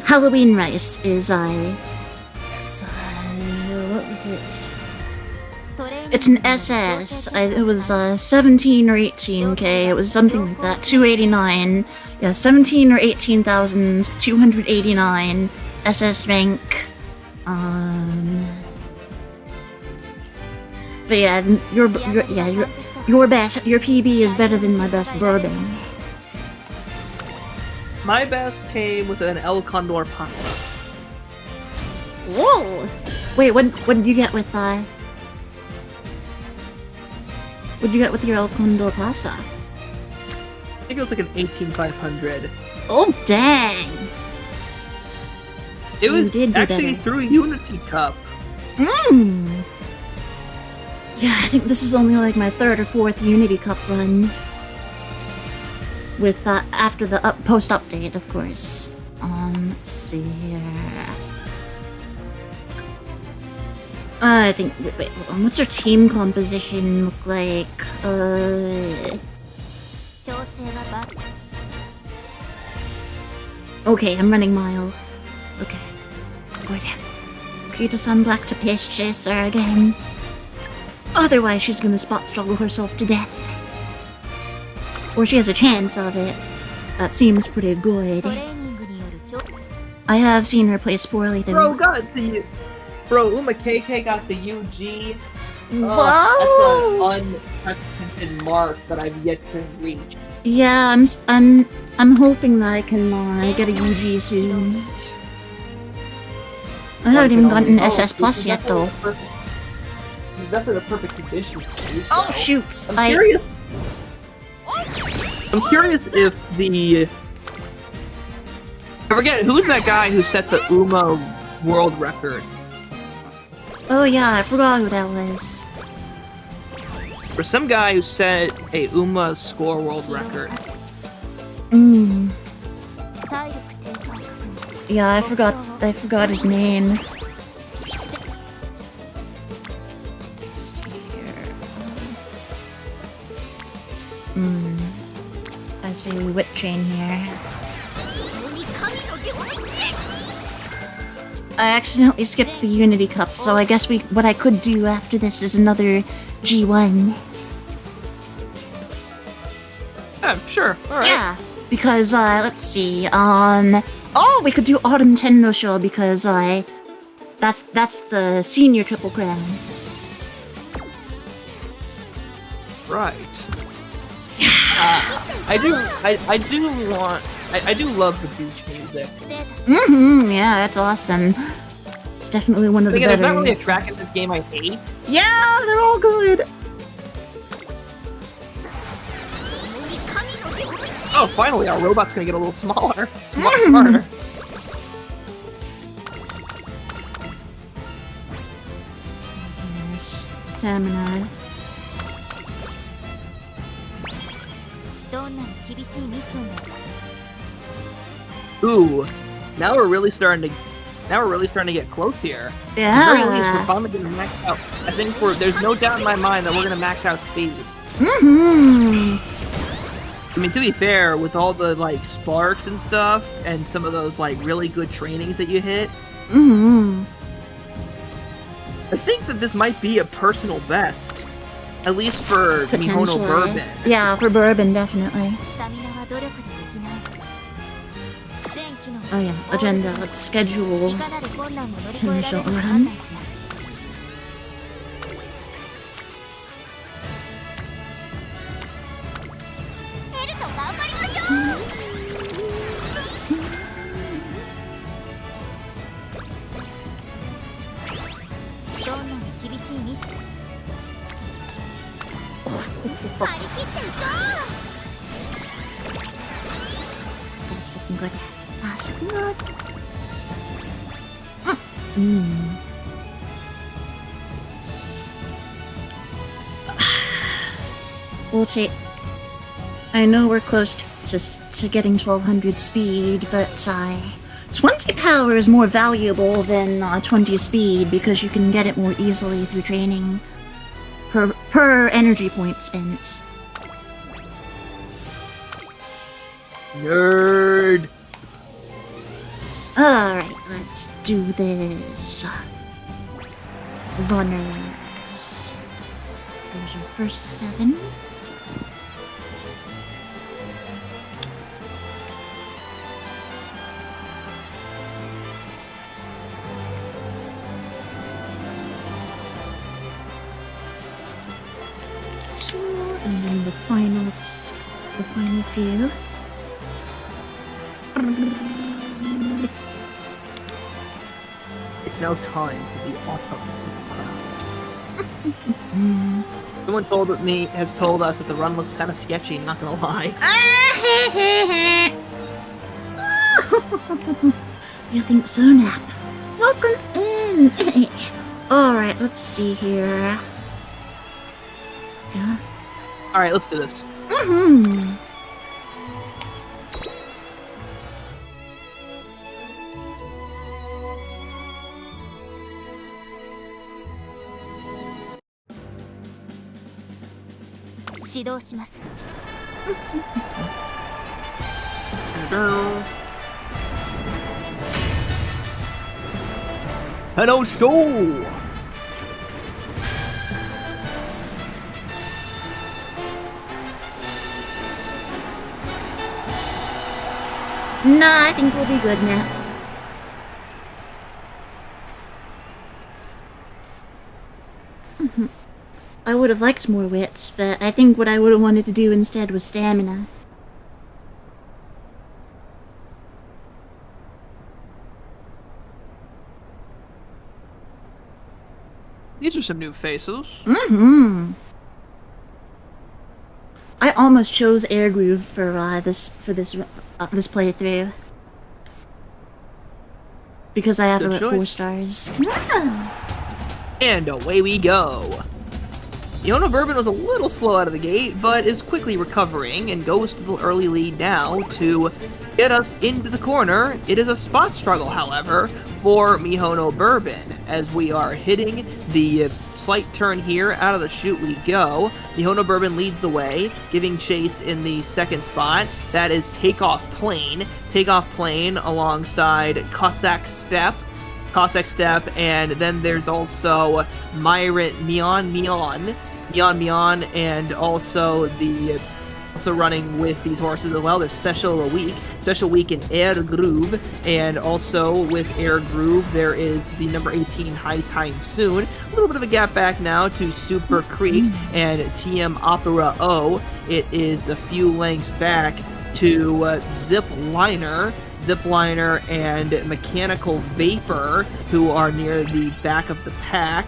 Halloween rice is it's what was it? It's an SS. It was 17 or 18k. It was something like that. 289. Yeah, 17 or 18,289 SS rank. But yeah, your PB is better than my best bourbon. My best came with an El Condor pasta. Whoa! Wait, what did you get with What'd you get with your El Condor pasta? I think it was like an 18,500. Oh dang! It So was you did do actually better. through Unity Cup. Mmm. Yeah, I think this is only like my 3rd or 4th Unity Cup run. With after the post update, of course. Let's see here. I think wait, hold on. What's our team composition look like? Okay, I'm running Mile. Okay. Good. Kita-san back to Pace Chaser again. Otherwise, she's gonna spot struggle herself to death. Or she has a chance of it. That seems pretty good. I have seen her play poorly though. Bro, got the Uma KK got the UG. Wow! That's an unprecedented mark that I've yet to reach. Yeah, I'm hoping that I can get a UG soon. I haven't even gotten SS Plus yet though. This is definitely the perfect condition for you. Oh so. shoots! I'm curious if the... I forget, who's that guy who set the Uma world record? Oh yeah, I forgot who that was. For some guy who set a Uma score world record. Yeah, I forgot his name. Let's see here. I see Wit Chain here. I accidentally skipped the Unity Cup, so I guess what I could do after this is another G1. Yeah, sure. Alright. Yeah, because let's see. Oh, we could do Autumn Tendo Show because that's the senior Triple Crown. Right. I do love the beach music. Yeah, that's awesome. It's definitely one of the Again, there's better. not really a track in this game I hate. Yeah, they're all good. Oh, finally, our robot's gonna get a little smaller. Smarter. Stamina. Ooh, now we're really starting to get close here. Yeah. At the very least, we're finally gonna max out. I think there's no doubt in my mind that we're gonna max out speed. I mean, to be fair, with all the like sparks and stuff, and some of those like really good trainings that you hit, I think that this might be a personal best, at least for Mihono Bourbon. Yeah, for Bourbon, definitely. Oh yeah, agenda. Let's schedule initial run. That's looking good. That's looking good. we'll take... I know we're close to getting 1200 speed, but 20 power is more valuable than 20 speed because you can get it more easily through training per energy point spent. Nerd! Alright, let's do this. Runners. There's your first 7. And then the final few. It's now time for the autumn crown. Someone has told us that the run looks kind of sketchy, not gonna lie. You think so, Nap? Welcome in! Alright, let's see here. Yeah. Alright, let's do this. Hello, show! Nah, I think we'll be good now. I would have liked more wits, but I think what I would have wanted to do instead was stamina. These are some new faces. I almost chose Air Groove for this playthrough because I have her at 4 stars. And away we go. Mihono Bourbon was a little slow out of the gate, but is quickly recovering and goes to the early lead now to get us into the corner. It is a spot struggle, however, for Mihono Bourbon. As we are hitting the slight turn here, out of the chute we go. Mihono Bourbon leads the way, giving chase in the second spot. That is Takeoff Plane. Takeoff Plane alongside Cossack Step, and then there's also Mion, and also running with these horses as well. There's Special Week in Air Groove, and also with Air Groove there is the number 18 High Time Soon. A little bit of a gap back now to Super Creek and TM Opera O. It is a few lengths back to Zipliner and Mechanical Vapor, who are near the back of the pack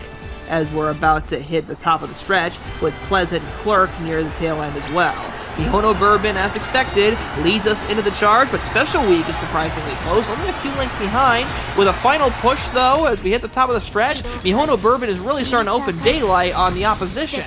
as we're about to hit the top of the stretch, with Pleasant Clerk near the tail end as well. Mihono Bourbon, as expected, leads us into the charge, but Special Week is surprisingly close, only a few lengths behind. With a final push, though, as we hit the top of the stretch, Mihono Bourbon is really starting to open daylight on the opposition.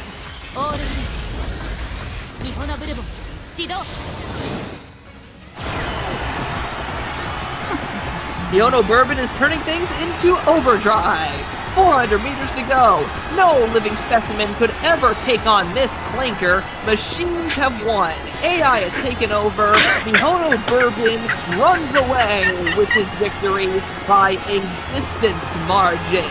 Mihono Bourbon is turning things into overdrive. 400 meters to go. No living specimen could ever take on this clinker. Machines have won. AI has taken over. Mihono Bourbon runs away with his victory by a distanced margin.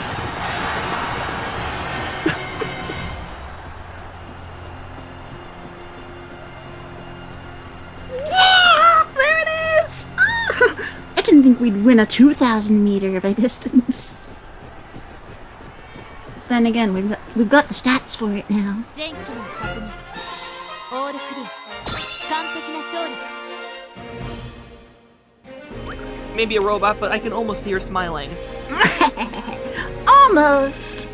There it is! I didn't think we'd win a 2,000 meter by distance. Then again, we've got the stats for it now. Maybe a robot, but I can almost see her smiling. Almost!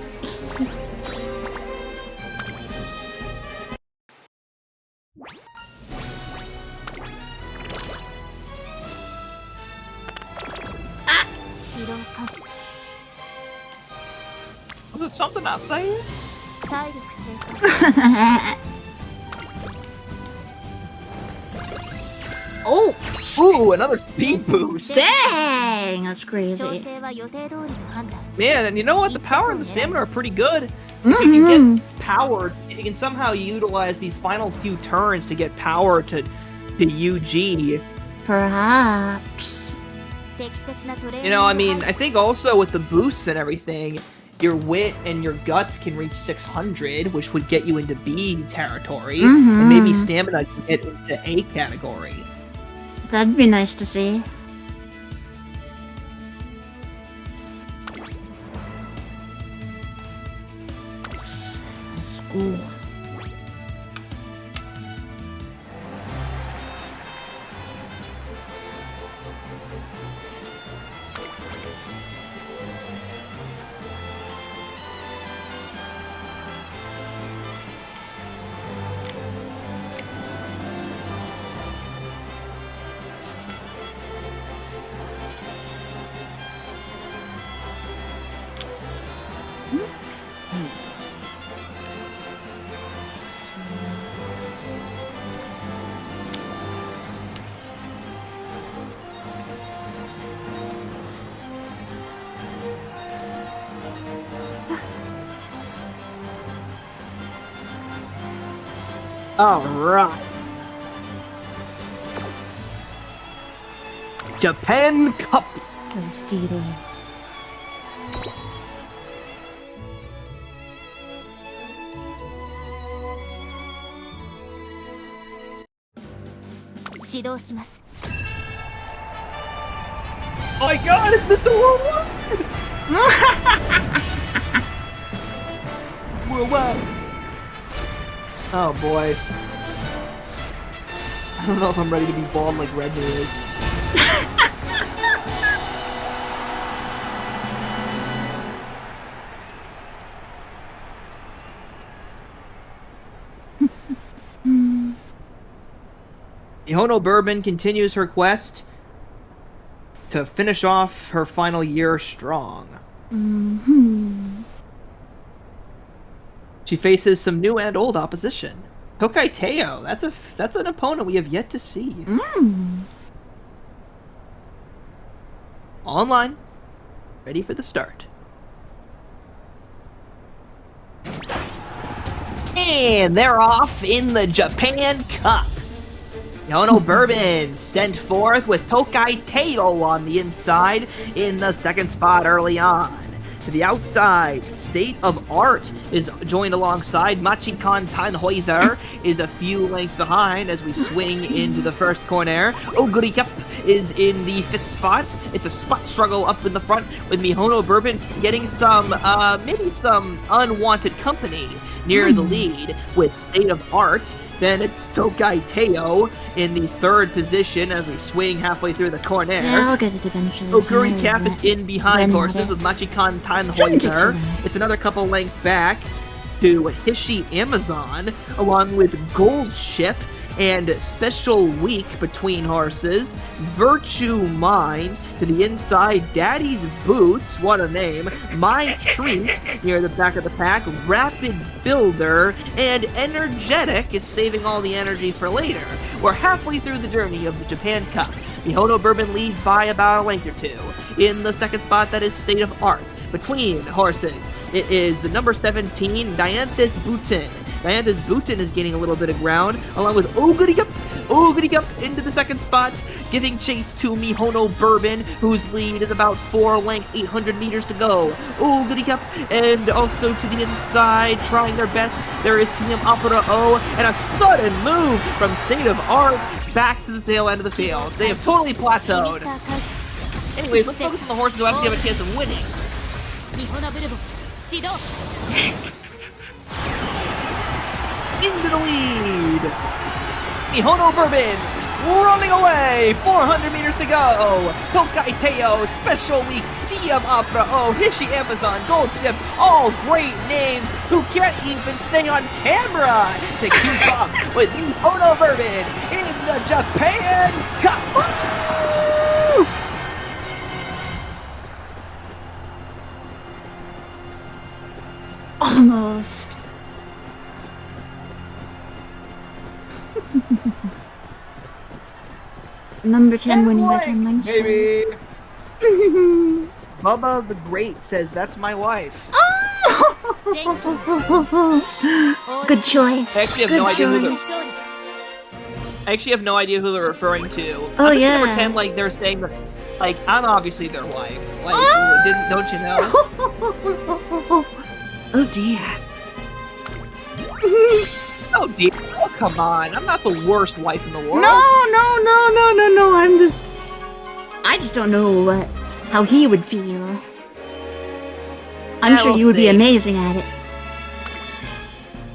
Was it something I say? Oh! Ooh, another speed boost. Dang! That's crazy. 調整は予定通りの判断 Man, and you know what? The power and the stamina are pretty good. If Mm-hmm. you can get power, if you can somehow utilize these final few turns to get power to UG. Perhaps. 適切なトレーニング You know, I を mean, I think also with the boosts and everything, your wit and your guts can reach 600, which would get you into B territory, and maybe stamina can get into A category. That'd be nice to see. Let's go. Alright. Japan Cup. Let's do this. 指導します Oh my god, it's Mr. Worldwide! Worldwide! Oh boy. I don't know if I'm ready to be bald like Reggie is. Mihono Bourbon continues her quest to finish off her final year strong. She faces some new and old opposition. Tokai Teo, that's an opponent we have yet to see. Online, ready for the start. And they're off in the Japan Cup. Mihono Bourbon sent forth with Tokai Teo on the inside in the second spot early on. To the outside, State of Art is joined alongside. Machikan Tannhäuser is a few lengths behind as we swing into the first corner. Oguri Cup is in the fifth spot. It's a spot struggle up in the front with Mihono Bourbon getting some, maybe some unwanted company near the lead with State of Art. Then it's Tokai Teo in the third position as we swing halfway through the corner. Yeah, I'll get it eventually. Oguri Sorry, Cap is but- in behind When horses with with- Machikan Shouldn't Tannhäuser. take too long. It's another couple lengths back to Hishi Amazon, along with Gold Ship and Special Week between horses. Virtue Mine to the inside. Daddy's Boots, what a name. My Treat near the back of the pack. Rapid Builder and Energetic is saving all the energy for later. We're halfway through the journey of the Japan Cup. Mihono Bourbon leads by about a length or two. In the second spot, that is State of Art. Between horses, it is the number 17, Dianthus Bhutan. Dianthus Bhutan is gaining a little bit of ground, along with Oguri Cup into the second spot, giving chase to Mihono Bourbon, whose lead is about 4 lengths, 800 meters to go. Oguri Cup, and also to the inside, trying their best, there is Team Opera O, and a sudden move from State of Art back to the tail end of the field. They have totally リミッ plateaued. ター開始 Anyways, let's focus on the horses who actually have a chance of winning. ミホノブルボン始動 Into the lead! Mihono Bourbon running away! 400 meters to go! Tokai Teo, Special Week, TM Opera O, Hishi Amazon, Gold Tip, all great names who can't even stay on camera to keep up with Mihono Bourbon in the Japan Cup! Woo! Almost. Number 10 winning by 10 lengths. Maybe. Bubba the Great says that's my wife. Good choice. I actually have Good no idea who choice. I actually have no idea who they're referring to. Oh, I'm just yeah. gonna pretend like they're saying that, like, I'm obviously their wife. Like, don't you know? Oh dear. Oh dear. Oh, come on. I'm not the worst wife in the world. No. I just don't know how he would feel. I'm Yeah, sure we'll you would be see. amazing at it.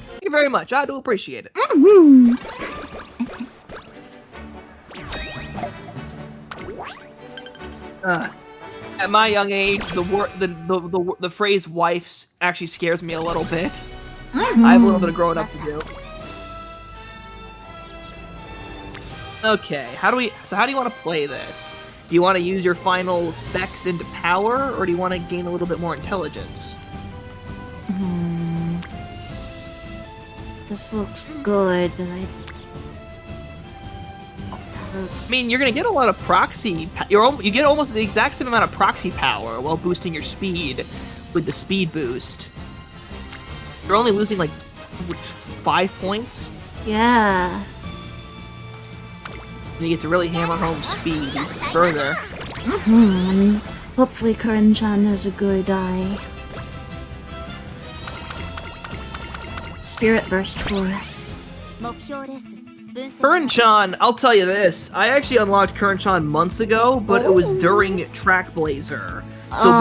Thank you very much. I do appreciate it. Mhm. At my young age, the phrase "wife" actually scares me a little bit. I have a little bit of growing up to do. Okay, how do you want to play this? Do you want to use your final specs into power, or do you want to gain a little bit more intelligence? This looks good, but I mean, you're gonna get a lot of proxy. You get almost the exact same amount of proxy power while boosting your speed with the speed boost. You're only losing like 5 points. yeah. And you get to really hammer home speed even further. Hopefully Curran-chan has a good eye. Spirit burst for us. Curran-chan, I'll tell you this. I actually unlocked Curran-chan months ago, but it was during Trackblazer. So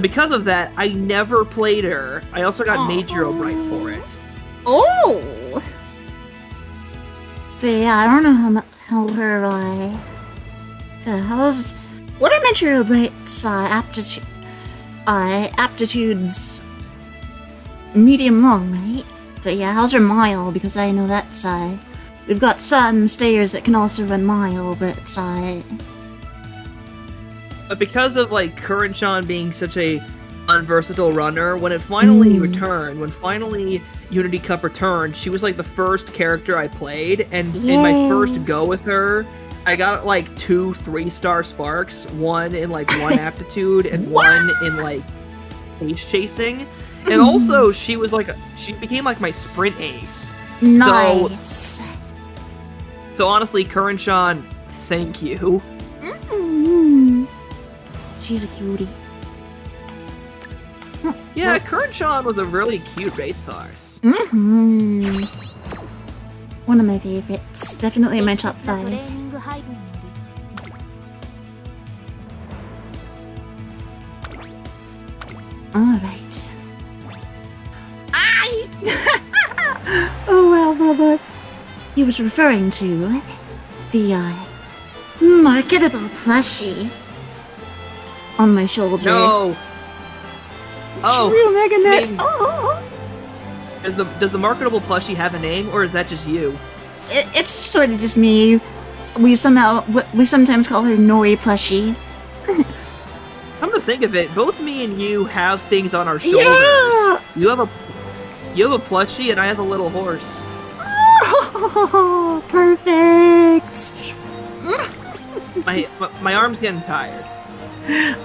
because of that, I never played her. I also got Majiro Bright for it. Oh! But yeah, I don't know how her what are Majiro Bright's aptitudes? Medium long, right? But yeah, how's her mile? Because I know that's we've got some stayers that can also run mile, but But because of like Curran-chan being such a unversatile runner, when it finally returned, when finally Unity Cup returned, she was like the first character I played, and in my first go with her, I got like 2 3-star sparks, one in like one aptitude and one in like ace chasing. And also she became like my sprint ace. nice. So honestly, Curran-chan, thank you. She's a cutie. Yeah, Curran-chan was a really cute racehorse. One of my favorites. Definitely in my top 5. Alright. Oh well, Bubba. He was referring to the marketable plushie on my shoulder. No. True Mega Net. I mean, does the marketable plushie have a name, or is that just you? It's sort of just me. We sometimes call her Nori plushie. Come to think of it, both me and you have things on our shoulders. Yeah! You have a plushie, and I have a little horse. Oh, perfect. My arm's getting tired.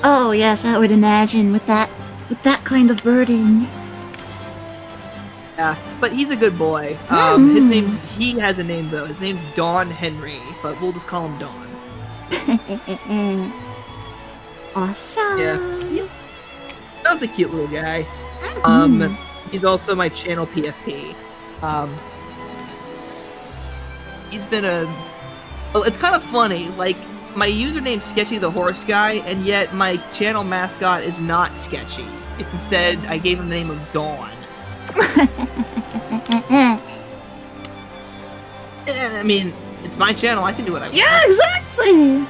Oh yes, I would imagine with that kind of burden. Yeah, but he's a good boy. He has a name though. His name's Don Henry, but we'll just call him Don. Awesome. Yeah. Don's a cute little guy. He's also my channel PFP. He's been well, it's kind of funny, like, my username's Sketchy the Horse Guy, and yet my channel mascot is not Sketchy. It's instead, I gave him the name of Dawn. I mean, it's my channel, I can do what I want. Yeah, exactly.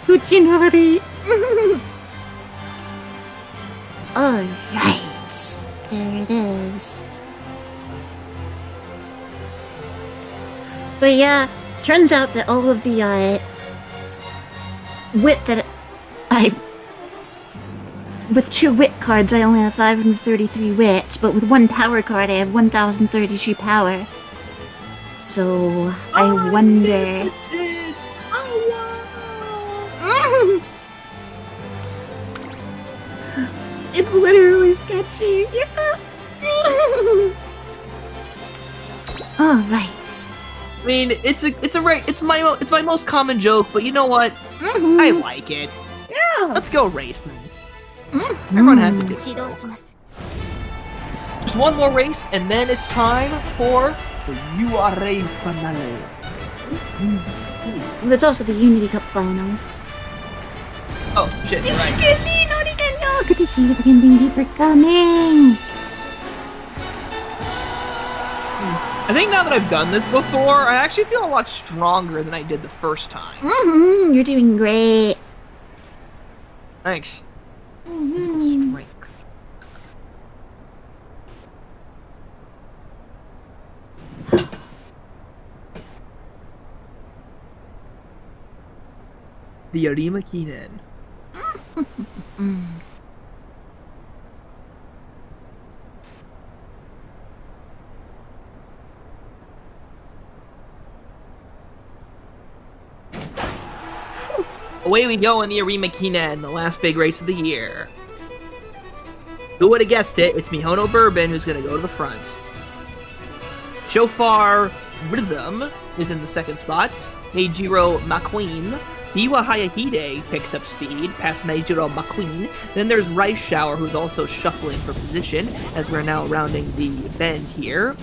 Fujinori. Alright. There it is. But yeah, turns out that all of the wit that with 2 wit cards I only have 533 wit, but with 1 power card I have 1032 power. So I wonder. It's literally sketchy. Yeah. All right. I mean, it's my most common joke, but you know what? I like it. Yeah. Let's go racing. Everyone has to do it. 指導します Just one more race, and then it's time for the URA Finale. There's also the Unity Cup Finals. Oh shit! You're right. Good to see you again. Thank you for coming. I think now that I've done this before, I actually feel a lot stronger than I did the first time. You're doing great. Thanks. Physical strength. The Arima Kinen. Away we go in the Arima Kinen, the last big race of the year. Who would have guessed it? It's Mihono Bourbon who's going to go to the front. Shofar Rhythm is in the second spot. Meijiro McQueen. Biwa Hayahide picks up speed past Meijiro McQueen. Then there's Rice Shower, who's also shuffling for position as we're now rounding the bend here.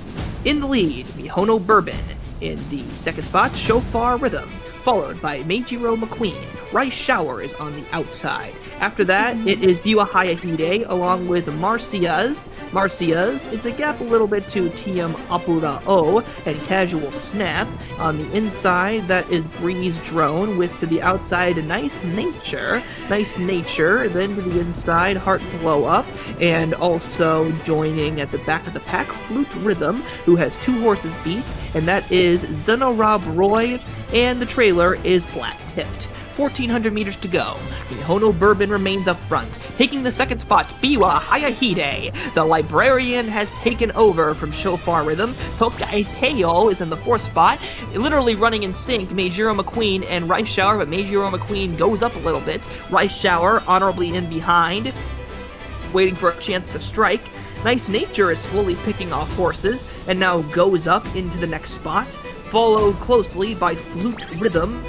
In the lead, Mihono Bourbon. In the second spot, Shofar Rhythm, followed by Meijiro McQueen. Rice Shower is on the outside. After that, it is Biwa Hayahide along with Marcia's. It's a gap a little bit to TM Apura O and Casual Snap. On the inside, that is Breeze Drone with to the outside Nice Nature. Then to the inside, Heart Blow Up, and also joining at the back of the pack, Flute Rhythm, who has 2 horses beat, and that is Zenorav Roy, and the trailer is Black Tipped. 1,400 meters to go. Mihono Bourbon remains up front. Taking the second spot, Biwa Hayahide. The Librarian has taken over from Shofar Rhythm. Tokai Teo is in the 4th spot. Literally running in sync, Meijiro McQueen and Rice Shower, but Meijiro McQueen goes up a little bit. Rice Shower honorably in behind, waiting for a chance to strike. Nice Nature is slowly picking off horses, and now goes up into the next spot. Followed closely by Flute Rhythm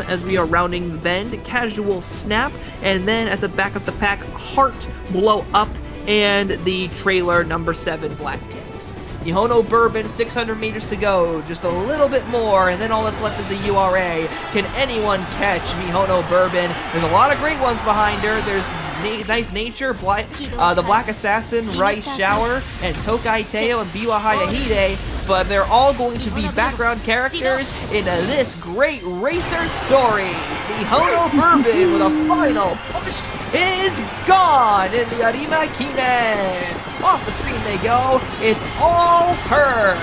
as we are rounding the bend, Casual Snap, and then at the back of the pack, Heart Blow Up, and the trailer number 7, Black Tipped. Mihono Bourbon, 600 meters to go, just a little bit more, and then all that's left is the URA. Can anyone catch Mihono Bourbon? There's a lot of great ones behind her. There's Nice Nature, the Black Assassin, Rice Shower, and Tokai Teo and Biwa Hayahide, but they're all going to be background characters in this great racer story. Mihono Bourbon with a final push is gone in the Arima Kinen. Off the screen they go. It's all her.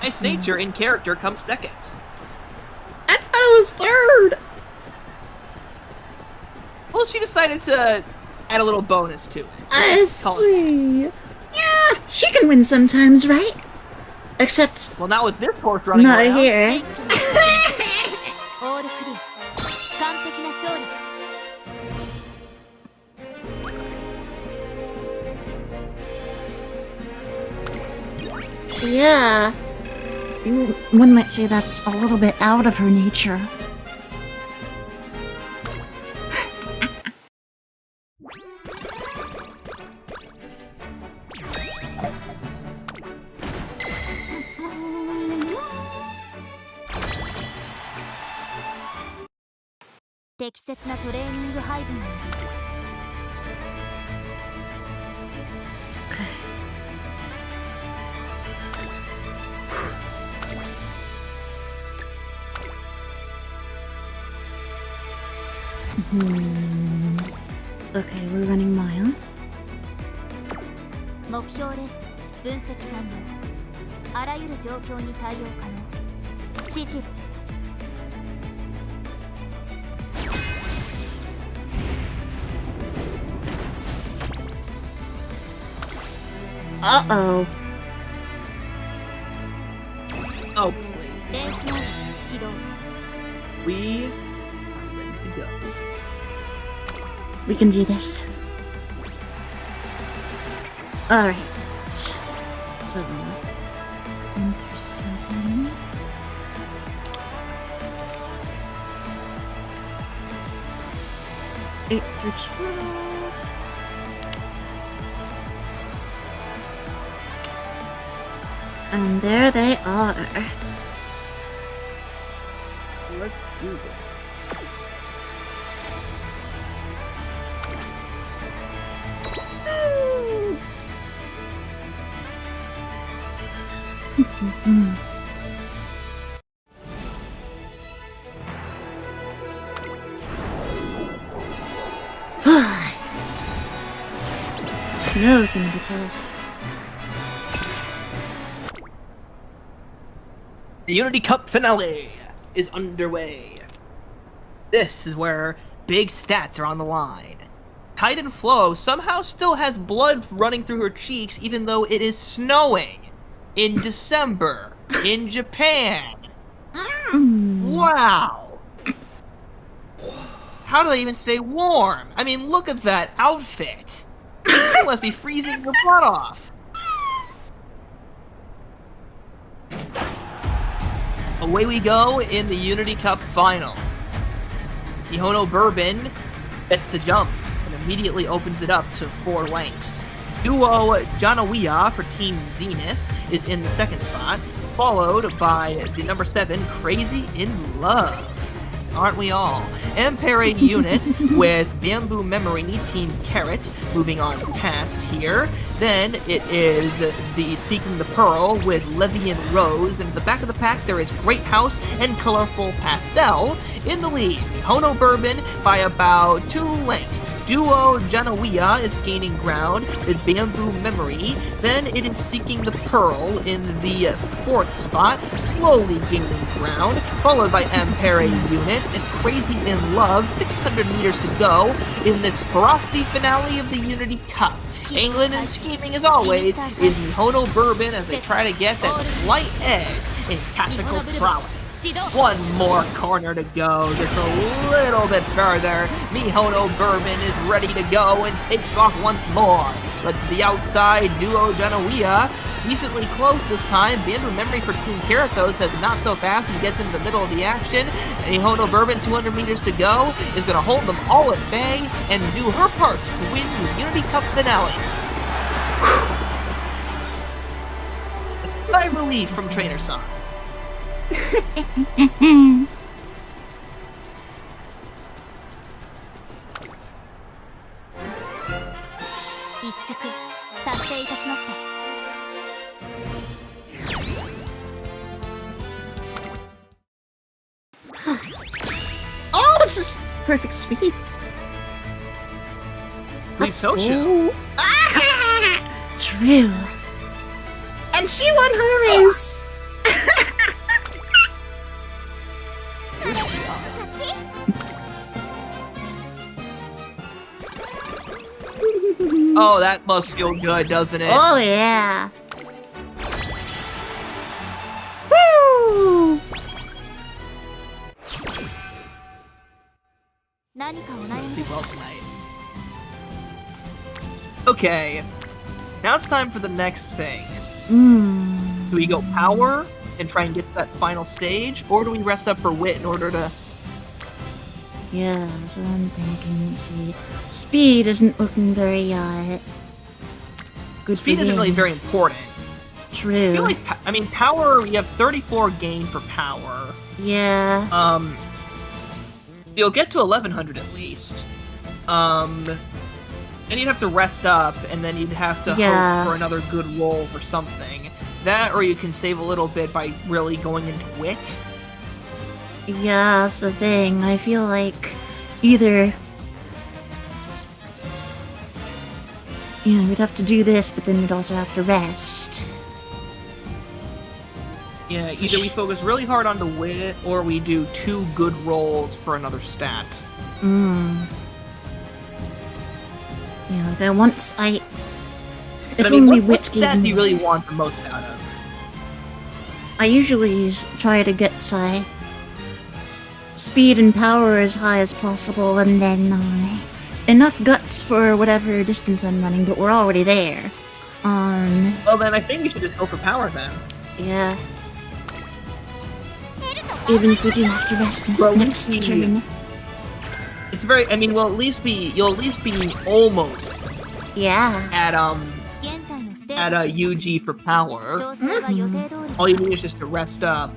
Nice Nature in character comes second. I thought it was 3rd. Well, she decided to add a little bonus to it. I see. Yeah, she can win sometimes, right? Except Well, not with this horse running not around. here. オールクリア完璧な勝利です Yeah. One might say that's a little bit out of her nature.「適切なトレーニング配分により Okay, we're running mile. 目標レース分析完了あらゆる状況に対応可能指示 Okay. Uh-oh. Oh, レースモード起動 we are ready to go. We can do this. Alright. So, 1 through 7. Eight through 12. And there they are. Let's do this. Snow's gonna be tough. The Unity Cup Finale is underway. This is where big stats are on the line. Titan Flo somehow still has blood running through her cheeks even though it is snowing in December in Japan. Wow. How do they even stay warm? I mean, look at that outfit. You must be freezing your butt off. Away we go in the Unity Cup final. Mihono Bourbon gets the jump and immediately opens it up to 4 lengths. Duo Janawiya for Team Zenith is in the second spot, followed by the number 7, Crazy in Love. Aren't we all? Ampere Unit with Bamboo Memory, Team Carrot, moving on past here. Then it is the Seeking the Pearl with Levy and Rose. And at the back of the pack, there is Great House and Colorful Pastel in the lead. Mihono Bourbon by about 2 lengths. Duo Janawiya is gaining ground with Bamboo Memory. Then it is Seeking the Pearl in the 4th spot, slowly gaining ground, followed by Ampere Unit and Crazy in Love, 600 meters to go in this ferocity finale of the Unity Cup. Angling and scheming as always is Mihono Bourbon as they try to get that slight edge in tactical prowess. 1 more corner to go, just a little bit further. Mihono Bourbon is ready to go and takes off once more. But to the outside, Duo Janawiya, decently close this time. Bamboo Memory for Team Carrot, though, says not so fast and gets into the middle of the action. Mihono Bourbon, 200 meters to go, is going to hold them all at bay and do her part to win the Unity Cup finale. A sigh of relief from Trainer San. Oh, it's just perfect speed. We've told you. True. And she won her race. Oh, that must feel good, doesn't it? Oh, yeah. Woo! Sleep well tonight. Okay, now it's time for the next thing. Do we go power and try and get to that final stage, or do we rest up for wit in order to... Yeah, that's what I'm thinking. See, speed isn't looking very, good. Speed isn't really very important. True. I feel like, I mean, power, we have 34 gain for power. Yeah. You'll get to 1100 at least. Then you'd have to rest up, and then you'd have to hope for another good roll for something. That, or you can save a little bit by really going into wit. Yeah, that's the thing. I feel like either... Yeah, we'd have to do this, but then we'd also have to rest. Yeah, either we focus really hard on the wit, or we do 2 good rolls for another stat. Yeah, like once I... If I mean, only what Wit stat gave do you me. really want the most out of? I usually try to get speed and power as high as possible, and then enough guts for whatever distance I'm running. But we're already there. Well, then I think you should just go for power then. Yeah. Even if we do have to rest next turn. It's very. I mean, you'll at least be almost Yeah. at UG for power. All you need is just to rest up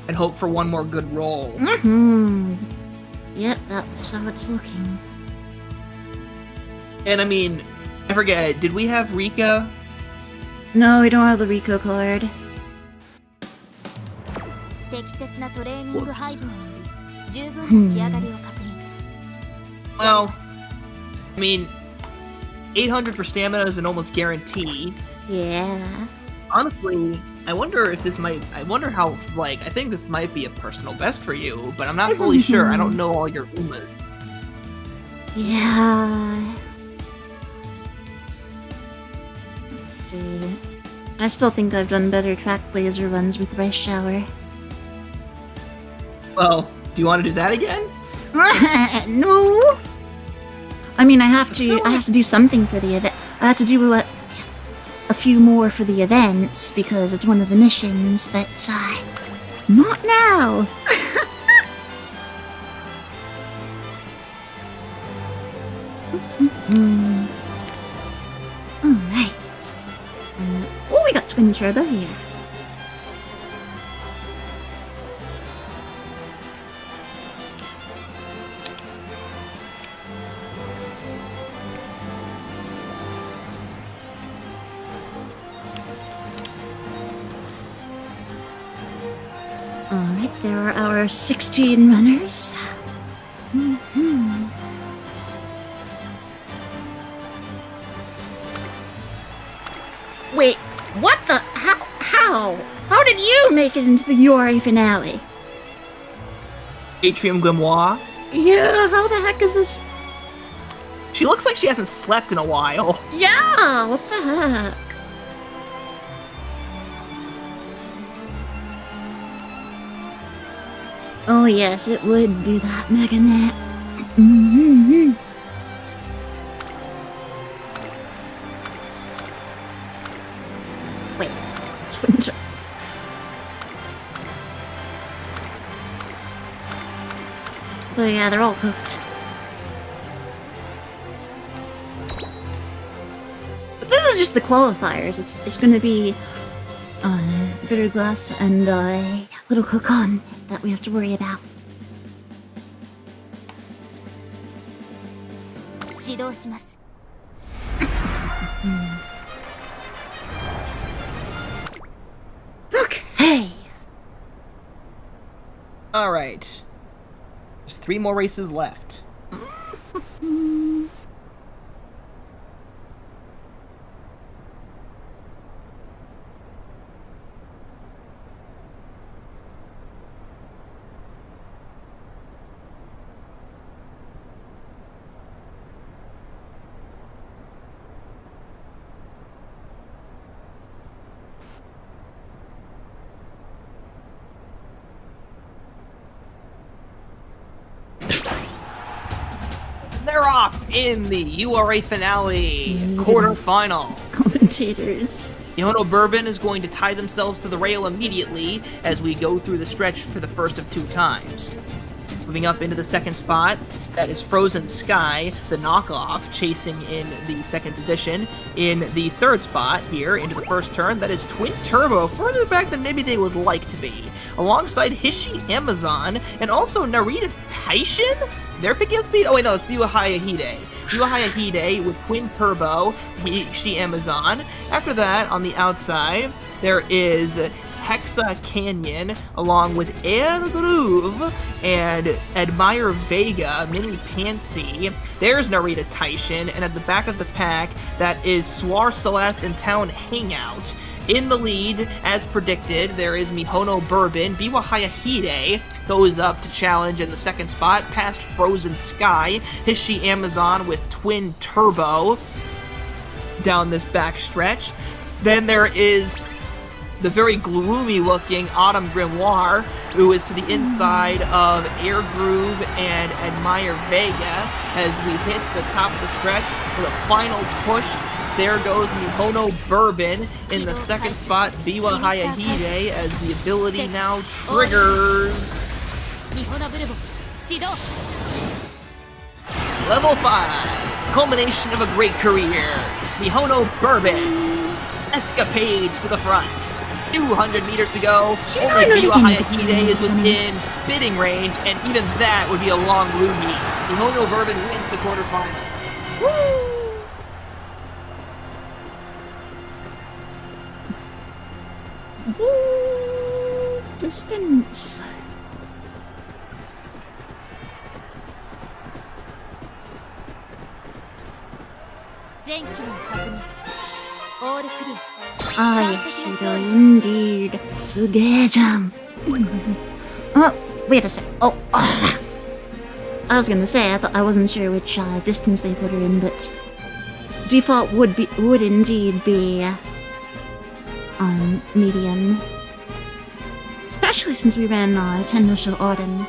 and hope for one more good roll. Yep, that's how it's looking. And I mean, I forget. Did we have Rika? No, we don't have the Rico card. Well, I mean, 800 for stamina is an almost guarantee. Yeah. Honestly, I wonder if this might. I wonder how. I think this might be a personal best for you, but I'm not fully sure. I don't know all your Umas. Yeah. Let's see. I still think I've done better Trackblazer runs with Rice Shower. Well, do you want to do that again? No. I mean, I have to do something for the event. I have to do a few more for the events because it's one of the missions, but not now. Alright. Oh, we got twin turbo here. Alright, there are our 16 runners. Wait, what the? How? How did you make it into the URA Finale? Atrium Grimoire. Yeah, how the heck is this? She looks like she hasn't slept in a while. Yeah, what the heck? Oh yes, it would do that, Meganet. Wait, Twinter. Oh yeah, they're all hooked. But these are just the qualifiers. It's gonna be Bitter Glass and Little Cocon that we have to worry about. Okay. All right. There's 3 more races left. They're off in the URA Finale quarterfinal. Commentators. Mihono Bourbon is going to tie themselves to the rail immediately as we go through the stretch for the first of 2 times. Moving up into the second spot, that is Frozen Sky, the knockoff, chasing in the second position. In the third spot here, into the first turn, that is Twin Turbo, further back than maybe they would like to be. Alongside Hishi Amazon, and also Narita Taishin? They're picking up speed? Oh wait, no, it's Biwahaya Hide. Biwahaya Hide with Twin Turbo, Hishi Amazon. After that, on the outside, there is Hexa Canyon, along with Air Groove and Admire Vega, Mini Pansy. There's Narita Taishin, and at the back of the pack, that is Swar Celeste and Town Hangout. In the lead, as predicted, there is Mihono Bourbon. Biwahaya Hide goes up to challenge in the second spot, past Frozen Sky. Hishi Amazon with Twin Turbo. down this back stretch. Then there is the very gloomy-looking Autumn Grimoire, who is to the inside of Air Groove and Admire Vega as we hit the top of the stretch for the final push. There goes Mihono Bourbon in the second spot, Biwa Hayahide, as the ability now triggers. Level 5, culmination of a great career, Mihono Bourbon, escapades to the front. 200 meters to go, only Biwa Hayahide is within spitting range, and even that would be a long loogie. Mihono Bourbon wins the quarterfinals. Woo! Distance. Ah, yes, you do indeed. Suge-jam. Oh, wait a sec. Oh, I was gonna say, I wasn't sure which distance they put her in, but default would indeed be medium. Especially since we ran Tennosho Autumn.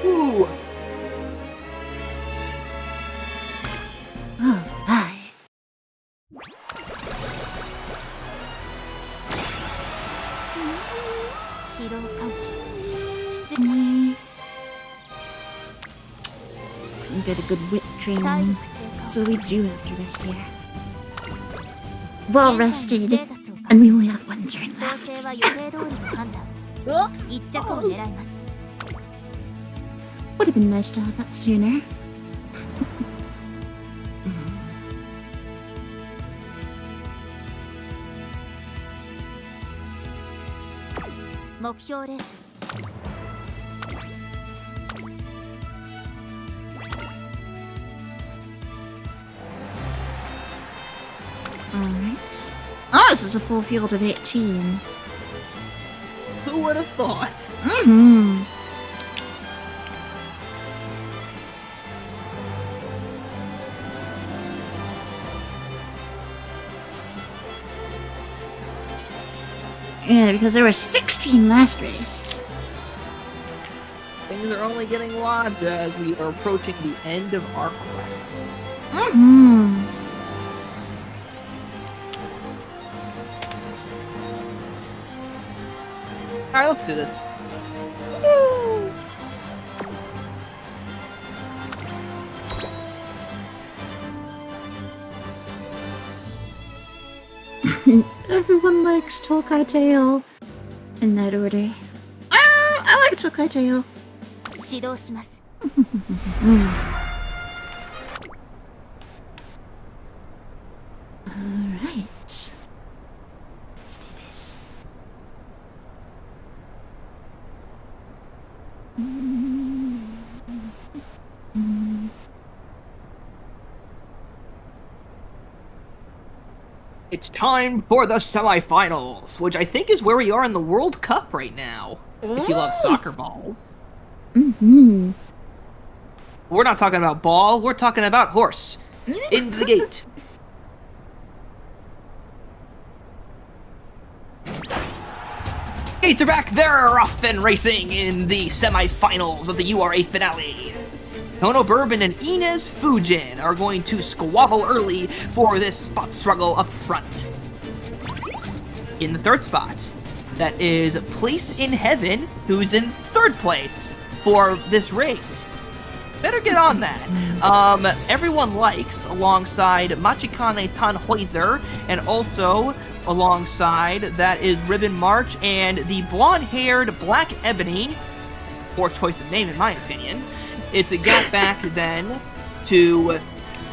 Ooh. Oh, hi. Couldn't get a good whip training, so we do have to rest here. Well rested, and we only have one turn left. Would have been nice to have that sooner. Alright. Oh, this is a full field of 18. Who would have thought? Mm-hmm. Yeah, because there were 16 last race. Things are only getting larger as we are approaching the end of our quest. Mm-hmm. Alright, let's do this. Everyone likes Tokai Tail. In that order. I like Tokai Tail. Alright. Let's do this. It's time for the semifinals, which I think is where we are in the World Cup right now. If you love soccer balls. Mm-hmm. We're not talking about ball, we're talking about horse. Into the gate. Gates are back, they're off and racing in the semifinals of the URA Finale. Mihono Bourbon and Inez Fujin are going to squabble early for this spot struggle up front. In the third spot, that is Place in Heaven, who's in third place for this race. Better get on that. Everyone likes alongside Machikane Tannhäuser, and also alongside that is Ribbon March and the blonde-haired Black Ebony, poor choice of name in my opinion. It's a gap back then to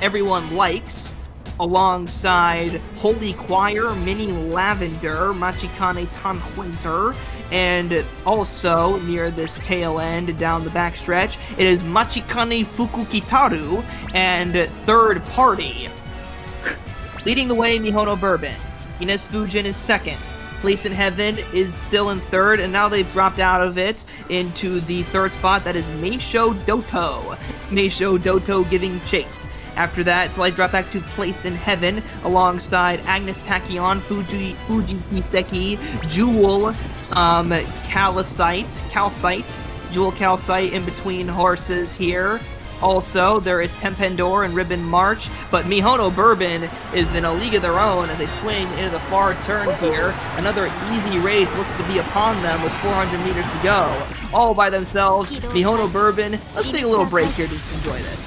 Everyone Likes, alongside Holy Choir, Mini Lavender, Machikane Tannhäuser, and also near this tail end down the backstretch, it is Machikane Fukukitaru and Third Party. Leading the way, Mihono Bourbon. Inez Fujin is second. Place in Heaven is still in third, and now they've dropped out of it into the third spot. That is Meisho Doto. Meisho Doto giving chase. After that, it's light drop back to Place in Heaven alongside Agnes Tachyon, Fuji Kiseki, Jewel, Calcite, Jewel Calcite in between horses here. Also, there is Tempendor and Ribbon March, but Mihono Bourbon is in a league of their own as they swing into the far turn here. Another easy race looks to be upon them with 400 meters to go. All by themselves, Mihono Bourbon. Let's take a little break here to just enjoy this.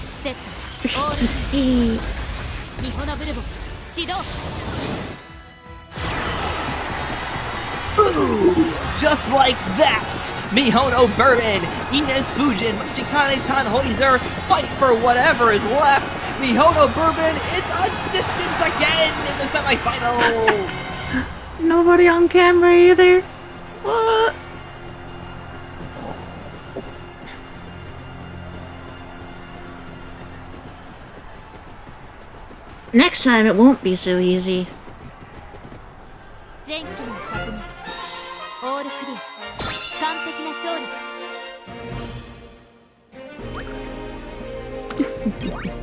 Ooh, just like that! Mihono Bourbon, Ines Fujin, Chikane Tannhäuser fight for whatever is left. Mihono Bourbon, it's a distance again in the semifinals! Nobody on camera either. What? Next time it won't be so easy.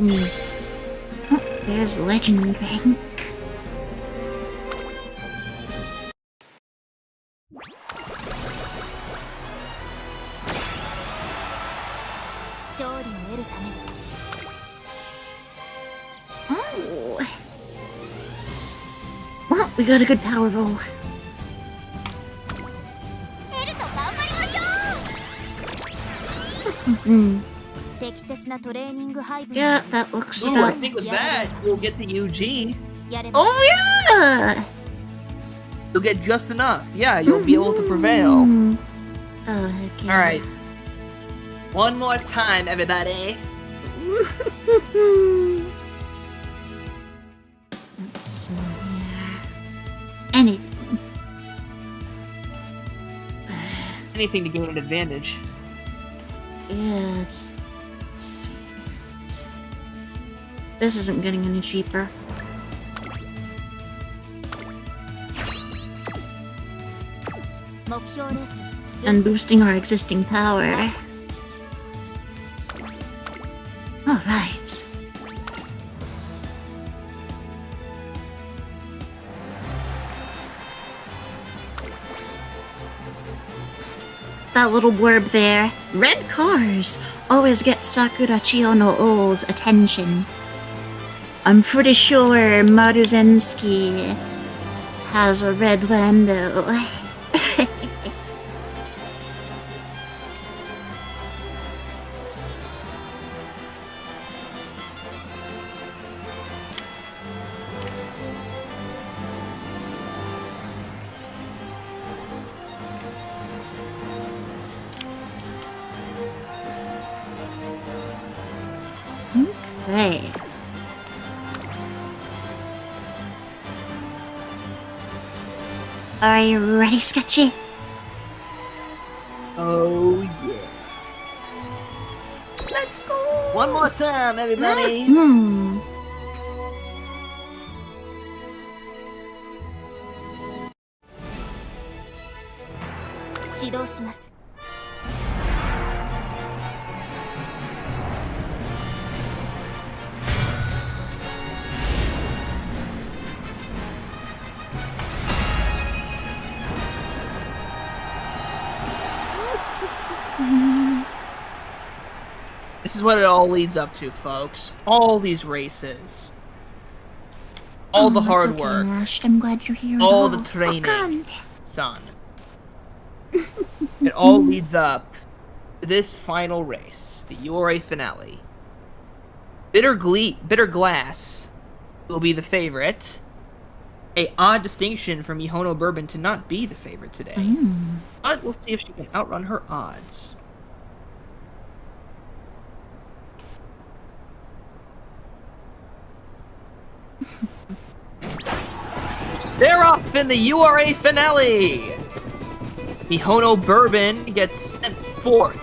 Oh, there's Legend Bank. Oh. Well, we got a good power roll. Yeah, that looks Ooh, about... I think with that, you'll get to UG. Oh yeah! You'll get just enough. Yeah, you'll be able to prevail. Oh, heck yeah. Alright. One more time, everybody. Let's see here. Anything. Anything to gain an advantage. Yeah, just... let's see. This isn't getting any cheaper. And boosting our existing power. Alright. That little blurb there. Red cars always get Sakura Chiyono O's attention. I'm pretty sure Maruzensky has a red Lando. Okay. Are you ready, Sketchy? Oh, yeah. Let's go! One more time, everybody! This is what it all leads up to, folks. All these races. All the hard okay, work. Rushed. I'm glad you're here. All the training, son. It all leads up to this final race, the URA Finale. Bitter Glass will be the favorite. A odd distinction for Mihono Bourbon to not be the favorite today. But we'll see if she can outrun her odds. They're off in the URA Finale! Mihono Bourbon gets sent forth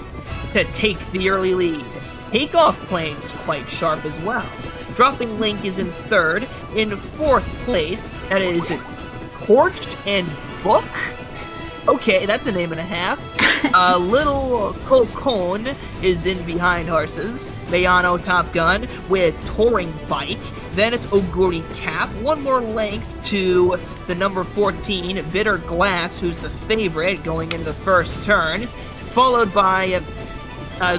to take the early lead. Takeoff plane is quite sharp as well. Dropping Link is in third. In fourth place, that is Torch and Book. Okay, that's a name and a half. Little Kokon is in behind horses. Mihono Top Gun with touring bike. Then it's Oguri Cap. One more length to the number 14, Bitter Glass, who's the favorite going in the first turn. Followed by,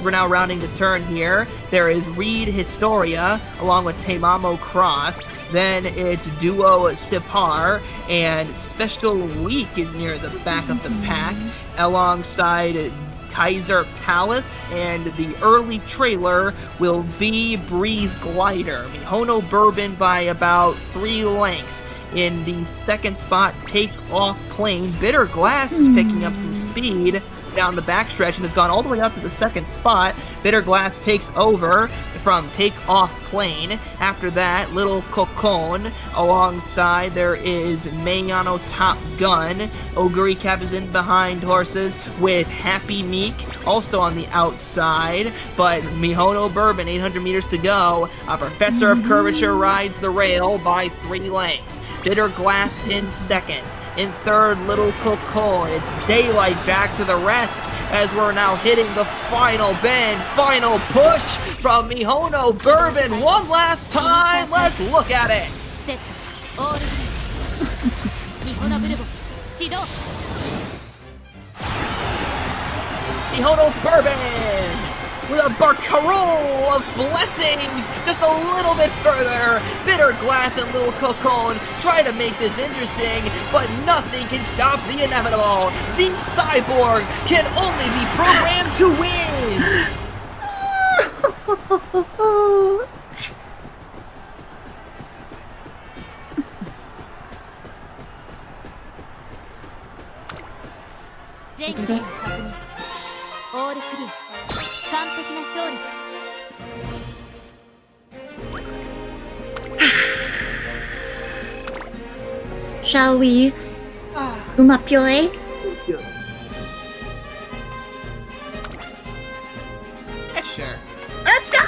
we're now rounding the turn here. There is Reed Historia along with Temamo Cross. Then it's Duo Sipar, and Special Week is near the back of the pack alongside Kaiser Palace, and the early trailer will be Breeze Glider. Mihono Bourbon by about 3 lengths. In the second spot, Take Off Plane. Bitter Glass is picking up some speed down the backstretch and has gone all the way up to the second spot. Bitter Glass takes over from Take Off Plane. After that, Little Kokon. Alongside, there is Mihono Top Gun. Oguri Cap is in behind horses with Happy Meek, also on the outside. But Mihono Bourbon, 800 meters to go. A Professor of Curvature rides the rail by 3 lengths. Bitter Glass in second. In third, Little Coco. It's daylight back to the rest as we're now hitting the final bend. Final push from Mihono Bourbon one last time. Let's look at it. Mihono Bourbon with a barcarolle of blessings just a little bit further. Bitter Glass and Little Cocon try to make this interesting, but nothing can stop the inevitable. The cyborg can only be programmed to win. Shall we? Umapyoi? Yeah, sure. Let's go!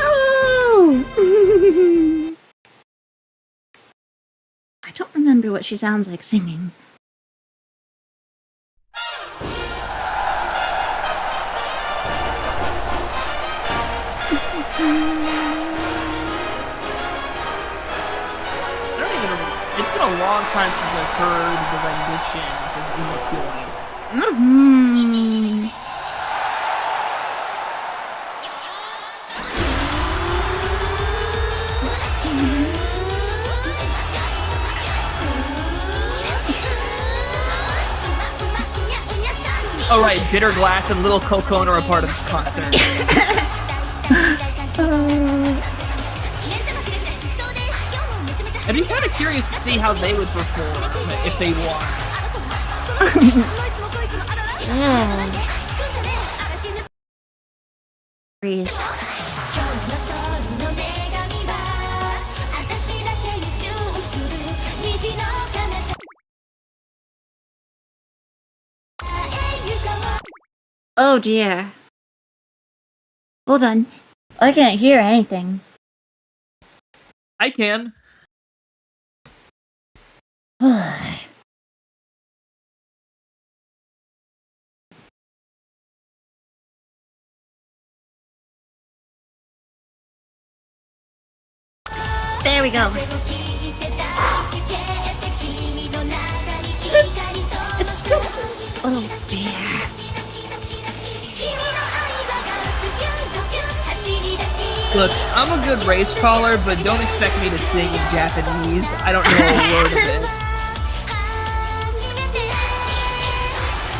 I don't remember what she sounds like singing. It's been a long time since I've heard the rendition of Umamusume. Alright, Bitter Glass and Little Cocon are a part of this concert. I'd be kind of curious to see how they would perform if they won. Yeah. Freeze. Oh dear. Hold on. I can't hear anything. I can. There we go. It's good. Oh dear. Look, I'm a good race caller, but don't expect me to sing in Japanese. I don't know a word of it.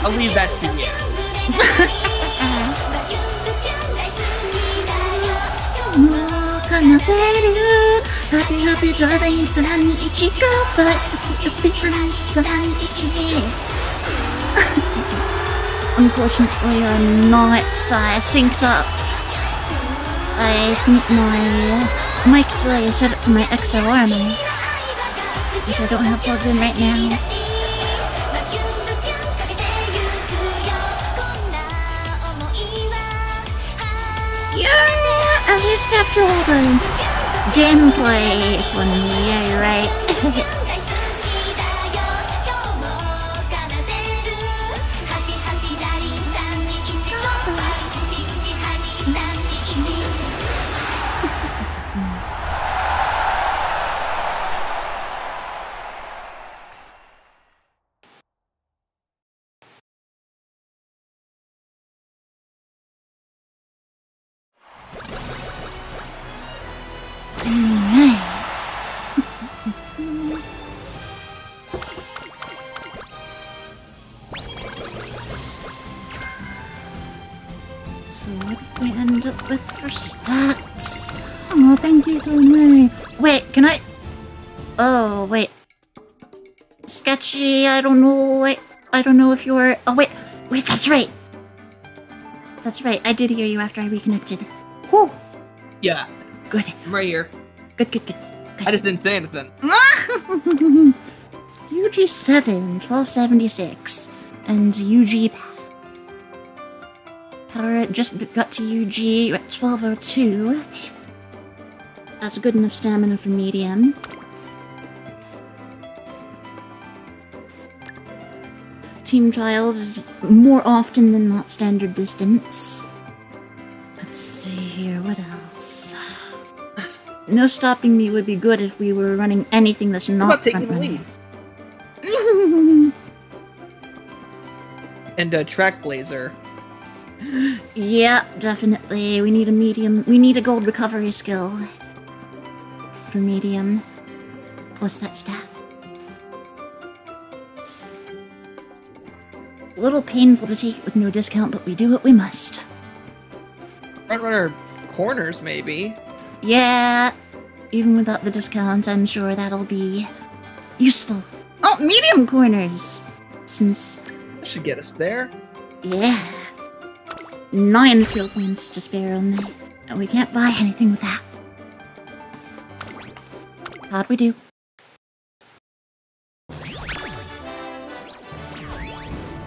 I'll leave that to you. Happy, happy darling, Sunny Ichigo, but happy, Sunny Ichigo. Unfortunately, I'm not synced up. I think my mic delay is set up for my XLR mic, which I don't have plugged in right now. Yeah, at least after all the gameplay for me, yeah, you're right. Oh, wait. Sketchy, I don't know. I don't know if you're... Oh, wait. Wait, that's right. That's right. I did hear you after I reconnected. Whew. Yeah. Good. I'm right here. Good. I just didn't say anything. UG7, 1276. And UG... Power just got to UG at 1202. That's good enough stamina for medium. Team trials is more often than not standard distance. Let's see here, what else? No stopping me would be good if we were running anything that's How not about taking the front-running. lead? And Trackblazer. Yeah, definitely. We need a medium. We need a gold recovery skill for medium. Plus that stat. It's a little painful to take with no discount, but we do what we must. Frontrunner corners, maybe. Yeah, even without the discount, I'm sure that'll be useful. Oh, medium corners! Since, That should get us there. yeah. 9 skill points to spare only. And we can't buy anything with that. How'd we do?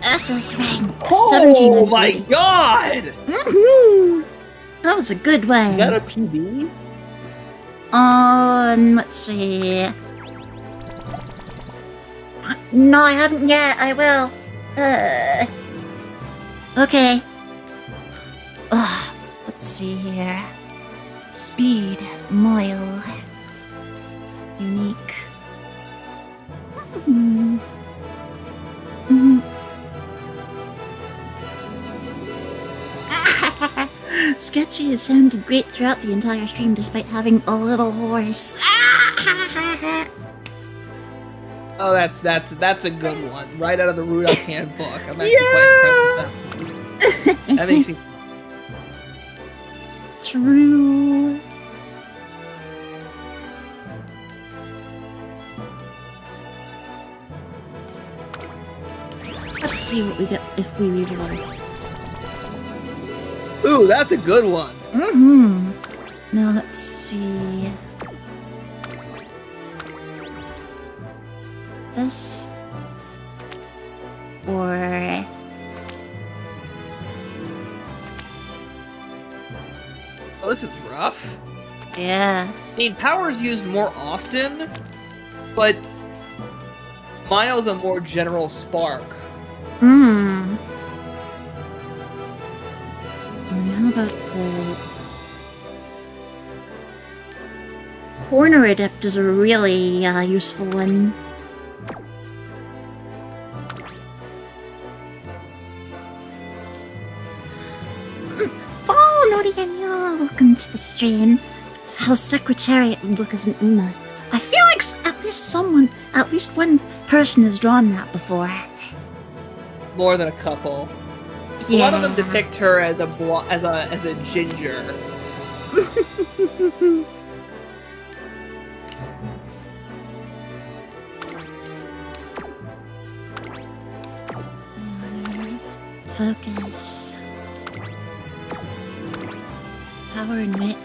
SS rank. 17 Oh and my 40. god! Woohoo! That was a good one. Is that a PB? Let's see. No, I haven't yet. I will. Okay. Let's see here. Speed, mile, unique. Sketchy has sounded great throughout the entire stream despite having a little horse. Oh, that's a good one. Right out of the Rudolph handbook. I'm actually quite impressed with that. That makes me. True. Let's see what we get if we reward. Ooh, that's a good one. Now let's see. This. Or... Oh, this is rough. yeah. I mean, power is used more often, but mile's a more general spark. And how about the... Corner Adept is a really useful one. Oh, Noriboshi, welcome to the stream. How Secretariat would look as an Uma. I feel like at least one person has drawn that before. More than a couple. A Yeah. lot of them depict her as a ginger. Focus. Power and wit.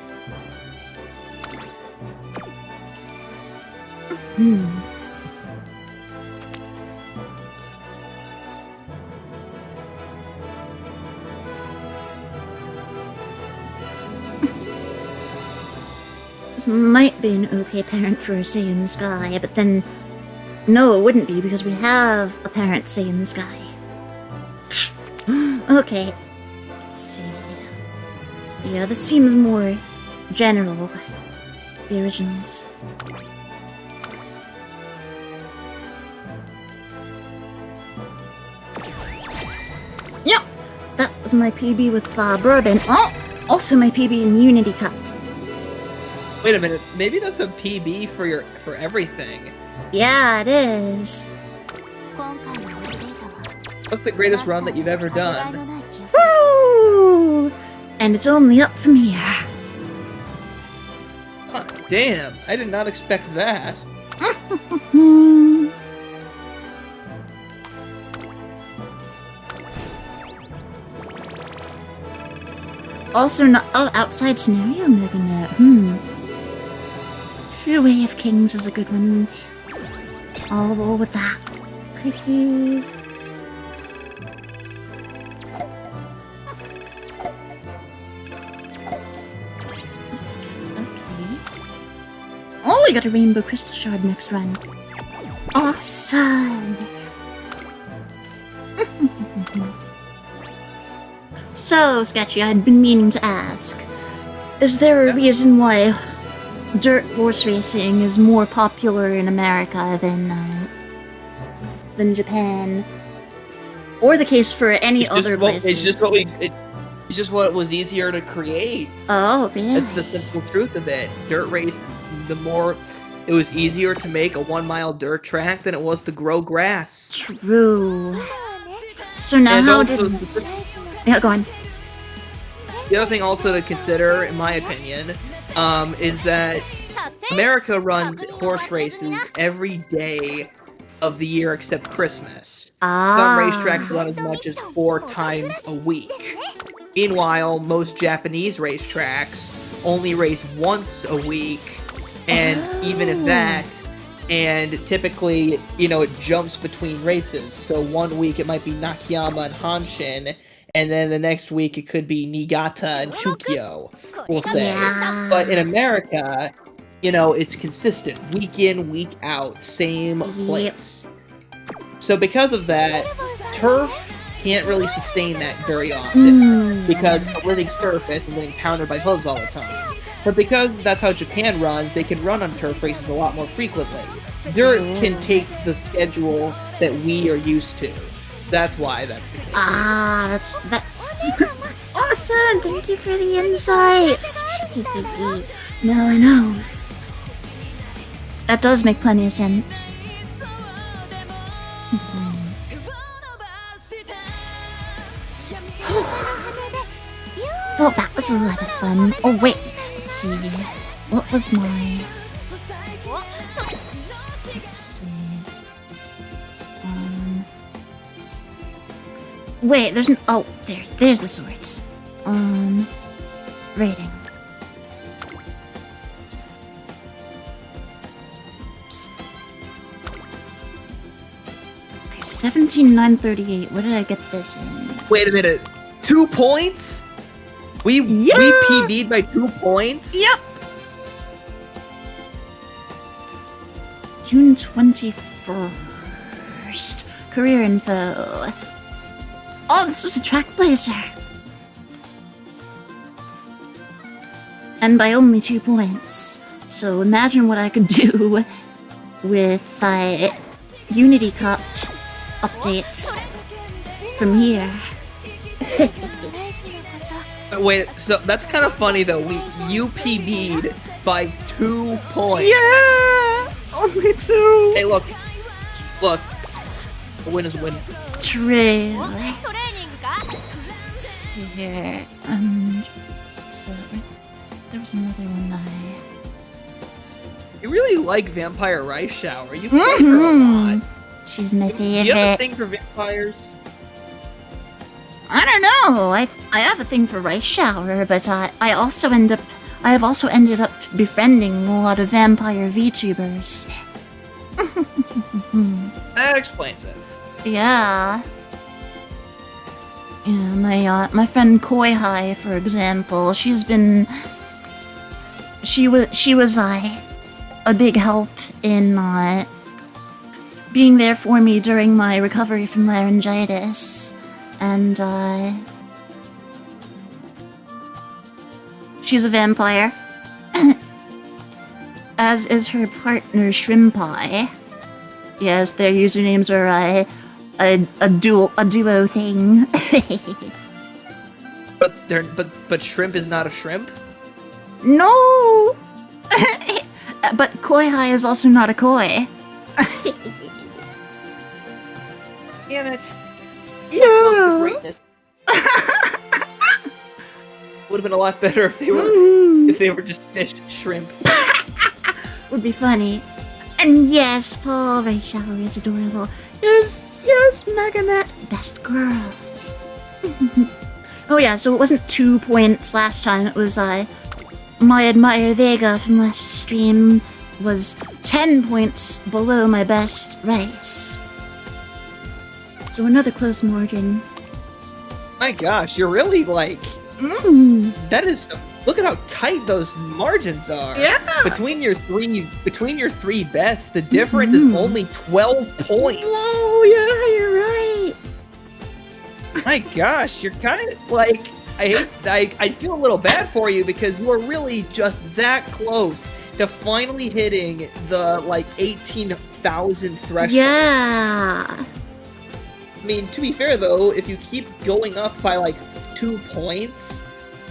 This might be an okay parent for a Say in the Sky, but then... No, it wouldn't be, because we have a parent Say in the Sky. Okay. Let's see. Yeah, this seems more general. The originals. Yep! That was my PB with Bourbon. Oh! Also my PB in Unity Cup. Wait a minute, maybe that's a PB for everything. Yeah, it is. 今回のデータは What's the greatest run that you've ever かけがえ done? のない記憶 Woo! And it's only up from here. Huh, damn, I did not expect that. Also, not outside scenario Mega Net. True Way of Kings is a good one. I'll roll with that. Okay. Oh, we got a Rainbow Crystal Shard next run. Awesome! So, Sketchy, I'd been meaning to ask. Is there a reason why dirt horse racing is more popular in America than Japan? Or the case for any other places? It's just what was easier to create. Oh, really? That's the simple truth of it. Dirt race, it was easier to make a 1 mile dirt track than it was to grow grass. True. So now and how also, did... Yeah, go on. The other thing also to consider, in my opinion, is that America runs horse races every day of the year except Christmas. Some racetracks run as much as 4 times a week. Meanwhile, most Japanese racetracks only race once a week, and even if that, and typically, it jumps between races. So 1 week it might be Nakayama and Hanshin, and then the next week it could be Niigata and Chukyo, we'll say. Yeah. But in America, it's consistent. Week in, week out, same place. So because of that, turf can't really sustain that very often because it's a living surface and getting pounded by hooves all the time. But because that's how Japan runs, they can run on turf races a lot more frequently. Dirt can take the schedule that we are used to. That's why that's the case. That. Awesome! Thank you for the insights! Now I know. That does make plenty of sense. Oh, that was a lot of fun. Oh, wait. Let's see. What was my... Let's see. Wait, there's an... Oh, there's the swords. Rating. Oops. Okay, 17,938. What did I get this in? Wait a minute. 2 points? We PB'd by 2 points? Yep! June 21st. Career info. Oh, this was a Trackblazer! And by only 2 points. So imagine what I could do with Unity Cup updates from here. Wait, so that's kind of funny though. You PB'd by 2 points. Yeah! Only 2! Hey, look. A win is a win. True. Let's see here. So, there was another one You really like Vampire Rice Shower. You play her a lot. She's my favorite. Do you have a thing for vampires? I don't know. I have a thing for Rice Shower, but I have also ended up befriending a lot of vampire VTubers. That explains it. Yeah. Yeah, my friend Koi Hai, for example, she was a big help in being there for me during my recovery from laryngitis, and she's a vampire, as is her partner Shrimpai. Yes, their usernames are a duo thing. But shrimp is not a shrimp? No! But Koi Hai is also not a koi. Damn it. Yeah. Close to greatness. Would have been a lot better if they were just fish shrimp. Would be funny. And yes, Paul Rachel is adorable. Yes, Meganet, best girl. Oh yeah, so it wasn't 2 points last time, it was my Admire Vega from last stream was 10 points below my best race. So another close margin. My gosh, you're really like... That is... Look at how tight those margins are. Yeah. Between your three best, the difference is only 12 points. Whoa, yeah, you're right. My gosh, you're kind of like... I feel a little bad for you because you are really just that close to finally hitting the, like, 18,000 threshold. Yeah. I mean, to be fair, though, if you keep going up by, like, 2 points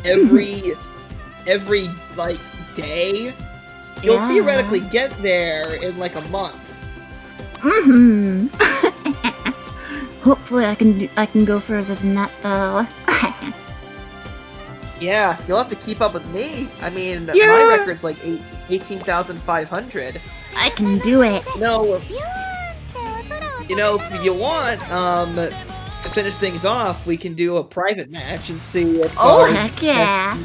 every like, day, you'll theoretically get there in, like, a month. Hopefully I can go further than that, though. Yeah, you'll have to keep up with me. I mean, my record's like 18,500. I can do it. No, if you want, to finish things off, we can do a private match and see if... heck yeah.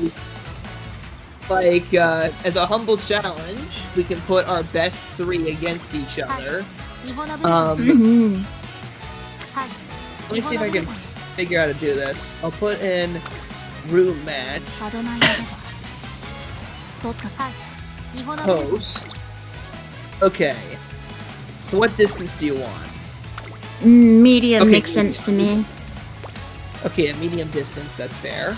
Like, as a humble challenge, we can put our best 3 against each other. Let me see if I can figure out how to do this. I'll put in room match. Host. Okay. So what distance do you want? Medium makes sense to me. Okay, a medium distance, that's fair.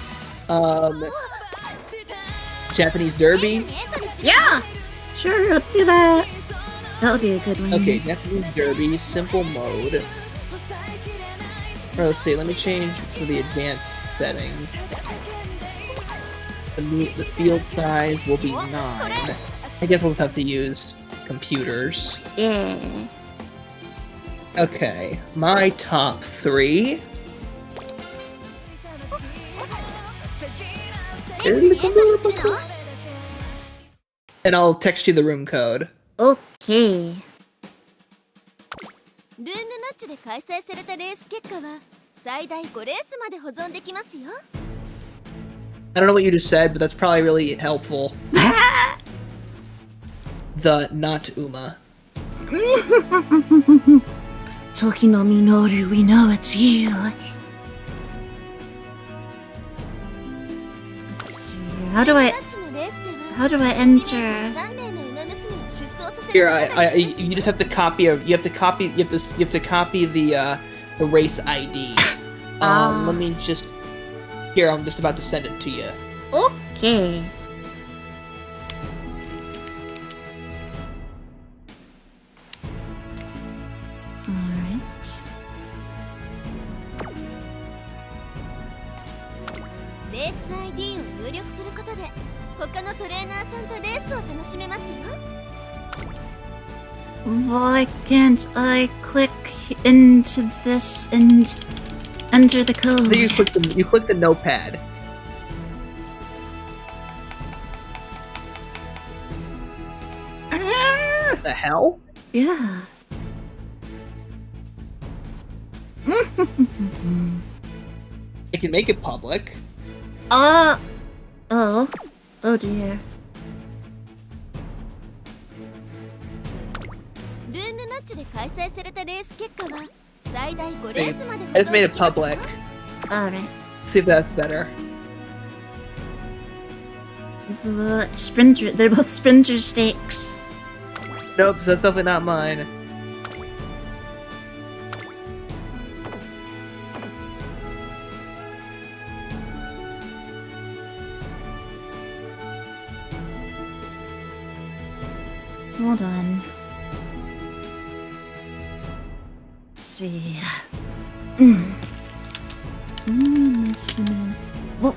Japanese Derby? Yeah! Sure, let's do that. That'll be a good one. Okay, Japanese Derby, simple mode. Or let's see, let me change for the advanced setting. The field size will be 9. I guess we'll just have to use computers. Yeah. Okay, my top 3. And I'll text you the room code. Okay. ルームマッチで開催されたレース結果は最大5レースまで保存できますよ。 I don't know what you just said, but that's probably really helpful. The not Uma. Toki no Minoru, we know it's you. Let's see. How do I enter? Here, you just have to copy the race ID. Let me just... Here, I'm just about to send it to you. Okay. Alright. Race ID を入力することで他のトレーナーさんとレースを楽しめますよ。 Why can't I click into this and enter the code? You click the notepad. What the hell? Yeah. I can make it public. Oh dear. ルームマッチで開催されたレース結果は最大5レースまで I just made it public. Alright. See if that's better. The sprinter, they're both sprinter stakes. Nope, so that's definitely not mine. Hold on. Let's see. Umamusume. Whoa.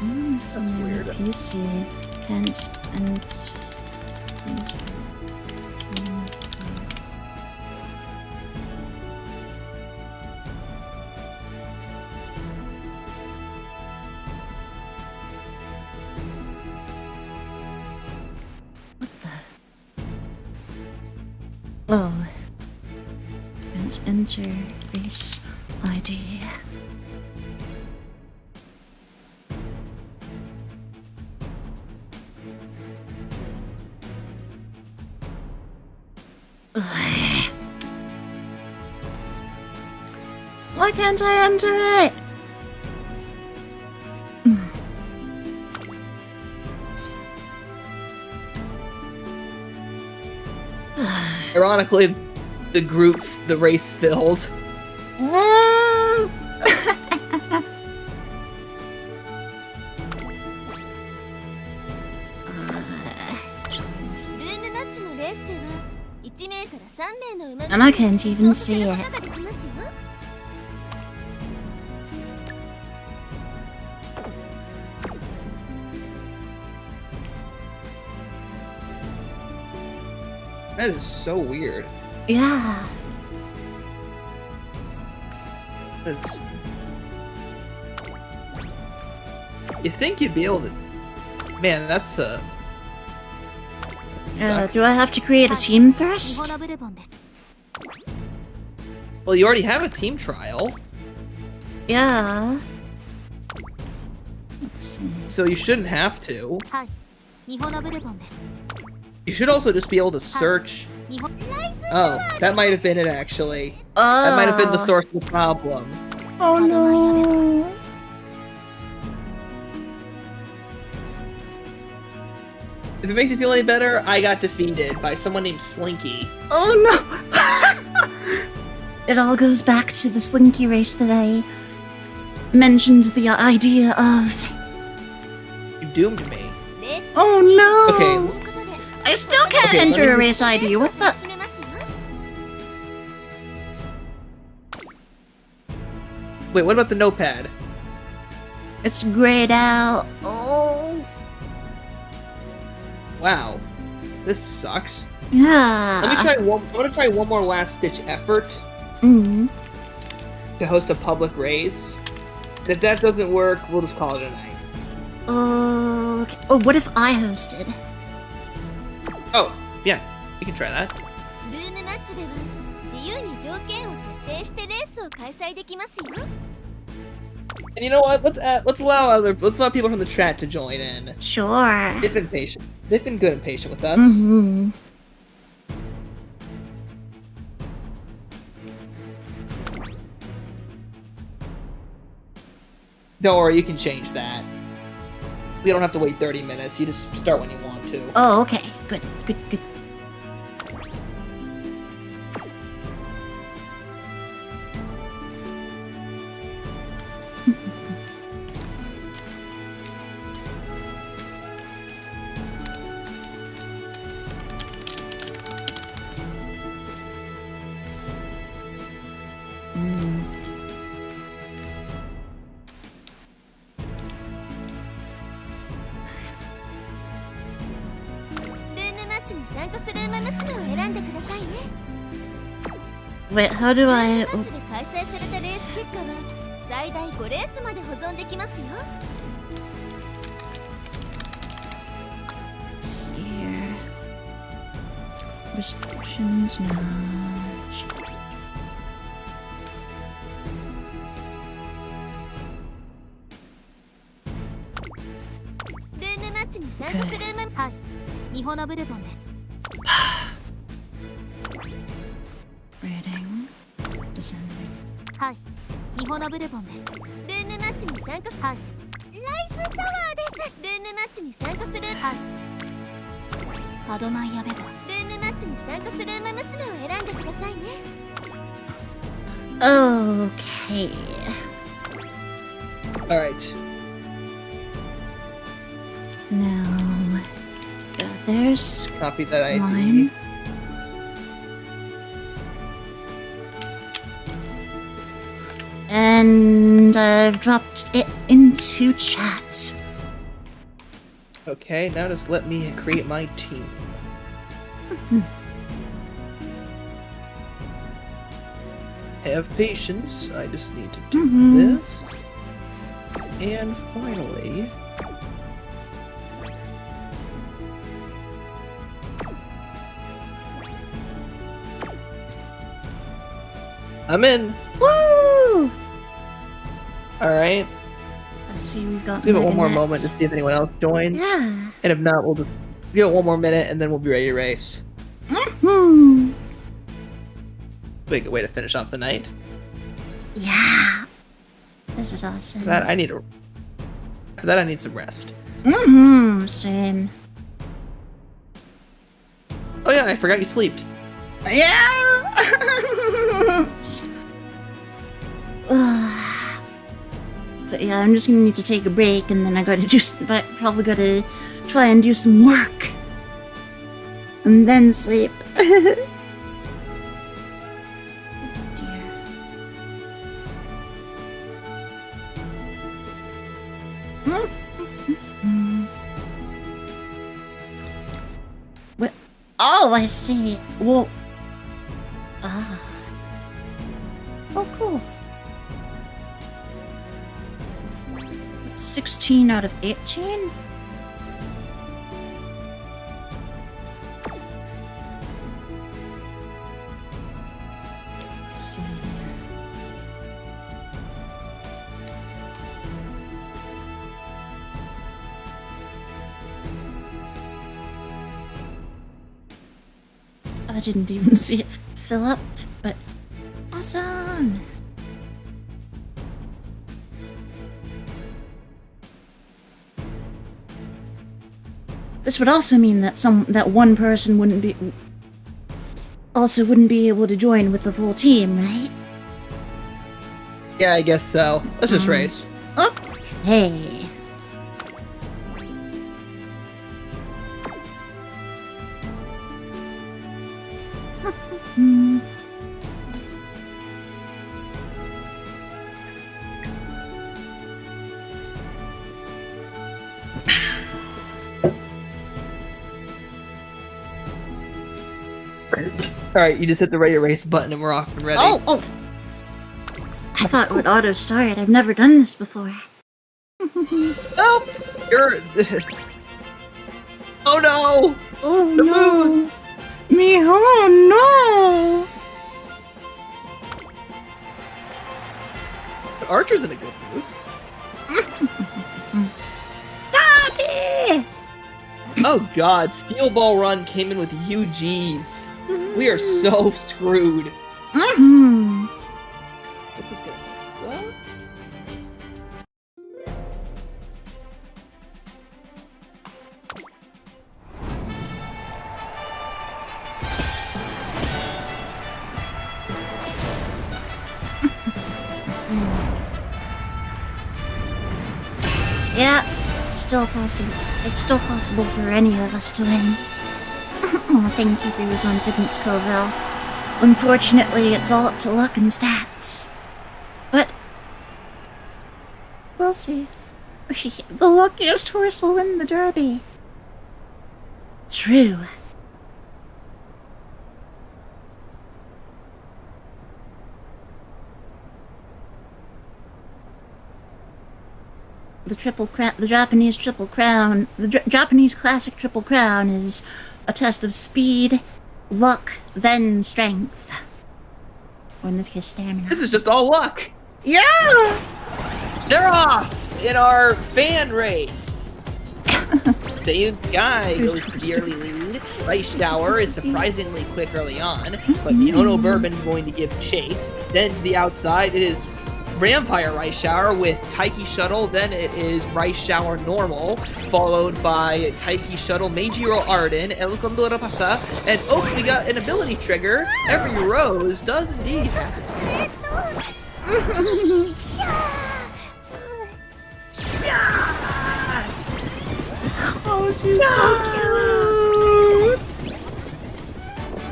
Umamusume weird. PC. Hence and Oh. And enter race ID. Ugh. Why can't I enter it? Ironically, the race filled. And I can't even see it. That is so weird. Yeah. It's... You think you'd be able to... Man, that's that sucks. Do I have to create a team first? Well, you already have a team trial. Yeah. Let's see. So you shouldn't have to. You should also just be able to search. Oh, that might have been it actually. That might have been the source of the problem. Oh no. If it makes you feel any better, I got defeated by someone named Slinky. Oh no. It all goes back to the Slinky race that I mentioned the idea of. You doomed me. Oh no. Okay. I still can't enter a race ID. What the? Wait, what about the notepad? It's grayed out. Oh. Wow. This sucks. Yeah. Let me try one. I'm gonna try one more last-ditch effort Mm. to host a public race. If that doesn't work, we'll just call it a night. Okay. Oh, what if I hosted? Oh, yeah, you can try that. And you know what? Let's allow people from the chat to join in. Sure. They've been patient. They've been good and patient with us. Mm-hmm. Don't worry, you can change that. We don't have to wait 30 minutes. You just start when you want to. Oh, okay. Good, good, good. Wait, how do I... Let's see here. Restrictions, no. Reading. Descending. Okay. Alright. Now, there's Copy that ID. mine. And I've dropped it into chat. Okay, now just let me create my team. Have patience. I just need to do this. And finally... I'm in. Woo! Alright. Let's see, we've got Give it one more Meganets. moment to see if anyone else joins. Yeah. And if not, we'll just give it one more minute and then we'll be ready to race. Mm-hmm. Be a good way to finish off the night. Yeah. This is awesome. For that, I need some rest. Mm-hmm. Same. Oh yeah, I forgot you slept. Yeah. But yeah, I'm just gonna need to take a break, and then I gotta probably gotta try and do some work, and then sleep. Oh, dear. What? Oh, I see. Whoa. Ah. Oh, cool. 16 out of 18? Let's see here. I didn't even see it fill up, but awesome! This would also mean that one person wouldn't be able to join with the full team, right? Yeah, I guess so. Let's just race. Okay. Alright, you just hit the ready to race button and we're off and ready. Oh! I thought it would auto start. I've never done this before. Oh! You're... Oh no! Oh The no! moons! Mihono, no! Archer's in a good mood. Daddy! Oh god, Steel Ball Run came in with UGs. We are so screwed. Mm-hmm. This is gonna suck. Yeah, it's still possible. It's still possible for any of us to win. Oh, thank you for your confidence, Coville. Unfortunately, it's all up to luck and stats. But we'll see. The luckiest horse will win the derby. True. The Japanese Triple Crown, Japanese Classic Triple Crown is a test of speed, luck, then strength. Or in this case, stamina. This is just all luck. Yeah! They're off in our fan race. Same guy goes to the early lead. Rice Shower is surprisingly quick early on, but Mihono Bourbon is going to give chase. Then to the outside, it is Vampire Rice Shower with Taiki Shuttle, then it is Rice Shower Normal, followed by Taiki Shuttle Meijiro Arden, El Condor Pasa, and oh, we got an ability trigger. Every rose does indeed have its Oh, she's so cute!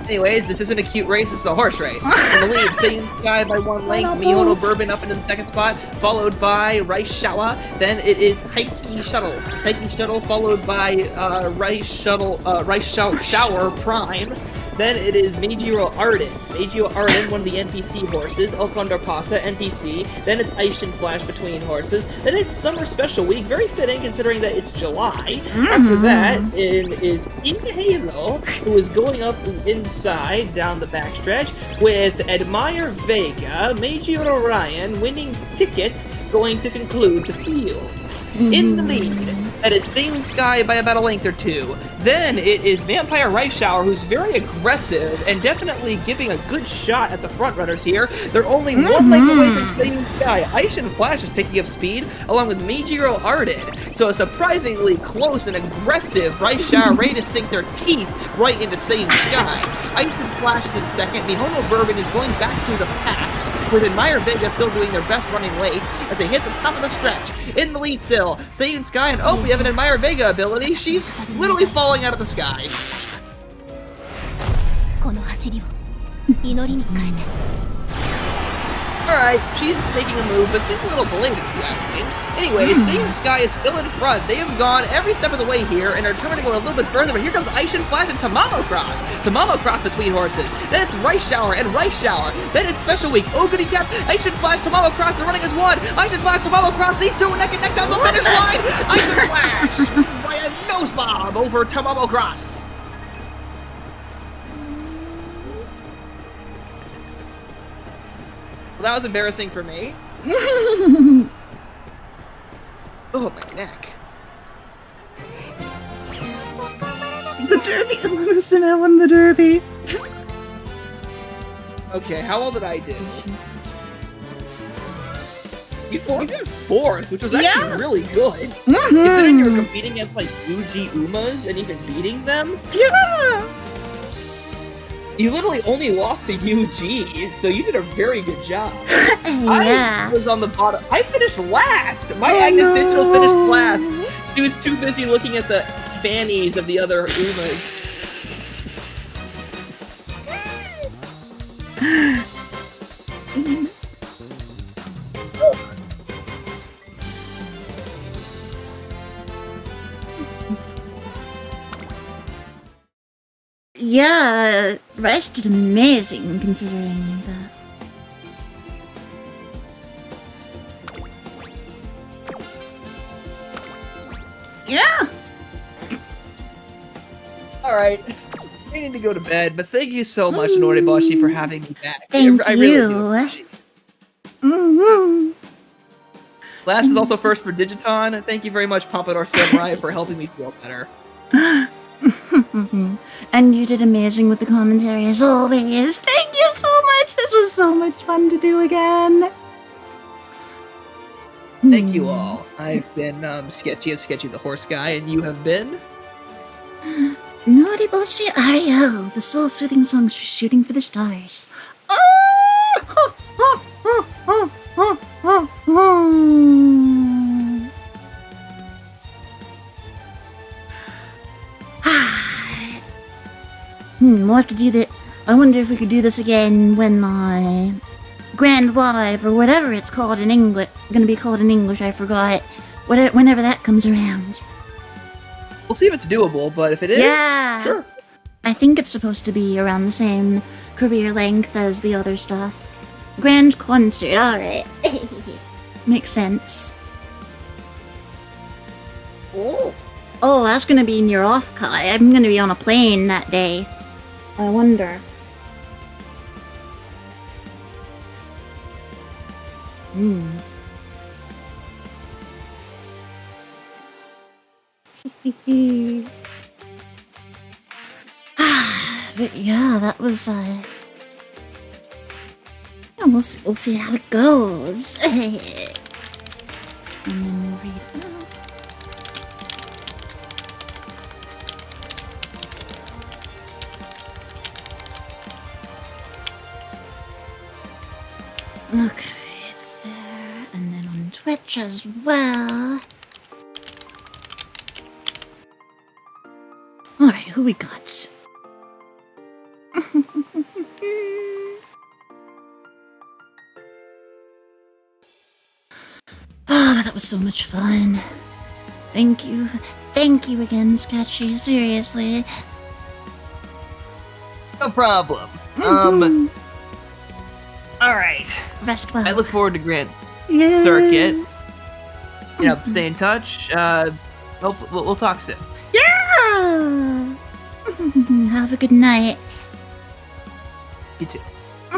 Anyways, this isn't a cute race, this is a horse race. In the lead, same guy by one length, Mihono Bourbon up into the second spot, followed by Rice Shower. Then it is Taiki Shuttle. Taiki Shuttle followed by Rice Shower Prime. Then it is Meijiro Arden. Meijiro Arden, one of the NPC horses. Elkondor Pasa, NPC. Then it's Aishin Flash between horses. Then it's Summer Special Week. Very fitting considering that it's July. After that is Halo, who is going up inside down the backstretch with Admire Vega, Meijiro Ryan winning ticket, going to conclude the field. In the lead, that is Sailing Sky by about a length or two. Then it is Vampire Rice Shower, who's very aggressive and definitely giving a good shot at the front runners here. They're only one length away from Sailing Sky. Aishin Flash is picking up speed, along with Meijiro Arden. So a surprisingly close and aggressive Rice Shower ready to sink their teeth right into Sailing Sky. Aishin Flash is in second. Mihono Bourbon is going back through the pack, with Admire Vega still doing their best running late as they hit the top of the stretch. In the lead still, Saiyan Sky, and oh, we have an Admire Vega ability. She's literally falling out of the sky. Alright, she's making a move, but seems a little belated, if you ask me. Anyways, Saiyan Sky is still in front. They have gone every step of the way here and are trying to go a little bit further, but here comes Aishin Flash and Tamamo Cross. Tamamo Cross between horses. Then it's Rice Shower and Rice Shower. Then it's Special Week. Oh, goody cap. Aishin Flash, Tamamo Cross, they're running as one. Aishin Flash, Tamamo Cross, these two neck and neck down the finish line. Aishin Flash by a nose bomb over Tamamo Cross. Well, that was embarrassing for me. Oh, my neck. The Derby! Umamusume won the Derby! Okay, how well did I do? You did fourth, which was actually really good. Considering you were competing against like UG Umas and even beating them. Yeah! You literally only lost to UG, so you did a very good job. Yeah. I was on the bottom. I finished last! My Agnes Digital finished last. She was too busy looking at the fannies of the other Umas. Yeah, Rice did amazing considering that. Yeah! Alright. I need to go to bed, but thank you so much, Noriboshi, for having me back. Thank I really you. do appreciate it. Last is also first for Digiton. Thank you very much, Pompadour Samurai, for helping me feel better. And you did amazing with the commentary as always. Thank you so much. This was so much fun to do again. Thank you all. I've been Sketchy the Horse Guy, and you have been? Noriboshi Arielle, the soul-soothing song shooting for the stars. We'll have to do that. I wonder if we could do this again when Grand Live, or whatever it's called in English. Gonna be called in English, I forgot. Whenever that comes around. We'll see if it's doable, but if it is, yeah, sure. I think it's supposed to be around the same career length as the other stuff. Grand concert, alright. Makes sense. Oh, that's gonna be in your off, Kai. I'm gonna be on a plane that day. I wonder. But yeah, that was yeah, we'll see how it goes. And then we'll read that. Okay, there, and then on Twitch as well. Alright, who we got? Oh, but that was so much fun. Thank you again, Sketchy, seriously. No problem. All right. Rest well. I look forward to Grant's Yay. circuit. You know, stay in touch. Hopefully, we'll talk soon. Yeah! Have a good night. You too.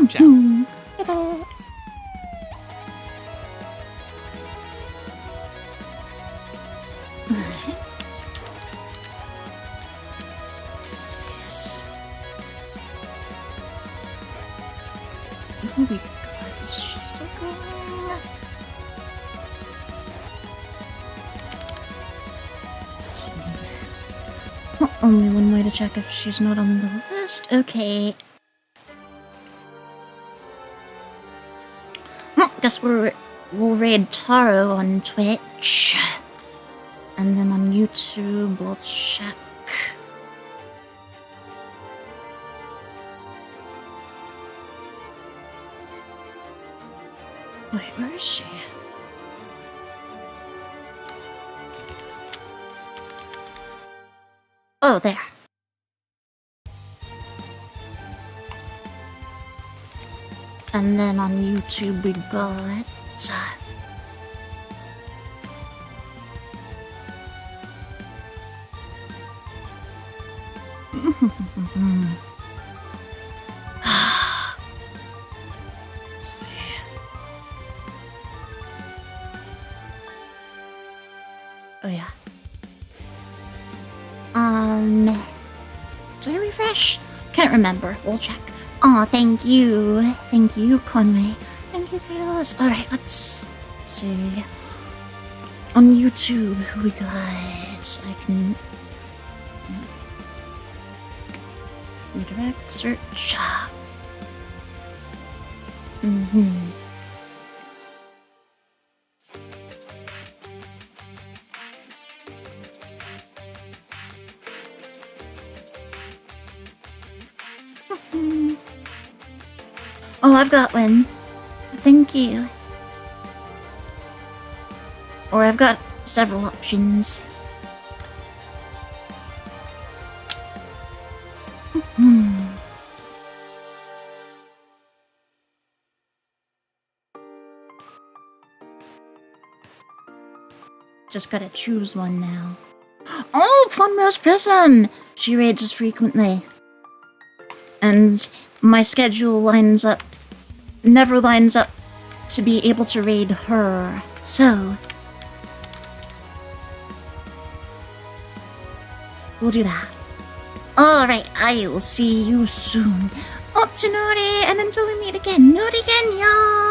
Ciao. Bye-bye. Oh my god, is she still going? Let's see. Oh, only one way to check if she's not on the list. Okay. Guess we'll raid Taro on Twitch. And then on YouTube we'll check. Wait, where is she? Oh, there. And then on YouTube we got... Let's see. Oh yeah. Did I refresh? Can't remember. We'll check. Aw, thank you. Thank you, Conway. Thank you, Chaos. Alright, let's see. On YouTube, who we got? I can... Redirect, search. Oh, I've got one. Thank you. Or I've got several options. Just gotta choose one now. Oh, Funrose Prism! She rages frequently. And my schedule never lines up to be able to raid her. So, we'll do that. Alright, I will see you soon. Otsunori, and until we meet again, Norigen, y'all!